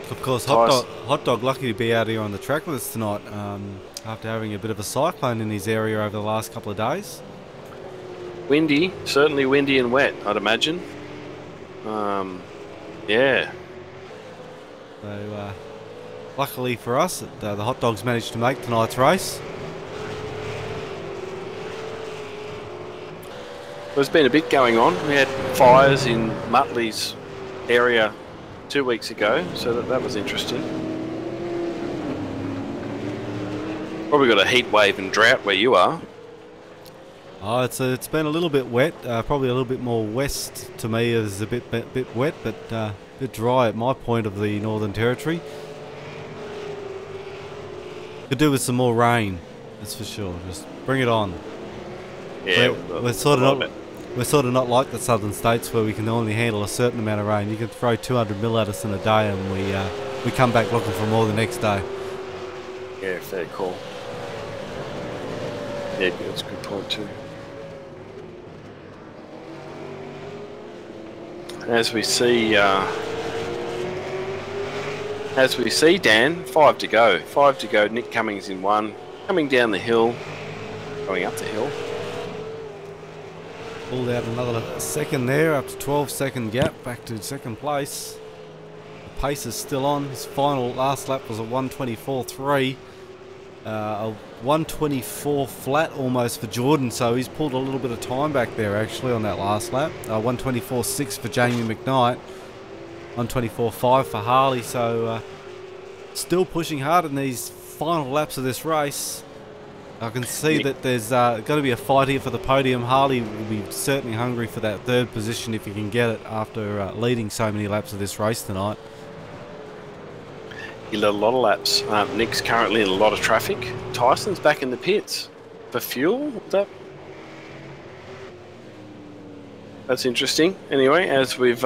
Speaker 3: Of course, Hot Dog lucky to be out here on the track with us tonight, after having a bit of a cyclone in his area over the last couple of days.
Speaker 4: Windy, certainly windy and wet, I'd imagine. Yeah.
Speaker 3: So, luckily for us, the Hot Dogs managed to make tonight's race.
Speaker 4: There's been a bit going on. We had fires in Muttley's area 2 weeks ago, so that was interesting. Probably got a heat wave and drought where you are.
Speaker 3: Oh, it's been a little bit wet. Probably a little bit more west to me is a bit wet, but a bit dry at my point of the Northern Territory. Could do with some more rain, that's for sure. Just bring it on.
Speaker 4: Yeah,
Speaker 3: we're sort of not like the southern states where we can only handle a certain amount of rain. You can throw 200 mil at us in a day, and we come back looking for more the next day.
Speaker 4: Yeah, fair call. Yeah, that's a good point too. As we see, Dan, 5 to go. 5 to go. Nick Cummings in 1, coming down the hill, going up the hill.
Speaker 3: Pulled out another second there, up to 12-second gap, back to second place. The pace is still on. His last lap was a 1:24.3. A 1:24 flat almost for Jordan, so he's pulled a little bit of time back there actually on that last lap. 1:24.6 for Jamie McKnight, 1:24.5 for Harley, so still pushing hard in these final laps of this race. I can see that there's going to be a fight here for the podium. Harley will be certainly hungry for that 3rd position if he can get it after leading so many laps of this race tonight.
Speaker 4: He led a lot of laps. Nick's currently in a lot of traffic. Tyson's back in the pits for fuel. That's interesting. Anyway, as we've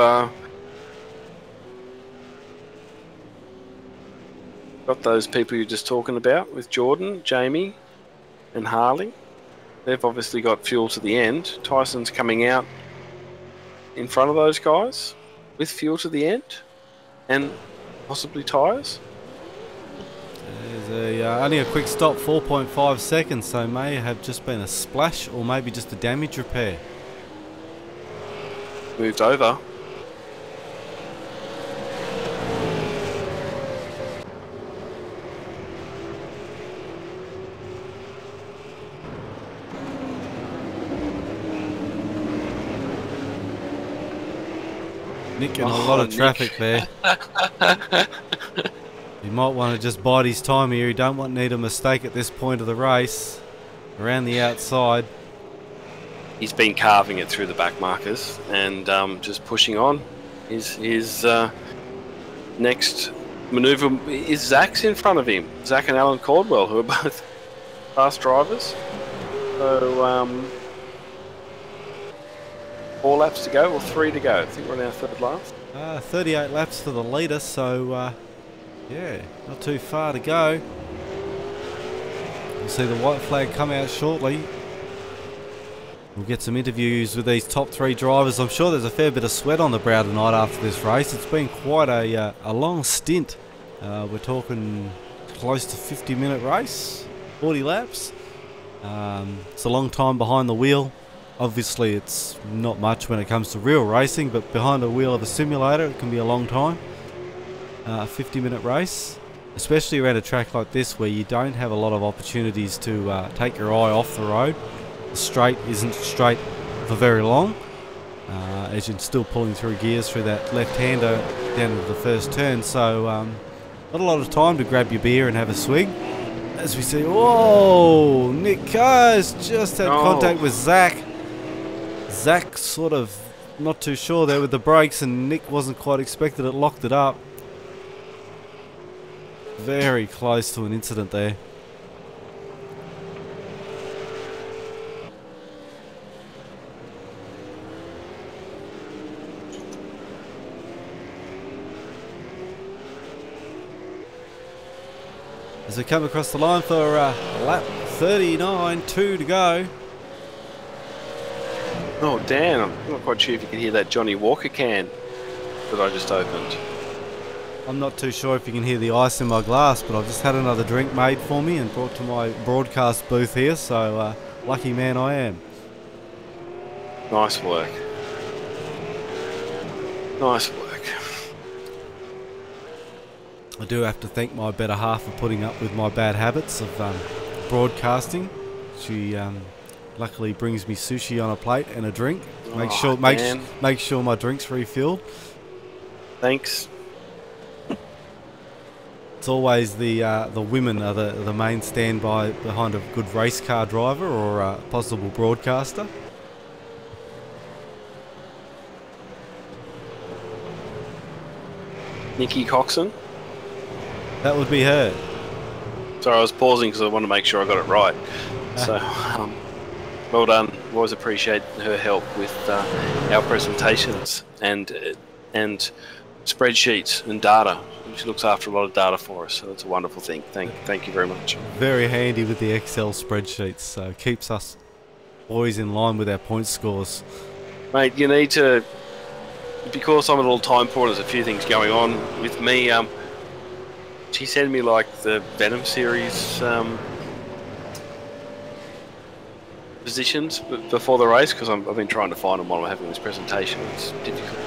Speaker 4: got those people you're just talking about with Jordan, Jamie, and Harley. They've obviously got fuel to the end. Tyson's coming out in front of those guys with fuel to the end and possibly tyres.
Speaker 3: There's only a quick stop, 4.5 seconds, so may have just been a splash or maybe just a damage repair.
Speaker 4: Moved over.
Speaker 3: Nick in a lot of traffic there. You might want to just bide his time here. You don't need a mistake at this point of the race. Around the outside.
Speaker 4: He's been carving it through the back markers and just pushing on. His next manoeuvre is Zach's in front of him. Zach and Alan Caldwell, who are both fast drivers. So 4 laps to go, or 3 to go. I think we're on our 3rd lap.
Speaker 3: 38 laps for the leader, so yeah, not too far to go. We'll see the white flag come out shortly. We'll get some interviews with these top 3 drivers. I'm sure there's a fair bit of sweat on the brow tonight after this race. It's been quite a long stint. We're talking close to 50-minute race, 40 laps. It's a long time behind the wheel. Obviously it's not much when it comes to real racing, but behind the wheel of a simulator it can be a long time. 50-minute race, especially around a track like this where you don't have a lot of opportunities to take your eye off the road. The straight isn't straight for very long, as you're still pulling through gears through that left-hander down into the first turn, so not a lot of time to grab your beer and have a swig. As we see, whoa, Nick Carr's just had contact with Zach. Zach sort of not too sure there with the brakes, and Nick wasn't quite expected it, locked it up. Very close to an incident there. As we come across the line for lap 39, 2 to go.
Speaker 4: Oh, Dan, I'm not quite sure if you can hear that Johnny Walker can that I just opened.
Speaker 3: I'm not too sure if you can hear the ice in my glass, but I've just had another drink made for me and brought to my broadcast booth here, so lucky man I am.
Speaker 4: Nice work. Nice work.
Speaker 3: I do have to thank my better half for putting up with my bad habits of broadcasting. She luckily brings me sushi on a plate and a drink. Make sure my drink's refilled.
Speaker 4: Thanks.
Speaker 3: It's always the women are the main standby behind a good race car driver or a possible broadcaster.
Speaker 4: Nikki Coxon.
Speaker 3: That would be her.
Speaker 4: Sorry, I was pausing because I want to make sure I got it right. So, well done. Always appreciate her help with our presentations and spreadsheets and data. She looks after a lot of data for us, so that's a wonderful thing. Thank you very much.
Speaker 3: Very handy with the Excel spreadsheets, so keeps us boys in line with our point scores.
Speaker 4: Mate, you need to, because I'm a little time poor, there's a few things going on with me. She sent me like the Venom series positions before the race, because I've been trying to find them while I'm having this presentation. It's difficult.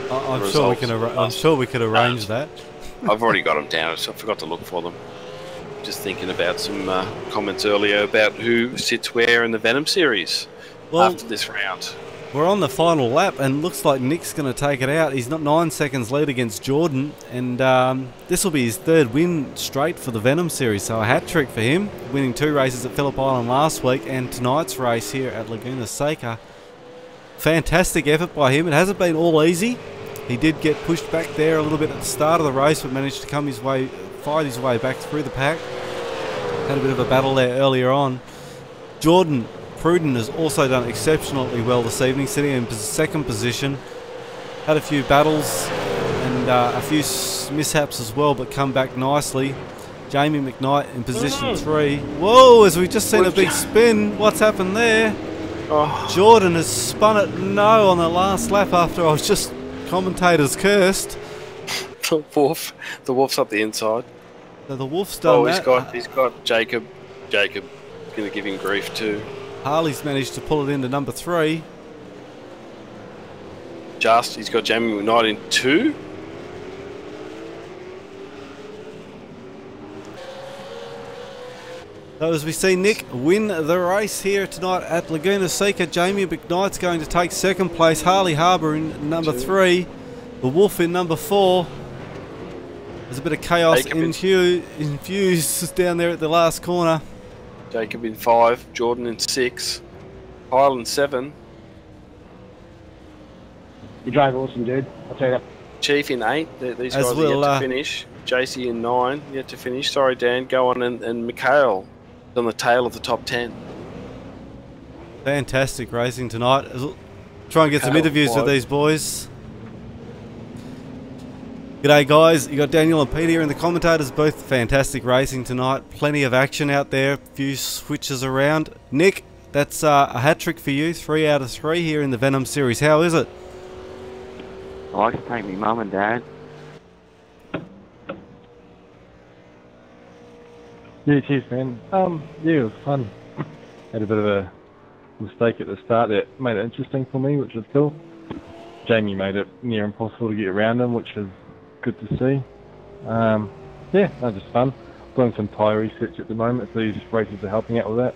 Speaker 3: I'm sure we could arrange that.
Speaker 4: I've already got them down, so I forgot to look for them. Just thinking about some comments earlier about who sits where in the Venom series after this round.
Speaker 3: We're on the final lap, and looks like Nick's going to take it out. He's not 9 seconds lead against Jordan, and this will be his 3rd win straight for the Venom series, so a hat trick for him, winning 2 races at Phillip Island last week and tonight's race here at Laguna Seca. Fantastic effort by him. It hasn't been all easy. He did get pushed back there a little bit at the start of the race, but managed to fight his way back through the pack. Had a bit of a battle there earlier on. Jordan Pruden has also done exceptionally well this evening, sitting in 2nd position. Had a few battles and and a few mishaps as well, but come back nicely. Jamie McKnight in position 3. Whoa, as we just seen a big spin. What's happened there?
Speaker 4: Oh.
Speaker 3: Jordan has spun it no on the last lap after I was just commentators cursed.
Speaker 4: The wolf's up the inside.
Speaker 3: So the wolf's done that.
Speaker 4: He's got Jacob. Jacob's going to give him grief too.
Speaker 3: Harley's managed to pull it into number 3.
Speaker 4: He's got Jamie McKnight in 2.
Speaker 3: So as we see Nick win the race here tonight at Laguna Seca, Jamie McKnight's going to take second place, Harley Harbour in number 3, the Wolf in number 4. There's a bit of chaos infused down there at the last corner.
Speaker 4: Jacob in 5, Jordan in 6, Kyle in 7.
Speaker 5: You drive awesome, dude. I'll tell you that.
Speaker 4: Chief in 8. These guys are yet to finish. JC in 9, yet to finish. Sorry, Dan. Go on, and Mikhail on the tail of the top 10.
Speaker 3: Fantastic racing tonight. Try and get some interviews with these boys. G'day guys, you got Daniel and Pete here in the commentators booth. Fantastic racing tonight. Plenty of action out there. A few switches around. Nick, that's a hat-trick for you. 3 out of 3 here in the Venom series. How is it?
Speaker 6: I like to take me mum and dad.
Speaker 7: Yeah, cheers, man. Yeah, it was fun. Had a bit of a mistake at the start that made it interesting for me, which was cool. Jamie made it near impossible to get around him, which is good to see. Yeah, that was just fun. Doing some tyre research at the moment, so these races are helping out with that.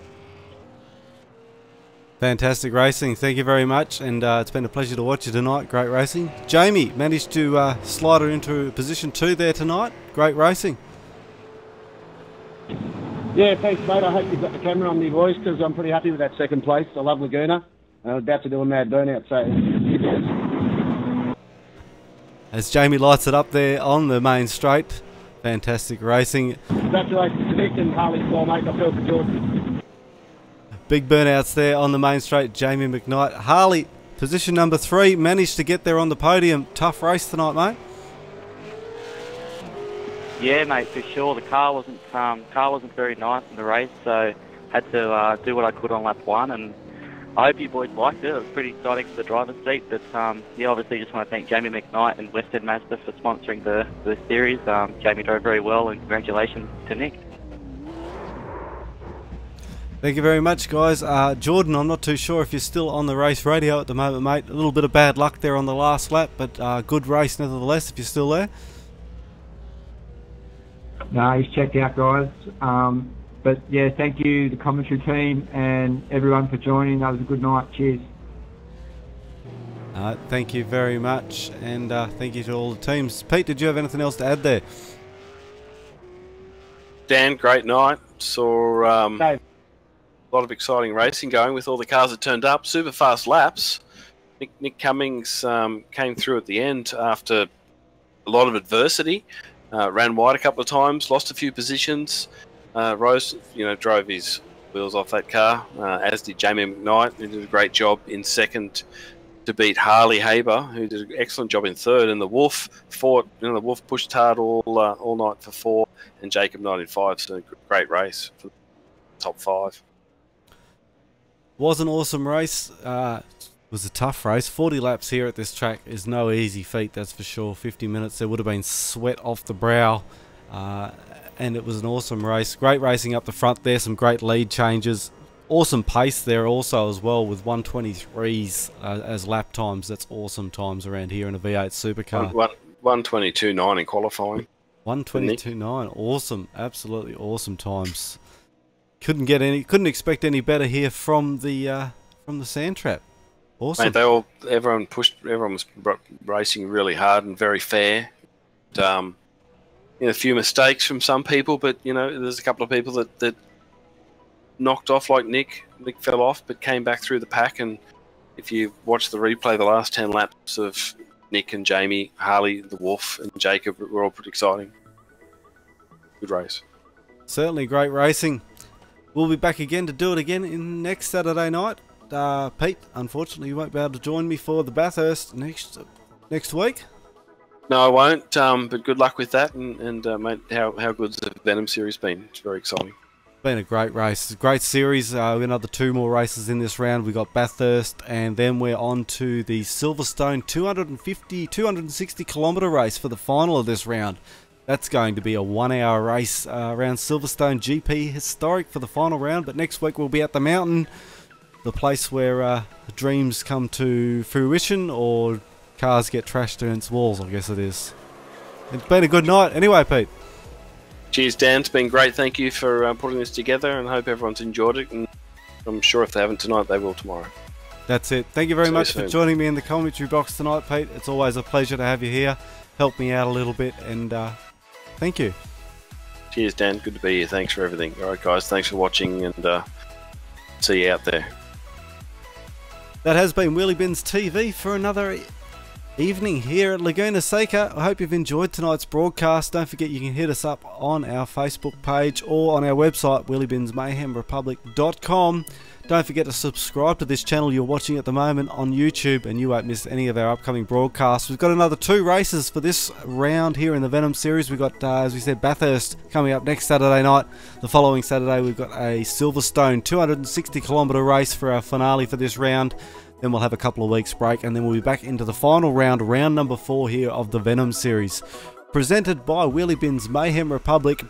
Speaker 3: Fantastic racing, thank you very much, and it's been a pleasure to watch you tonight. Great racing. Jamie managed to slide her into position 2 there tonight. Great racing.
Speaker 5: Yeah, thanks, mate. I hope you've got the camera on me, boys, because I'm pretty happy with that second place. I love Laguna. I was about to do a mad burnout, so...
Speaker 3: As Jamie lights it up there on the main straight. Fantastic racing.
Speaker 5: Congratulations to Nick and Harley's ball, mate. I feel for Jordan.
Speaker 3: Big burnouts there on the main straight. Jamie McKnight. Harley, position number 3, managed to get there on the podium. Tough race tonight, mate.
Speaker 6: Yeah, mate, for sure. The car wasn't very nice in the race, so had to do what I could on lap 1, and I hope you boys liked it. It was pretty exciting for the driver's seat, but yeah, obviously just want to thank Jamie McKnight and Western Mazda for sponsoring the series. Jamie drove very well, and congratulations to Nick.
Speaker 3: Thank you very much, guys. Jordan, I'm not too sure if you're still on the race radio at the moment, mate. A little bit of bad luck there on the last lap, but good race nevertheless if you're still there.
Speaker 8: No, he's checked out, guys. But yeah, thank you, the commentary team, and everyone for joining. That was a good night. Cheers.
Speaker 3: Thank you very much, and thank you to all the teams. Pete, did you have anything else to add there?
Speaker 4: Dan, great night. Saw a lot of exciting racing going with all the cars that turned up. Super fast laps. Nick Cummings came through at the end after a lot of adversity. Ran wide a couple of times, lost a few positions. Rose, drove his wheels off that car, as did Jamie McKnight, who did a great job in second to beat Harley Haber, who did an excellent job in third. And the Wolf fought, the Wolf pushed hard all night for 4, and Jacob Knight in 5. So great race for the top 5.
Speaker 3: Was an awesome race. Was a tough race. 40 laps here at this track is no easy feat, that's for sure. 50 minutes, there would have been sweat off the brow. And it was an awesome race. Great racing up the front there, some great lead changes. Awesome pace there also as well, with 123s as lap times. That's awesome times around here in a V8 supercar.
Speaker 4: 122.9 in qualifying.
Speaker 3: 122.9, awesome, absolutely awesome times. Couldn't expect any better here from the sand trap. Awesome.
Speaker 4: Mate, everyone was racing really hard and very fair. A few mistakes from some people, but there's a couple of people that knocked off, like Nick. Nick fell off, but came back through the pack. And if you watch the replay, the last 10 laps of Nick and Jamie, Harley, the Wolf, and Jacob were all pretty exciting. Good race.
Speaker 3: Certainly great racing. We'll be back again to do it again next Saturday night. Pete, unfortunately, you won't be able to join me for the Bathurst next week.
Speaker 4: No, I won't. But good luck with that. And mate, how good's the Venom series been? It's very exciting.
Speaker 3: Been a great race, great series. Another 2 more races in this round. We got Bathurst, and then we're on to the Silverstone 260 kilometre race for the final of this round. That's going to be a 1-hour race around Silverstone GP, historic for the final round. But next week we'll be at the mountain, the place where dreams come to fruition or cars get trashed against walls, I guess it is. It's been a good night. Anyway, Pete.
Speaker 4: Cheers, Dan. It's been great. Thank you for putting this together, and I hope everyone's enjoyed it. And I'm sure if they haven't tonight, they will tomorrow.
Speaker 3: That's it. Thank you very much for joining me in the commentary box tonight, Pete. It's always a pleasure to have you here. Help me out a little bit, and thank you.
Speaker 4: Cheers, Dan. Good to be here. Thanks for everything. All right, guys. Thanks for watching, and see you out there.
Speaker 3: That has been Wheelybins TV for another evening here at Laguna Seca. I hope you've enjoyed tonight's broadcast. Don't forget you can hit us up on our Facebook page or on our website, wheelybinsmayhemrepublic.com. Don't forget to subscribe to this channel you're watching at the moment on YouTube, and you won't miss any of our upcoming broadcasts. We've got another 2 races for this round here in the Venom series. We've got, as we said, Bathurst coming up next Saturday night. The following Saturday we've got a Silverstone 260 kilometre race for our finale for this round. Then we'll have a couple of weeks break, and then we'll be back into the final round, round number 4 here of the Venom series. Presented by Wheelybins Mayhem Republic,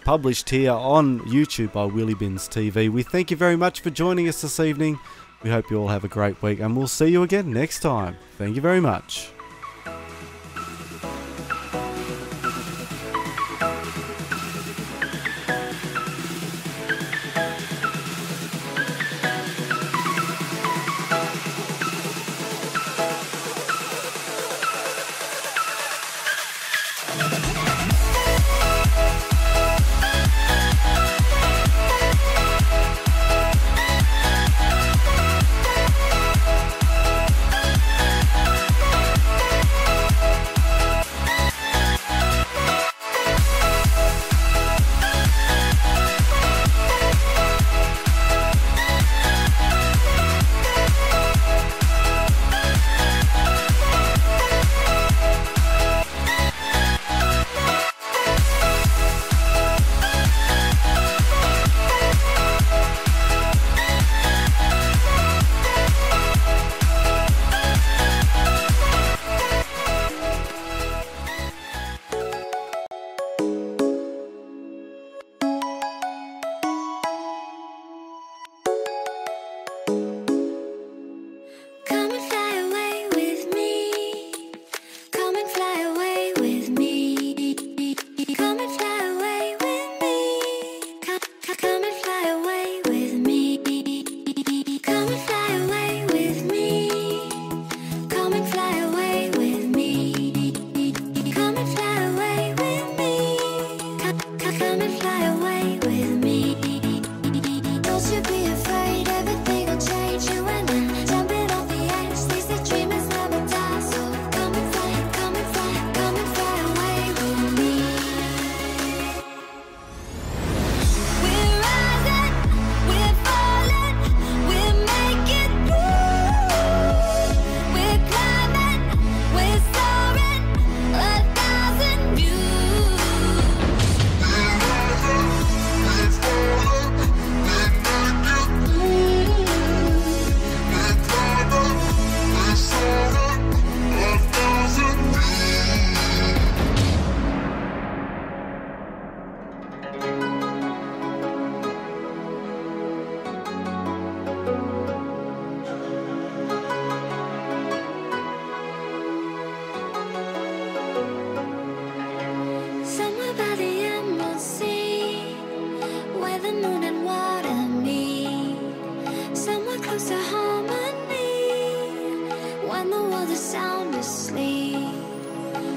Speaker 3: published here on YouTube by Wheelybins TV. We thank you very much for joining us this evening. We hope you all have a great week, and we'll see you again next time. Thank you very much.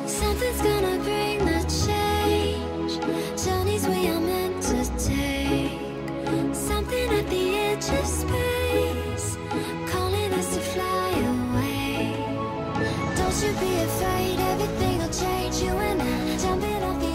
Speaker 2: Something's gonna bring the change. Journeys we are meant to take. Something at the edge of space, calling us to fly away. Don't you be afraid, everything will change. You and I jumping off the